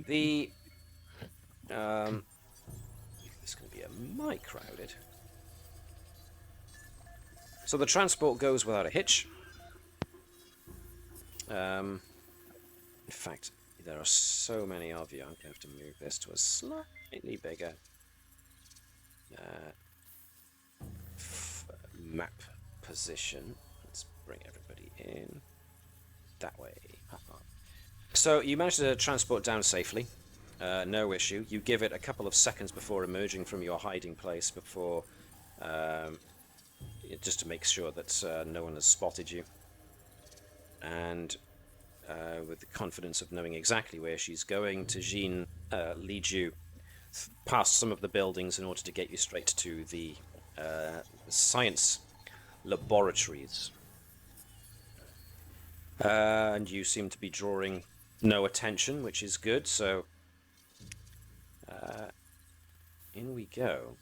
The it's going to be a mite crowded. So the transport goes without a hitch. In fact, there are so many of you. I'm going to have to move this to a slightly bigger map position. Let's bring everybody in that way. So you managed to transport down safely, no issue. You give it a couple of seconds before emerging from your hiding place, before just to make sure that no one has spotted you. And with the confidence of knowing exactly where she's going, Tajin leads you past some of the buildings in order to get you straight to the science laboratories. And you seem to be drawing no attention, which is good, so in we go.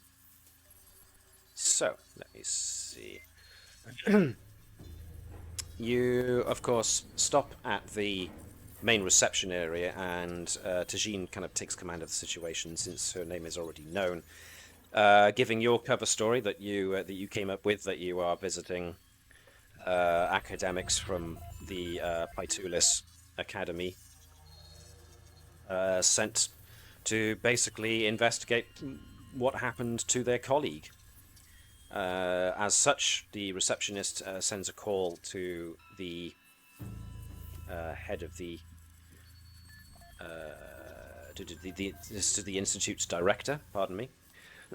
So, let me see. You, of course, stop at the main reception area, and Tajin kind of takes command of the situation since her name is already known, giving your cover story that you came up with, that you are visiting academics from the Pytulis Academy, sent to basically investigate what happened to their colleague. As such, the receptionist sends a call to the head of the to the institute's director. Pardon me.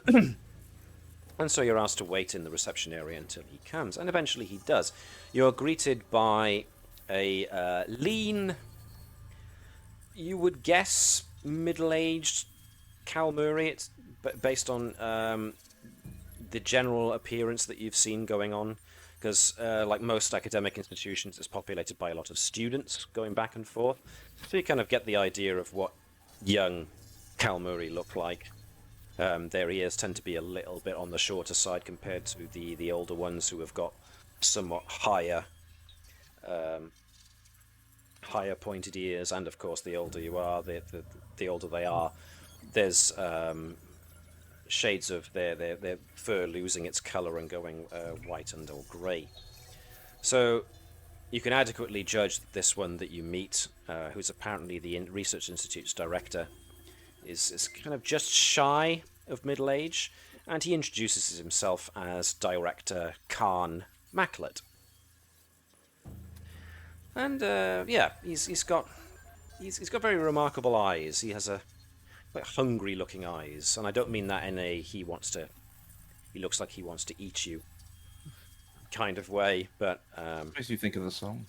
And so you're asked to wait in the reception area until he comes, and eventually he does. You're greeted by a lean, you would guess middle-aged Kalmuri. It's based on the general appearance that you've seen going on, because like most academic institutions, it's populated by a lot of students going back and forth. So you kind of get the idea of what young Kalmuri look like. Their ears tend to be a little bit on the shorter side compared to the older ones, who have got somewhat higher pointed ears, and of course the older you are, the older they are, there's shades of their fur losing its colour and going white and or grey. So you can adequately judge that this one that you meet, who's apparently the Research Institute's director, is kind of just shy of middle age, and he introduces himself as Director Khan Maclet. And yeah, he's got very remarkable eyes. He has a quite hungry-looking eyes, and I don't mean that in a he wants to he looks like he wants to eat you kind of way, but Makes you think of the song.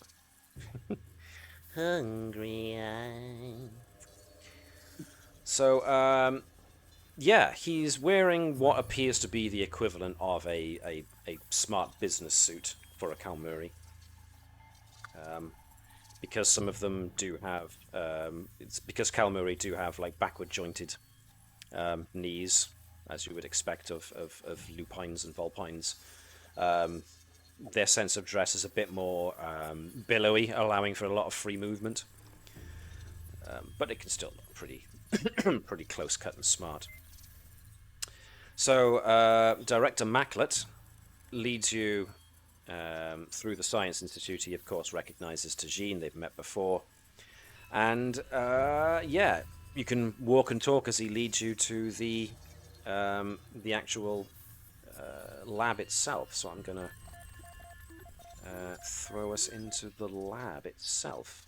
hungry eyes. So yeah, he's wearing what appears to be the equivalent of a smart business suit for a Kalmuri. Because some of them do have, it's because Kalmuri do have like backward jointed knees, as you would expect of lupines and vulpines. Their sense of dress is a bit more billowy, allowing for a lot of free movement. But it can still look pretty, pretty close cut and smart. So Director Maclet leads you through the Science Institute. He, of course, recognizes Tajine. They've met before. And, yeah, you can walk and talk as he leads you to the actual lab itself. So I'm going to throw us into the lab itself.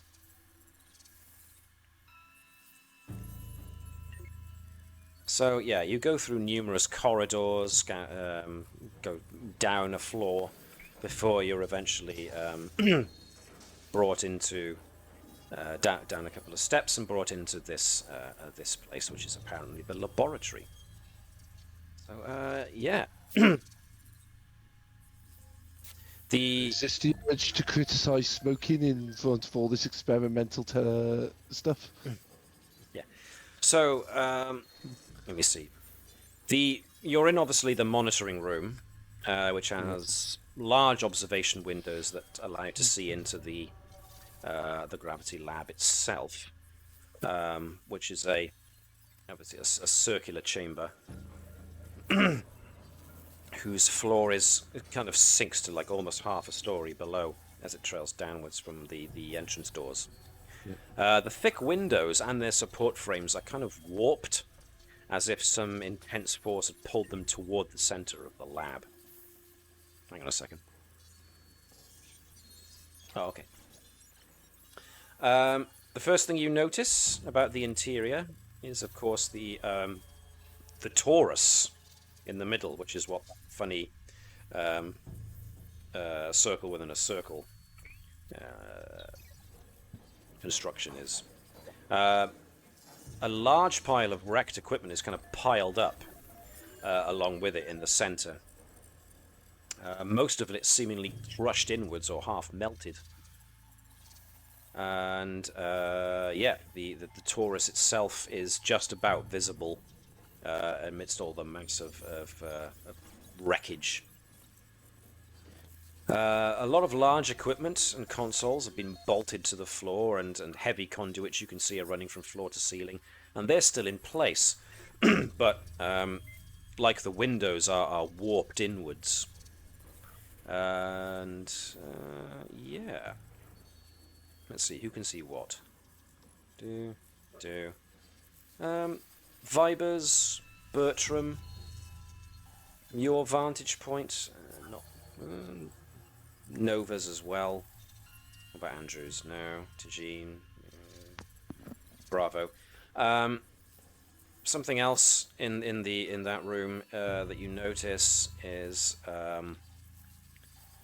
So, yeah, you go through numerous corridors, go down a floor, before you're eventually brought into down a couple of steps and brought into this this place, which is apparently the laboratory. So yeah, the Is this the urge to criticise smoking in front of all this experimental stuff? yeah. So let me see. You're in obviously the monitoring room, which has large observation windows that allow you to see into the gravity lab itself, which is obviously a circular chamber whose floor kind of sinks to like almost half a story below as it trails downwards from the entrance doors. Yeah. The thick windows and their support frames are kind of warped, as if some intense force had pulled them toward the center of the lab. Hang on a second. Oh, okay. The first thing you notice about the interior is, of course, the torus in the middle, which is what funny circle within a circle construction is. A large pile of wrecked equipment is kind of piled up along with it in the center. Most of it seemingly crushed inwards or half melted. And yeah, the torus itself is just about visible amidst all the mass of wreckage. A lot of large equipment and consoles have been bolted to the floor, and heavy conduits you can see are running from floor to ceiling, and they're still in place, but like the windows are warped inwards. And yeah, let's see who can see what. Vibers, Bertram, your vantage point, not. Nova's as well. What about Andrew's? No. Tajine. Bravo. Something else in that room that you notice is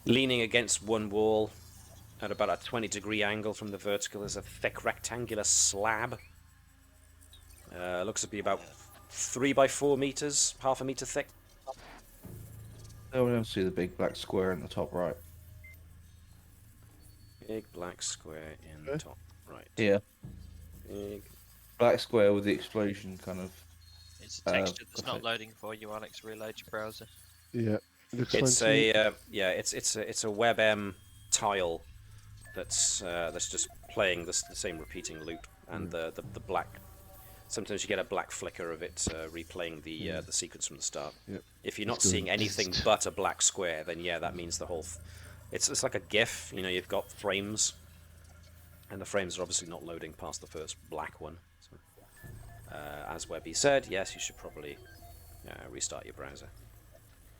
leaning against one wall at about a 20-degree angle from the vertical is a thick rectangular slab. Looks to be about 3 by 4 meters, half a meter thick. Oh, I don't see the big black square in the top right. Big black square in the top right. Yeah. Big Black square with the explosion kind of. It's a texture that's not loading for you, Alex. Reload your browser. Yeah, looks It's like it's a WebM tile that's just playing the same repeating loop, and the black. Sometimes you get a black flicker of it replaying the sequence from the start. Yep. If you're not seeing anything but a black square, then yeah, that means the whole. It's like a GIF. You know, you've got frames, and the frames are obviously not loading past the first black one. So, as Webby said, yes, you should probably restart your browser,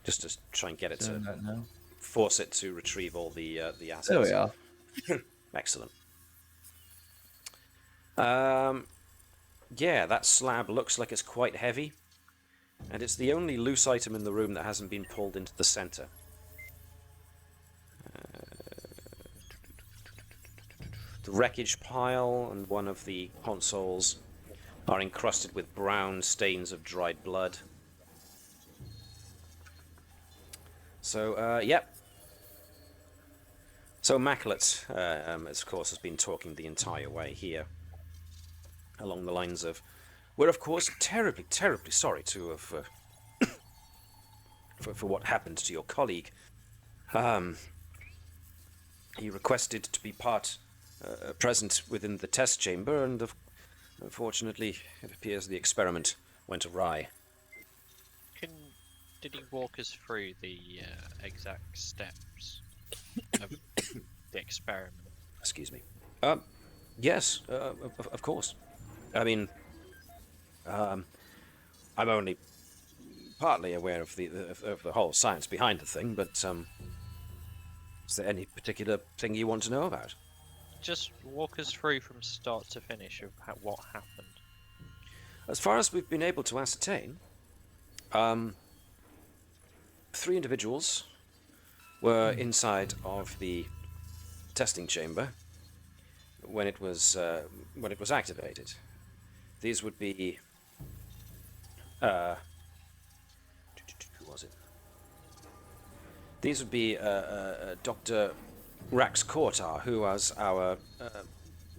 just to try and get it to force it to retrieve all the assets. There we are. Excellent. Yeah, that slab looks like it's quite heavy. And it's the only loose item in the room that hasn't been pulled into the center. The wreckage pile and one of the consoles are encrusted with brown stains of dried blood. So, yep. So Immaculate, of course, has been talking the entire way here, along the lines of, we're of course terribly, terribly sorry to have, for what happened to your colleague. He requested to be present within the test chamber, and unfortunately, it appears the experiment went awry. Did he walk us through the exact steps of the experiment? Excuse me. Yes, of course. I mean, I'm only partly aware of the whole science behind the thing, but is there any particular thing you want to know about? Just walk us through from start to finish of what happened. As far as we've been able to ascertain, 3 individuals were inside of the testing chamber when it was activated. These would be who was it? These would be Dr. Rax Kortar, who was our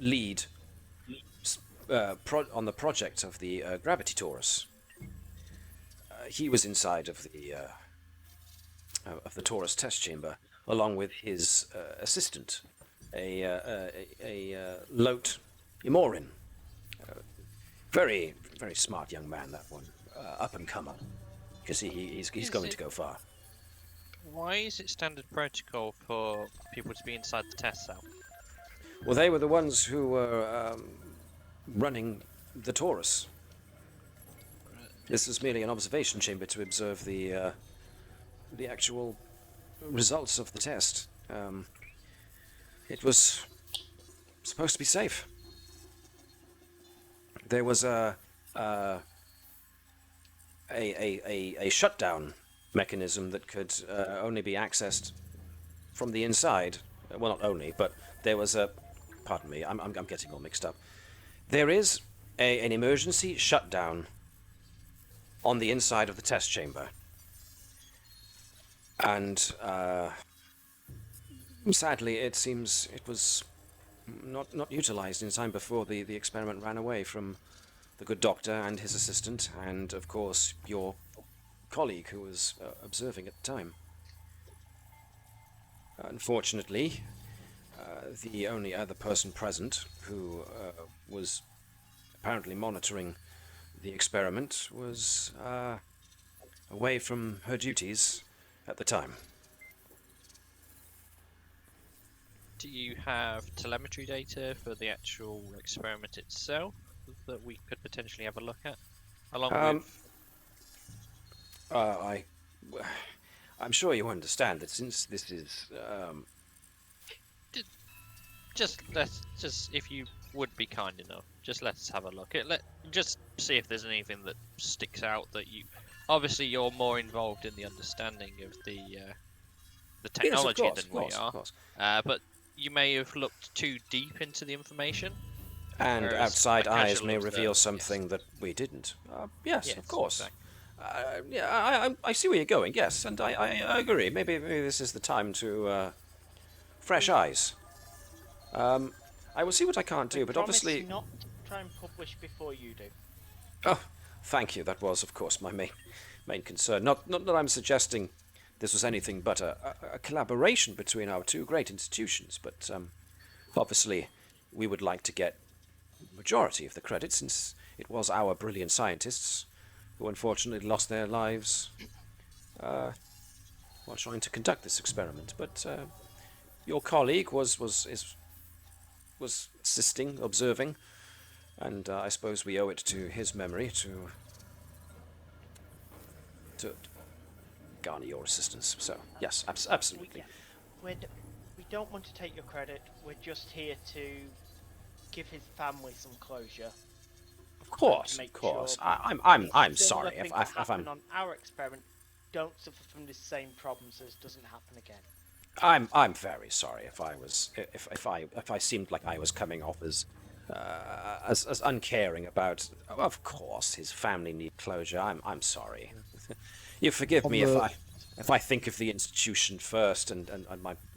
lead on the project of the Gravity Taurus. He was inside of the Taurus test chamber, along with his assistant, a Lot Imorin. Very, very smart young man, that one. Up and comer. You can see he's going to go far. Why is it standard protocol for people to be inside the test cell? Well, they were the ones who were running the Taurus. This is merely an observation chamber to observe the actual results of the test. It was supposed to be safe. There was a shutdown mechanism that could only be accessed from the inside. Well, not only, but there was a... Pardon me, I'm getting all mixed up. There is an emergency shutdown on the inside of the test chamber. And sadly, it seems it was not utilized in time before the experiment ran away from the good doctor and his assistant, and of course your colleague who was observing at the time. Unfortunately, the only other person present who was apparently monitoring the experiment was away from her duties at the time. Do you have telemetry data for the actual experiment itself that we could potentially have a look at? Along with... I'm sure you understand that since this is... Just if you would be kind enough, just let us have a look. Just see if there's anything that sticks out that you... Obviously, you're more involved in the understanding of the technology than we are. Of course. But you may have looked too deep into the information. And outside eyes may reveal something that we didn't. Yes, of course. Exactly. I see where you're going, yes, and I agree. Maybe this is the time to fresh eyes. I will see what I can't do, but obviously... not to try and publish before you do. Oh, thank you. That was, of course, my main concern. Not that I'm suggesting this was anything but a collaboration between our 2 great institutions, but obviously we would like to get the majority of the credit, since it was our brilliant scientists who unfortunately lost their lives while trying to conduct this experiment. But your colleague was assisting, observing, and I suppose we owe it to his memory to garner your assistance. So yes, absolutely. We don't want to take your credit. We're just here to give his family some closure. course, make of course. sure I'm similar sorry things if that I'm happen on our experiment don't suffer from the same problems as doesn't happen again. I'm very sorry if I was if I seemed like I was coming off as uncaring about. Of course, his family need closure. I'm sorry. You forgive On me the- if I think of the institution first and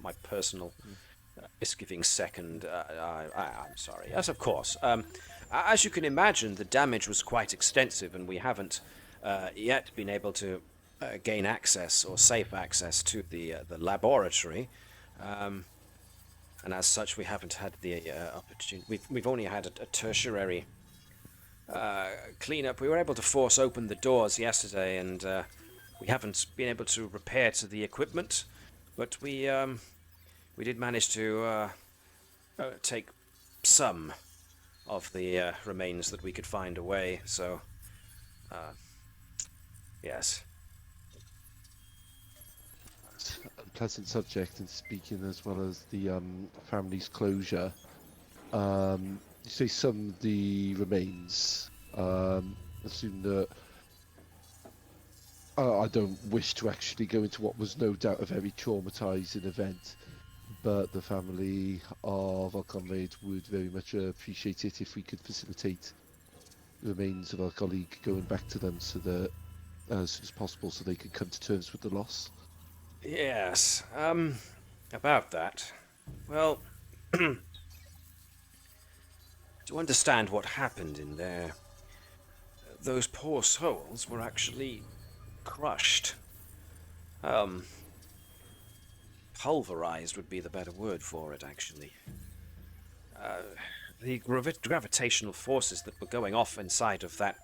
my personal misgivings second. I'm sorry. Yes, of course. As you can imagine, the damage was quite extensive, and we haven't yet been able to gain access or safe access to the laboratory, and as such, we haven't had the opportunity. We've only had a tertiary cleanup. We were able to force open the doors yesterday, and we haven't been able to repair to the equipment, but we did manage to take some of the remains that we could find away. So, yes. Unpleasant subject in speaking, as well as the family's closure. You say some of the remains. Assume that I don't wish to actually go into what was no doubt a very traumatizing event, but the family of our comrade would very much appreciate it if we could facilitate the remains of our colleague going back to them so that as soon as possible, so they could come to terms with the loss. Yes. About that. Well, to understand what happened in there, those poor souls were actually crushed. Pulverized would be the better word for it, actually. The gravitational forces that were going off inside of that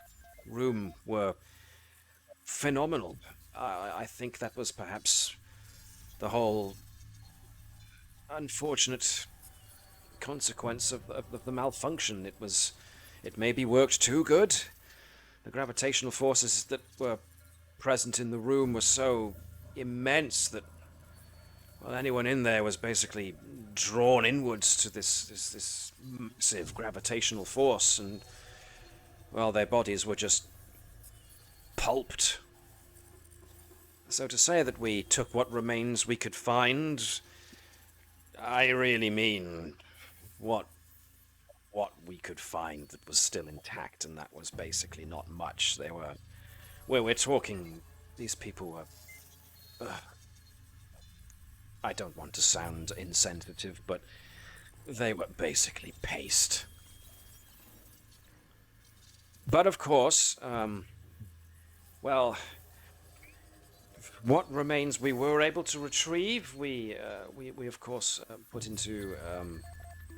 room were phenomenal. I think that was perhaps the whole unfortunate consequence of the malfunction. It maybe worked too good. The gravitational forces that were present in the room were so immense that, well, anyone in there was basically drawn inwards to this massive gravitational force, and, well, their bodies were just pulped. So to say that we took what remains we could find, I really mean what we could find that was still intact, and that was basically not much. We're talking, these people were, I don't want to sound insensitive, but they were basically paste. But of course, well, what remains we were able to retrieve, we of course put into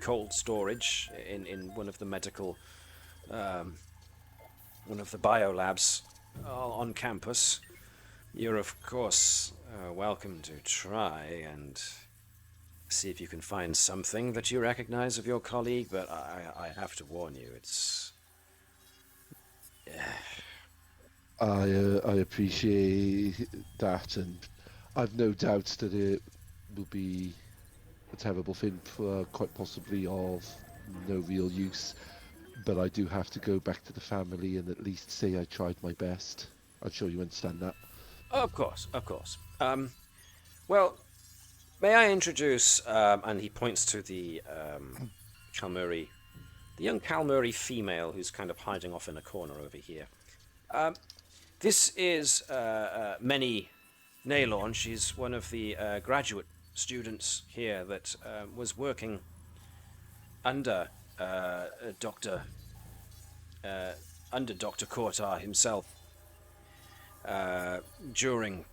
cold storage in one of the medical, one of the biolabs on campus. You're of course welcome to try and see if you can find something that you recognize of your colleague, but I have to warn you, it's... I appreciate that, and I've no doubt that it will be a terrible thing for quite possibly of no real use. But I do have to go back to the family and at least say I tried my best. I'm sure you understand that. Of course, of course. Well, may I introduce, and he points to the Kalmuri, the young Kalmuri female who's kind of hiding off in a corner over here. This is Meni Naylorn. She's one of the graduate students here that was working under Dr. Kortar himself during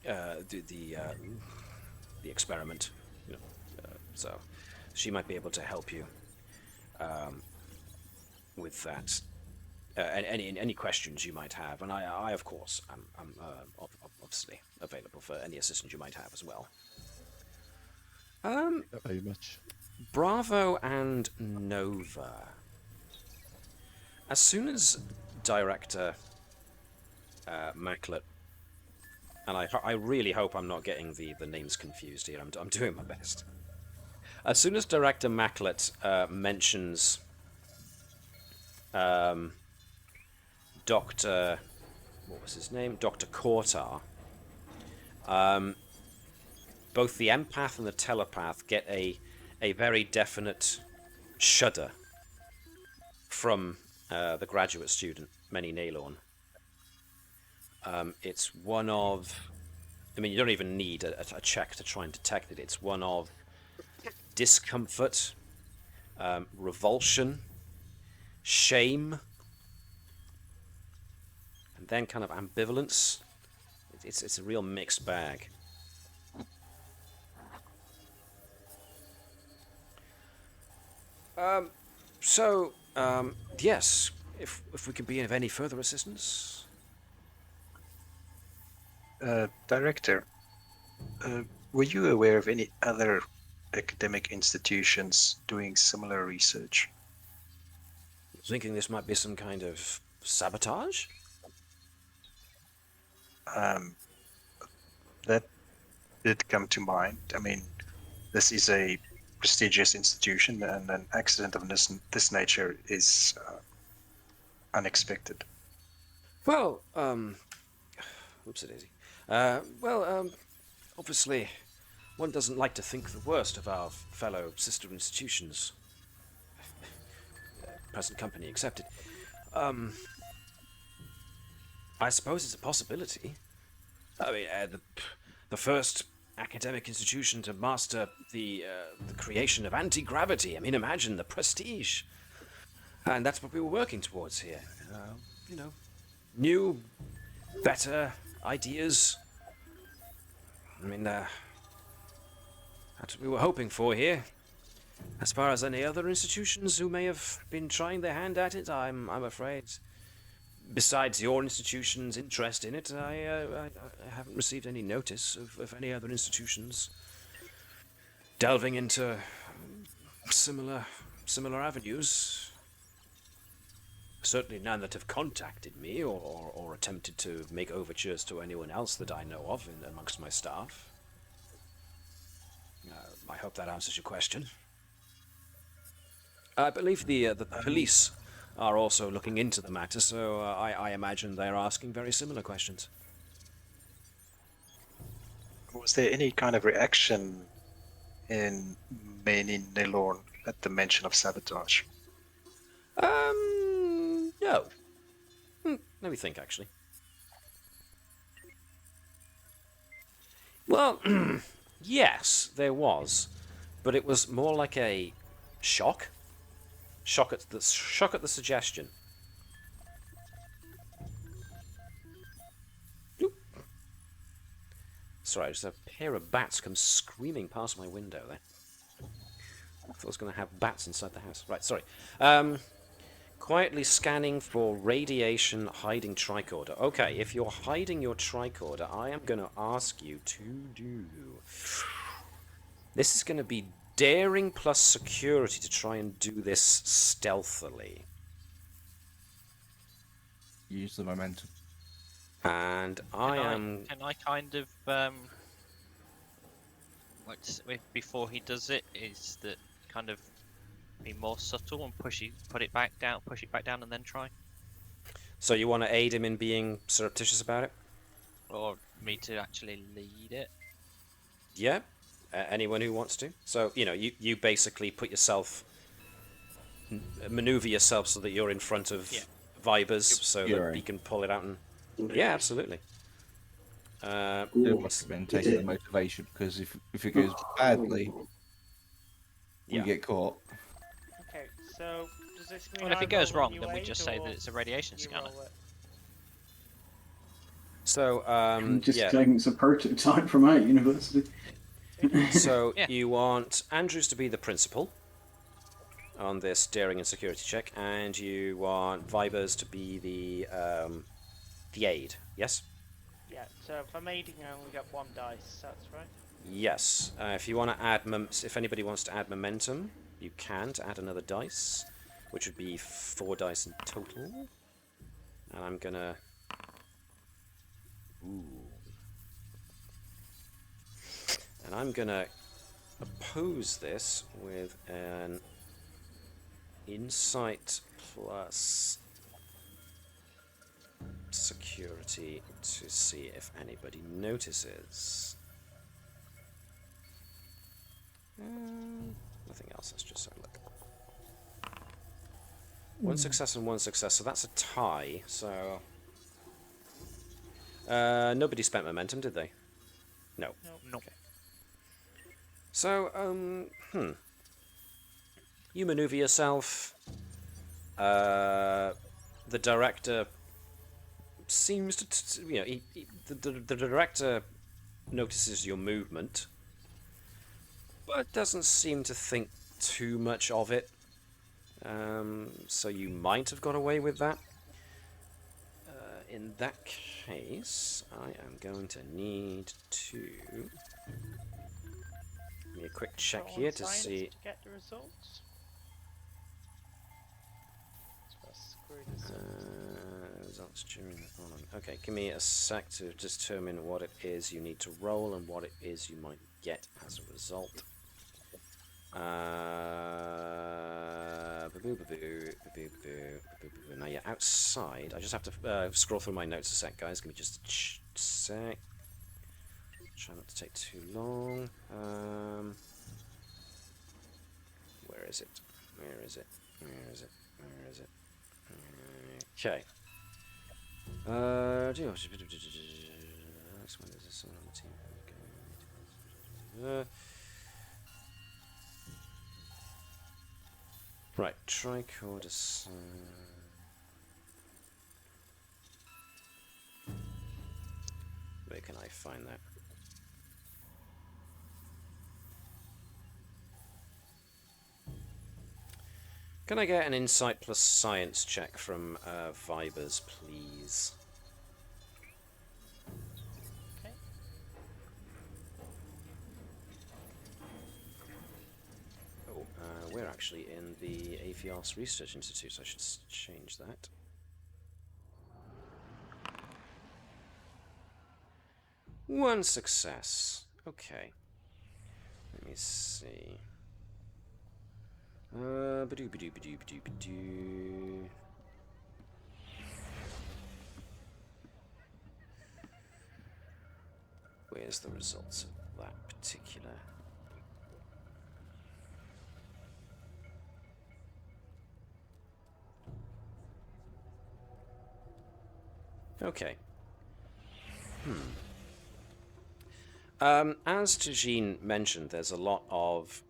the experiment. So she might be able to help you with that. Any questions you might have, and I of course, I'm obviously available for any assistance you might have as well. Very much. Bravo and Nova. As soon as Director Maclet, and I really hope I'm not getting the names confused here. I'm doing my best. As soon as Director Maclet mentions Dr. What was his name? Dr. Kortar. Both the empath and the telepath get a very definite shudder from the graduate student, Many Naylorn. It's one of... I mean, you don't even need a check to try and detect it. It's one of discomfort, revulsion, shame, and then kind of ambivalence. It's a real mixed bag. Yes, if we can be of any further assistance. Director, were you aware of any other academic institutions doing similar research? Thinking this might be some kind of sabotage? That did come to mind. I mean, this is a prestigious institution, and an accident of this nature is unexpected. Well, whoopsie-daisy. Obviously, one doesn't like to think the worst of our fellow sister institutions. Present company accepted. I suppose it's a possibility. I mean, the first academic institution to master the creation of anti-gravity. I mean, imagine the prestige. And that's what we were working towards here. New, better ideas. I mean, that's what we were hoping for here. As far as any other institutions who may have been trying their hand at it, I'm afraid, besides your institution's interest in it, I haven't received any notice of any other institutions delving into similar avenues. Certainly none that have contacted me or attempted to make overtures to anyone else that I know of amongst my staff. I hope that answers your question. I believe the police are also looking into the matter, so I imagine they're asking very similar questions. Was there any kind of reaction in Many Naylorn at the mention of sabotage? No. Let me think, actually. Well, yes, there was, but it was more like a shock. Shock at the suggestion. Oop. Sorry, just a pair of bats come screaming past my window there. I thought I was going to have bats inside the house. Right, sorry. Quietly scanning for radiation hiding tricorder. Okay, if you're hiding your tricorder, I am going to ask you to do... This is going to be daring plus security to try and do this stealthily. Use the momentum. And Can I kind of before he does it, is that kind of be more subtle and push it back down, and then try? So you want to aid him in being surreptitious about it? Or me to actually lead it? Yeah. Anyone who wants to. So, you basically put yourself, maneuver yourself so that you're in front of Vibers, so that he can pull it out and... Yeah, absolutely. Do recommend taking the motivation, because if it goes badly, we get caught. Okay, so does this mean Well, if I it goes roll wrong, when then you we aid, just say or that it's a radiation you scanner. roll it? So, I'm just saying it's a prototype from our university. So you want Andrews to be the principal on this daring and security check, and you want Vibers to be the aid. Yes. Yeah. So if I'm aiding, I only get 1 dice. That's right. Yes. If you want to add, if anybody wants to add momentum, you can to add another dice, which would be 4 dice in total. And I'm gonna. Ooh. And I'm gonna oppose this with an insight plus security to see if anybody notices. Nothing else. Let's just have a look. One success and one success, so that's a tie. So nobody spent momentum, did they? No. No. Okay. So you maneuver yourself. The director seems to, the director notices your movement, but doesn't seem to think too much of it. So you might have got away with that. In that case, I am going to need to give me a quick check Roll here on to science see. to get the results. So let's screw this up. Results during the following. Okay, give me a sec to determine what it is you need to roll and what it is you might get as a result. Now you're outside. I just have to scroll through my notes a sec, guys. Give me just a sec. Try not to take too long. Where is it? Where is it? Where is it? Where is it? Okay. Right, tricorder. Where can I find that? Can I get an insight plus science check from Vibers, please? Okay. Oh, we're actually in the Avios Research Institute, so I should change that. One success. Okay. Let me see. Badoo. Where's the results of that particular? Okay. As Tajine mentioned, there's a lot of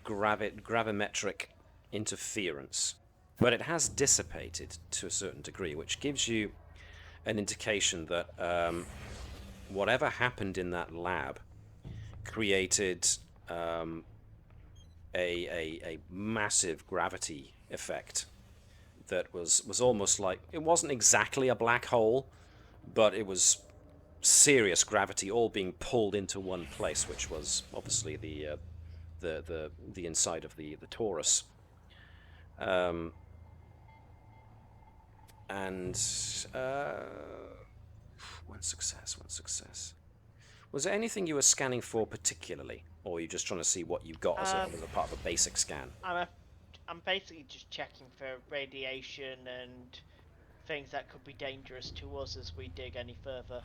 gravimetric interference, but it has dissipated to a certain degree, which gives you an indication that whatever happened in that lab created a massive gravity effect that was almost like, it wasn't exactly a black hole, but it was serious gravity all being pulled into one place, which was obviously the inside of the torus. And one success. Was there anything you were scanning for particularly, or are you just trying to see what you got as a part of a basic scan? I'm basically just checking for radiation and things that could be dangerous to us as we dig any further.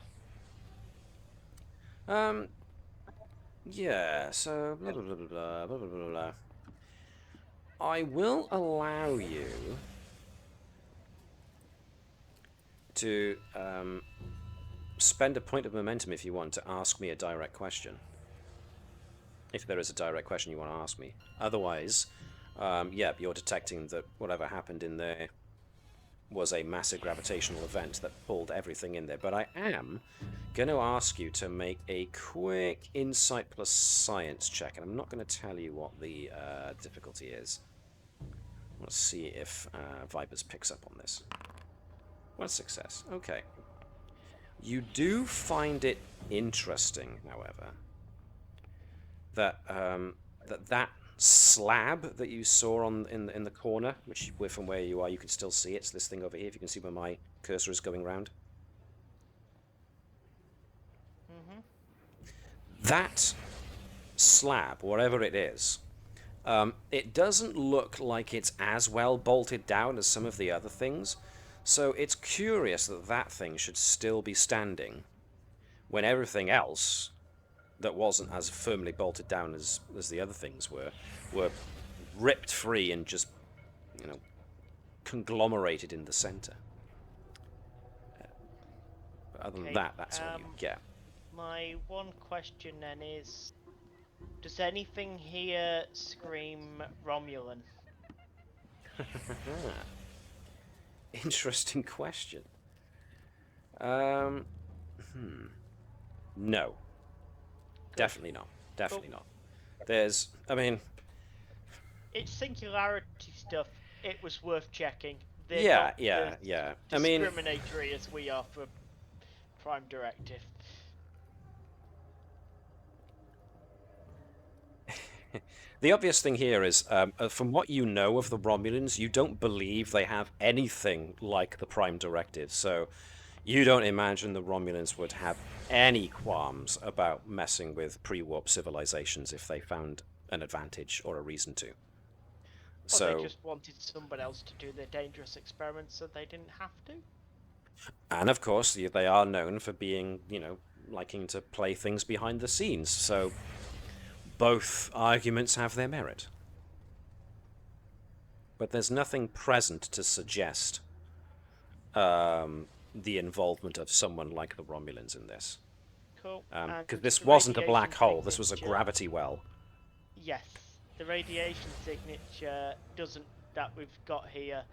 Yeah, so blah blah blah blah blah blah blah blah. I will allow you to spend a point of momentum if you want to ask me a direct question. If there is a direct question you want to ask me. Otherwise, yeah, you're detecting that whatever happened in there was a massive gravitational event that pulled everything in there. But I am going to ask you to make a quick insight plus science check, and I'm not going to tell you what the difficulty is. Let's see if Vipers picks up on this. One success. Okay. You do find it interesting, however, that that slab that you saw in the corner, which from where you are you can still see, it's this thing over here, if you can see where my cursor is going round. That slab, whatever it is, It doesn't look like it's as well bolted down as some of the other things, so it's curious that that thing should still be standing when everything else that wasn't as firmly bolted down as the other things were ripped free and just, conglomerated in the center. But other than that, that's all you get. My one question then is, does anything here scream Romulan? Interesting question. No. Definitely not. Definitely not. It's singularity stuff. It was worth checking. Yeah. Discriminatory as we are for Prime Directive. The obvious thing here is, from what you know of the Romulans, you don't believe they have anything like the Prime Directive, so you don't imagine the Romulans would have any qualms about messing with pre-warp civilizations if they found an advantage or a reason to. Or they just wanted someone else to do their dangerous experiments so they didn't have to. And of course, they are known for being, liking to play things behind the scenes, so both arguments have their merit. But there's nothing present to suggest the involvement of someone like the Romulans in this. Cool. Because this wasn't a black hole, this was a gravity well. Yes. The radiation signature that we've got here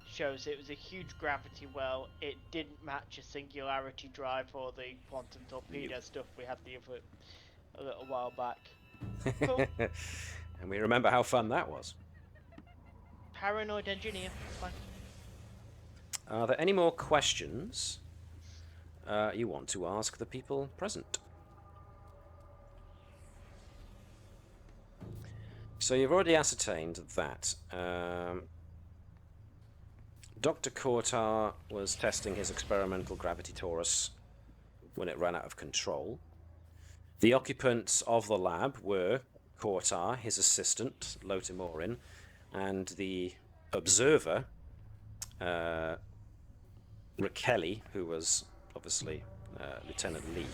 shows it was a huge gravity well. It didn't match a singularity drive or the quantum torpedo stuff we had a little while back. Cool. And we remember how fun that was. Paranoid engineer. Fine. Are there any more questions you want to ask the people present? So you've already ascertained that Dr. Kortar was testing his experimental gravity torus when it ran out of control. The occupants of the lab were Kortar, his assistant, Lotimorin, and the observer, Raqueli, who was obviously Lieutenant Lee.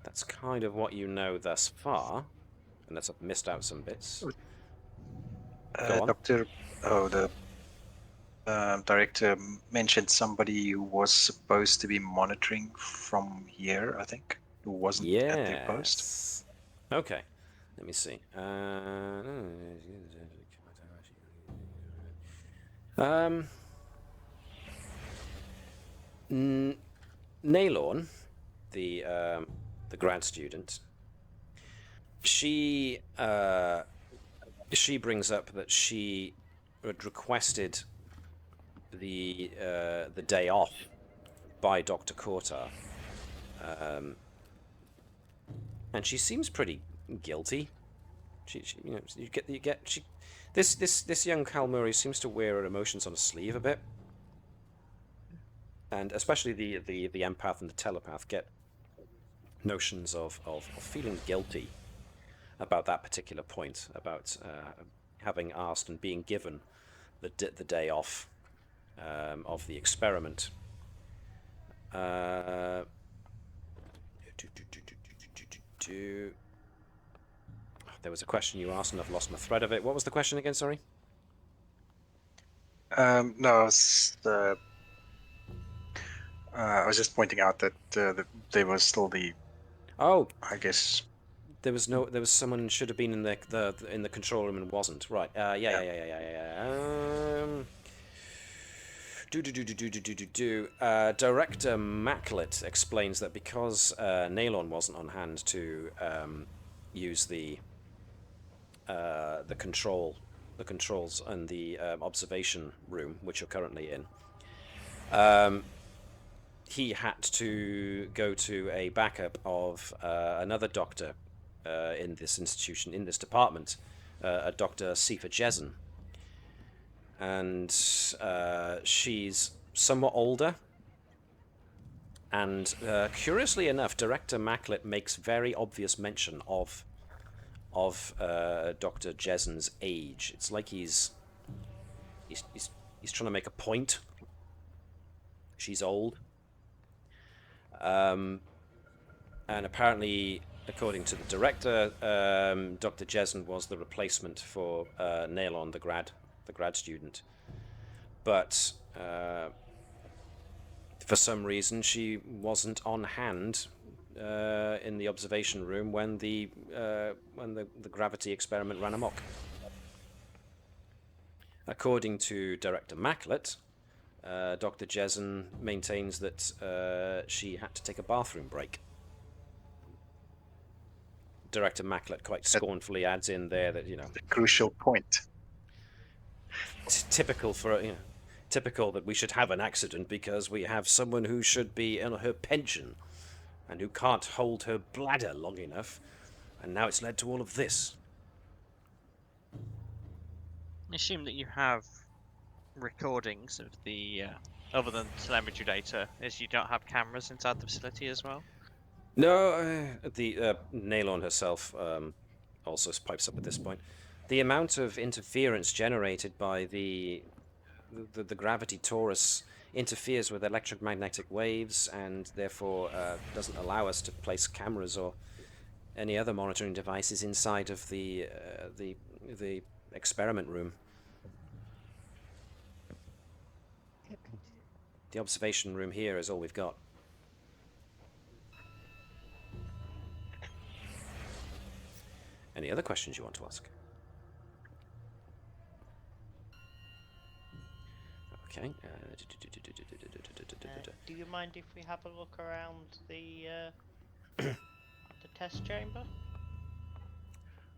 That's kind of what you know thus far, unless I've missed out some bits. Go on. The director mentioned somebody who was supposed to be monitoring from here, I think, who wasn't at their post. Okay, let me see. Naylorn, the grad student, she brings up that she had requested the day off by Dr. Kortar, and she seems pretty guilty. This young Kalmuri seems to wear her emotions on a sleeve a bit, and especially the empath and the telepath get notions of feeling guilty about that particular point, about having asked and being given the day off of the experiment. There was a question you asked and I've lost my thread of it. What was the question again, sorry? No, I was just pointing out that there was still I guess there was someone who should have been in the control room and wasn't. Right. Director Macklett explains that because Naylon wasn't on hand to use the controls and the observation room, which you're currently in, he had to go to a backup of another doctor in this institution, in this department, a Dr. Sifa Jezen. And she's somewhat older. And curiously enough, Director Macklett makes very obvious mention of Dr. Jessen's age. It's like he's trying to make a point. She's old. And apparently, according to the director, Dr. Jessen was the replacement for Nailon, the grad student. But for some reason, she wasn't on hand in the observation room when the gravity experiment ran amok. According to Director Macklett, Dr. Jessen maintains that she had to take a bathroom break. Director Macklett quite scornfully adds in there that, you know, The crucial point. typical for, you know, typical that we should have an accident because we have someone who should be on her pension and who can't hold her bladder long enough, and now it's led to all of this. I assume that you have recordings of the other than telemetry data, is you don't have cameras inside the facility as well? No, the Nailon herself also pipes up at this point. The amount of interference generated by the gravity torus interferes with electromagnetic waves and therefore doesn't allow us to place cameras or any other monitoring devices inside of the experiment room. The observation room here is all we've got. Any other questions you want to ask? Okay. Do you mind if we have a look around the test chamber?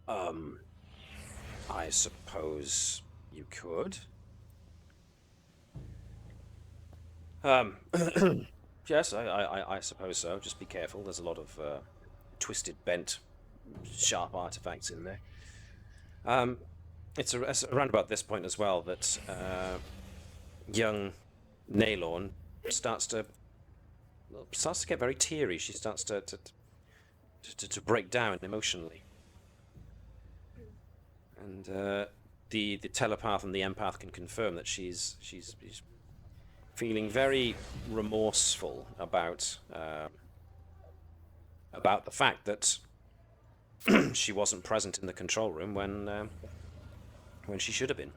I suppose you could. Yes, I suppose so. Just be careful. There's a lot of twisted, bent, sharp artifacts in there. It's around about this point as well that young Nailorn starts to get very teary. She starts to break down emotionally, and the telepath and the empath can confirm that she's feeling very remorseful about the fact that she wasn't present in the control room when she should have been.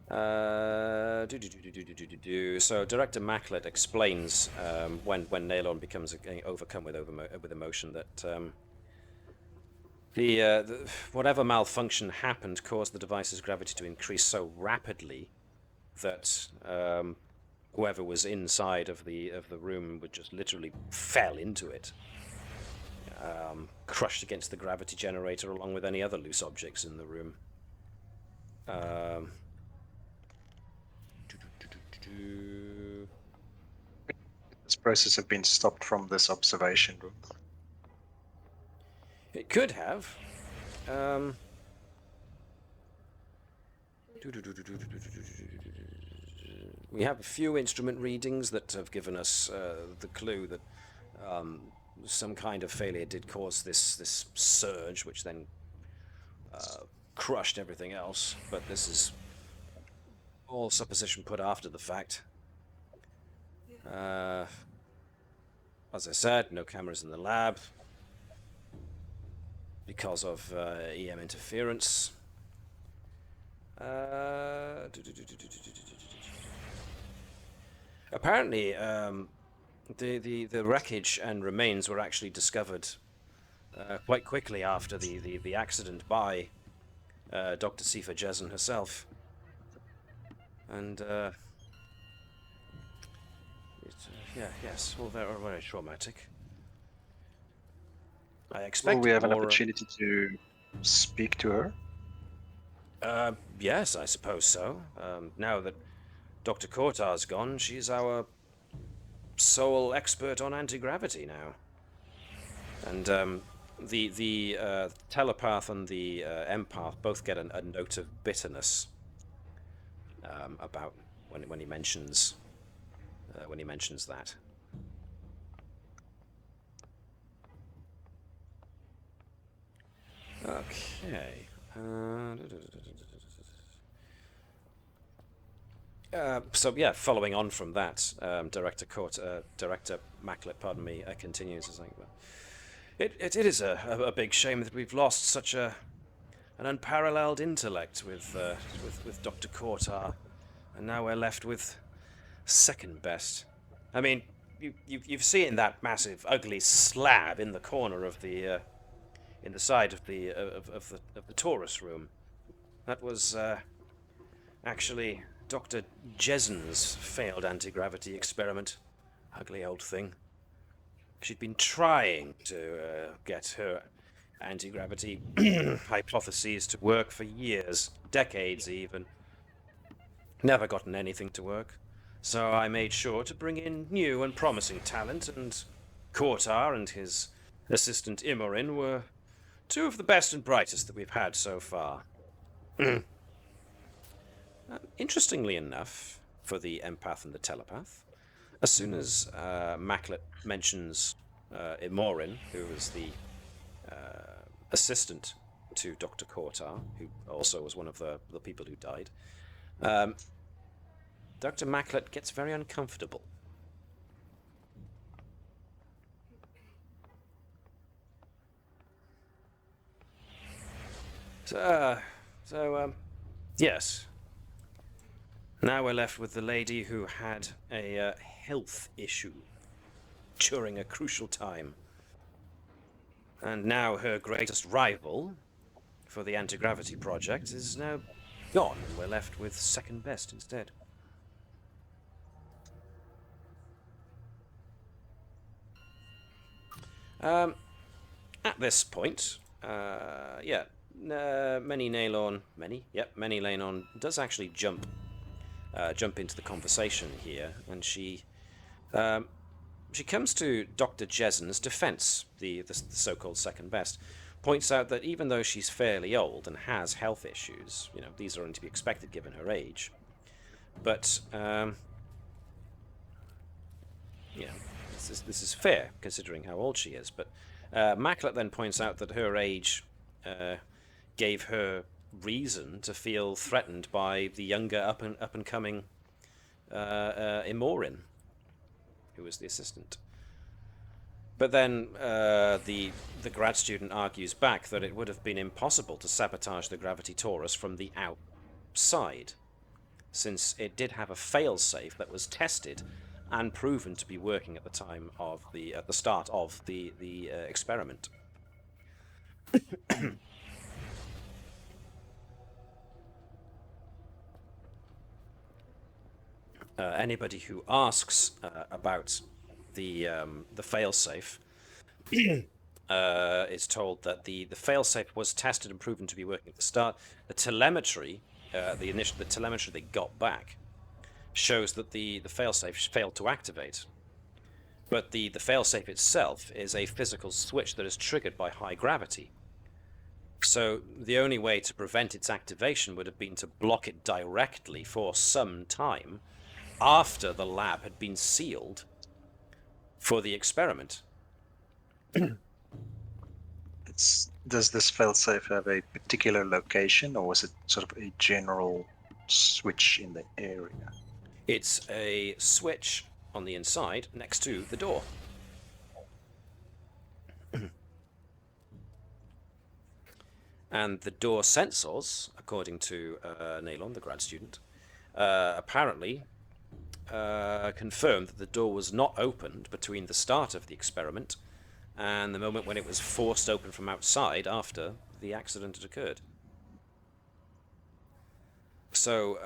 So Director Macklett explains when Nailon becomes overcome with emotion that whatever malfunction happened caused the device's gravity to increase so rapidly that whoever was inside of the room would just literally fell into it, crushed against the gravity generator along with any other loose objects in the room. This process have been stopped from this observation room. It could have. We have a few instrument readings that have given us the clue that some kind of failure did cause this surge, which then crushed everything else. But this is all supposition put after the fact. As I said, no cameras in the lab because of EM interference. Apparently, the wreckage and remains were actually discovered quite quickly after the accident by Dr. Sophia Jessen herself. And yes, all very traumatic. I expect Will we have an more, opportunity to speak to her? yes, I suppose so. Now that Dr. Kortar's gone, she's our sole expert on anti-gravity now. And the telepath and the empath both get a note of bitterness about when he mentions that. Okay. So yeah, following on from that, Director Macklett, pardon me, continues as like, well, it is a big shame that we've lost such an unparalleled intellect with Dr. Kortar, and now we're left with second best. I mean, you've seen that massive, ugly slab in the corner of the in the side of the Taurus room. That was actually Dr. Jessen's failed anti-gravity experiment. Ugly old thing. She'd been trying to get her anti-gravity hypotheses to work for years, decades even. Never gotten anything to work. So I made sure to bring in new and promising talent, and Kortar and his assistant Imorin were two of the best and brightest that we've had so far. Interestingly enough, for the empath and the telepath, as soon as Macklett mentions Imorin, who was the assistant to Dr. Kortar, who also was one of the people who died, Dr. Macklett gets very uncomfortable. Yes. Now we're left with the lady who had a health issue during a crucial time. And now her greatest rival for the anti-gravity project is now gone, and we're left with second best instead. At this point, Many Lanon does actually jump into the conversation here, and she comes to Dr. Jessen's defense, the so-called second best, points out that even though she's fairly old and has health issues, these are only to be expected given her age, but this is fair considering how old she is. But Macklett then points out that her age gave her reason to feel threatened by the younger up and coming Imorin, who was the assistant. But then the grad student argues back that it would have been impossible to sabotage the Gravity Taurus from the outside, since it did have a failsafe that was tested and proven to be working at the time of at the start of the experiment. Anybody who asks about the failsafe is told that the failsafe was tested and proven to be working at the start. The telemetry, the telemetry they got back, shows that the failsafe failed to activate. But the failsafe itself is a physical switch that is triggered by high gravity. So the only way to prevent its activation would have been to block it directly for some time after the lab had been sealed for the experiment. Does this failsafe have a particular location, or was it sort of a general switch in the area? It's a switch on the inside next to the door. And the door sensors, according to Nalon, the grad student, apparently confirmed that the door was not opened between the start of the experiment and the moment when it was forced open from outside after the accident had occurred. So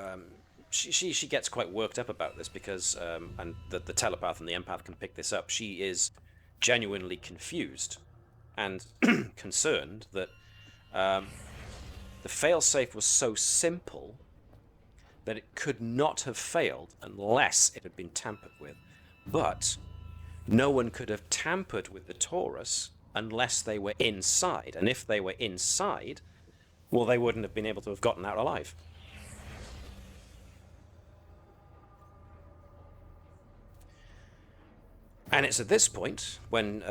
she gets quite worked up about this because, and the telepath and the empath can pick this up, she is genuinely confused and concerned that the failsafe was so simple that it could not have failed unless it had been tampered with. But no one could have tampered with the Taurus unless they were inside. And if they were inside, well, they wouldn't have been able to have gotten out alive. And it's at this point when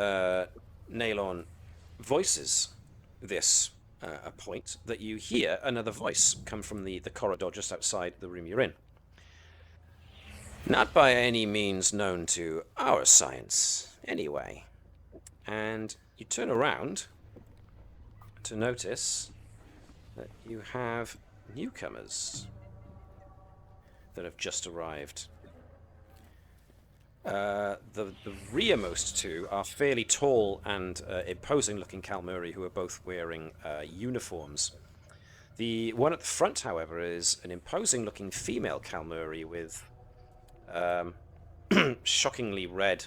Nailon voices this a point that you hear another voice come from the corridor just outside the room you're in. Not by any means known to our science, anyway. And you turn around to notice that you have newcomers that have just arrived. The rearmost two are fairly tall and imposing-looking Kalmuri who are both wearing uniforms. The one at the front, however, is an imposing-looking female Kalmuri with shockingly red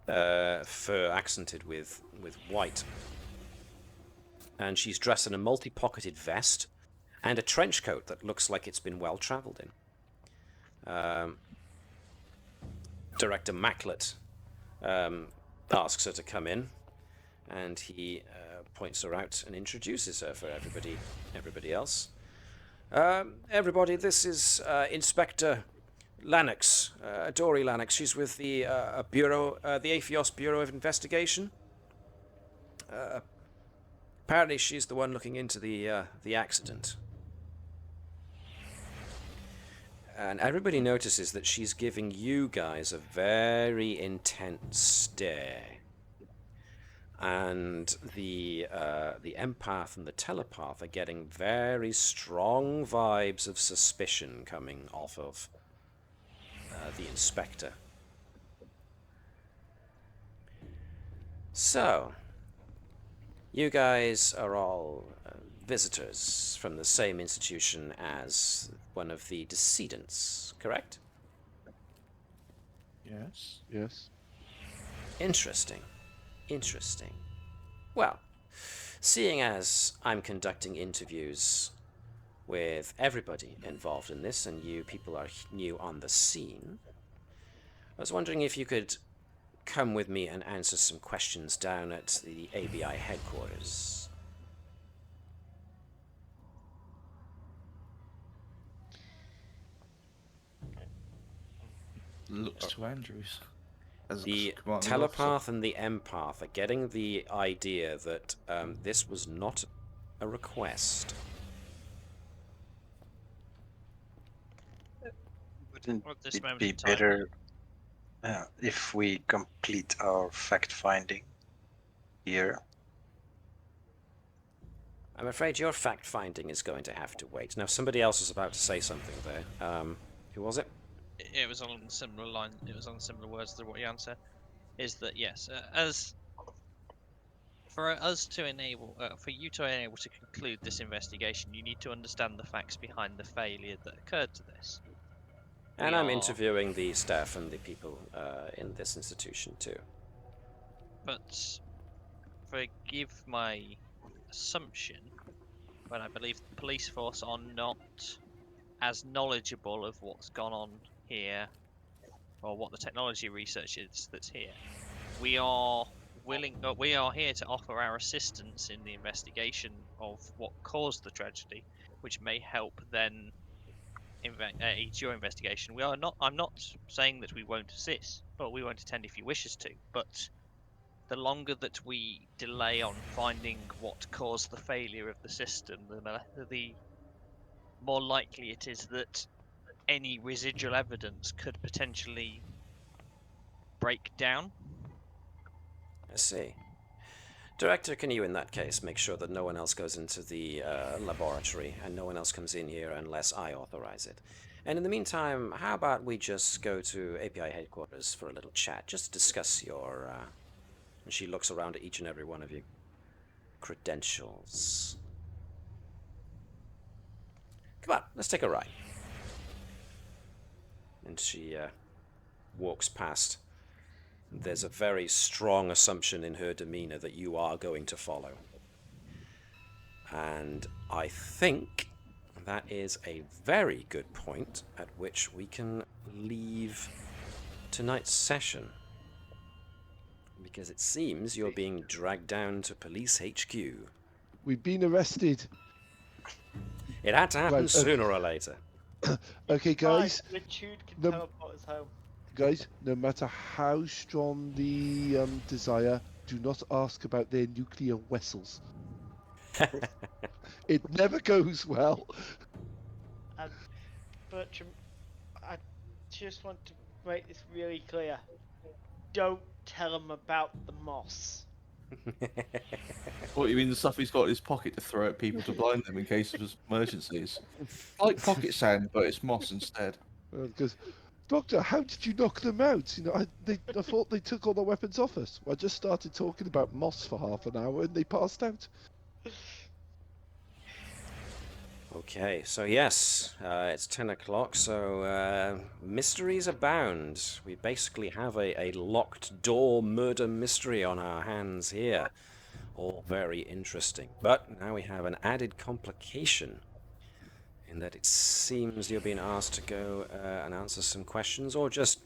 fur accented with white. And she's dressed in a multi-pocketed vest and a trench coat that looks like it's been well travelled in. Director Macklett asks her to come in, and he points her out and introduces her for everybody else. Everybody, this is Inspector Lennox, Dory Lennox. She's with the Bureau, the Aphios Bureau of Investigation. Apparently, she's the one looking into the accident. And everybody notices that she's giving you guys a very intense stare. And the empath and the telepath are getting very strong vibes of suspicion coming off of the inspector. So, you guys are all visitors from the same institution as one of the decedents, correct? Yes. Yes. Interesting. Interesting. Well, seeing as I'm conducting interviews with everybody involved in this, and you people are new on the scene, I was wondering if you could come with me and answer some questions down at the ABI headquarters. Looks to Andrews. As The commanding telepath officer. and the empath are getting the idea that this was not a request. Wouldn't At this it moment be in time. better if we complete our fact-finding here? I'm afraid your fact-finding is going to have to wait. Now, somebody else was about to say something there. Who was it? It was on similar line. It was on similar words to what you answer. Is that yes? As for us to enable, for you to enable to conclude this investigation, you need to understand the facts behind the failure that occurred to this. And We I'm are- interviewing the staff and the people in this institution too. But forgive my assumption, but I believe the police force are not as knowledgeable of what's gone on here, or what the technology research is that's here. We are we are here to offer our assistance in the investigation of what caused the tragedy, which may help then aid your investigation. I'm not saying that we won't assist, but we won't attend if you wish us to. But the longer that we delay on finding what caused the failure of the system, the more likely it is that any residual evidence could potentially break down. I see. Director, can you in that case make sure that no one else goes into the laboratory and no one else comes in here unless I authorize it? And in the meantime, how about we just go to API headquarters for a little chat, just to discuss your, and she looks around at each and every one of you, credentials. Come on, let's take a ride. And she walks past. There's a very strong assumption in her demeanor that you are going to follow. And I think that is a very good point at which we can leave tonight's session. Because it seems you're being dragged down to police HQ. We've been arrested. It had to happen Right, sooner or later. Okay, guys. Right, the tube can the- teleport us home. Guys, no matter how strong the desire, do not ask about their nuclear vessels. It never goes well. And Bertram, I just want to make this really clear. Don't tell him about the moss. What, you mean the stuff he's got in his pocket to throw at people to blind them in case of emergencies? Like pocket sand, but it's moss instead. Because, Doctor, how did you knock them out? You know, I thought they took all the weapons off us. I just started talking about moss for half an hour and they passed out. Okay, so yes, it's 10 o'clock, so mysteries abound. We basically have a locked door murder mystery on our hands here. All very interesting. But now we have an added complication in that it seems you're being asked to go and answer some questions, or just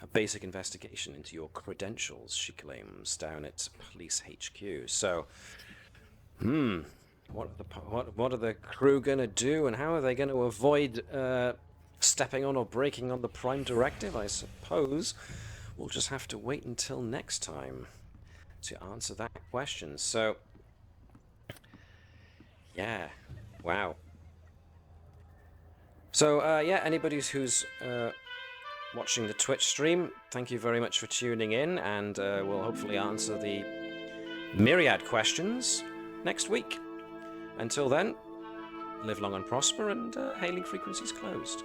a basic investigation into your credentials, she claims, down at Police HQ. So, what are the crew gonna do, and how are they going to avoid stepping on or breaking on the Prime Directive? I suppose we'll just have to wait until next time to answer that question. So, yeah, wow. So, yeah, anybody who's watching the Twitch stream, thank you very much for tuning in, and we'll hopefully answer the myriad questions next week. Until then, live long and prosper, and hailing frequencies closed.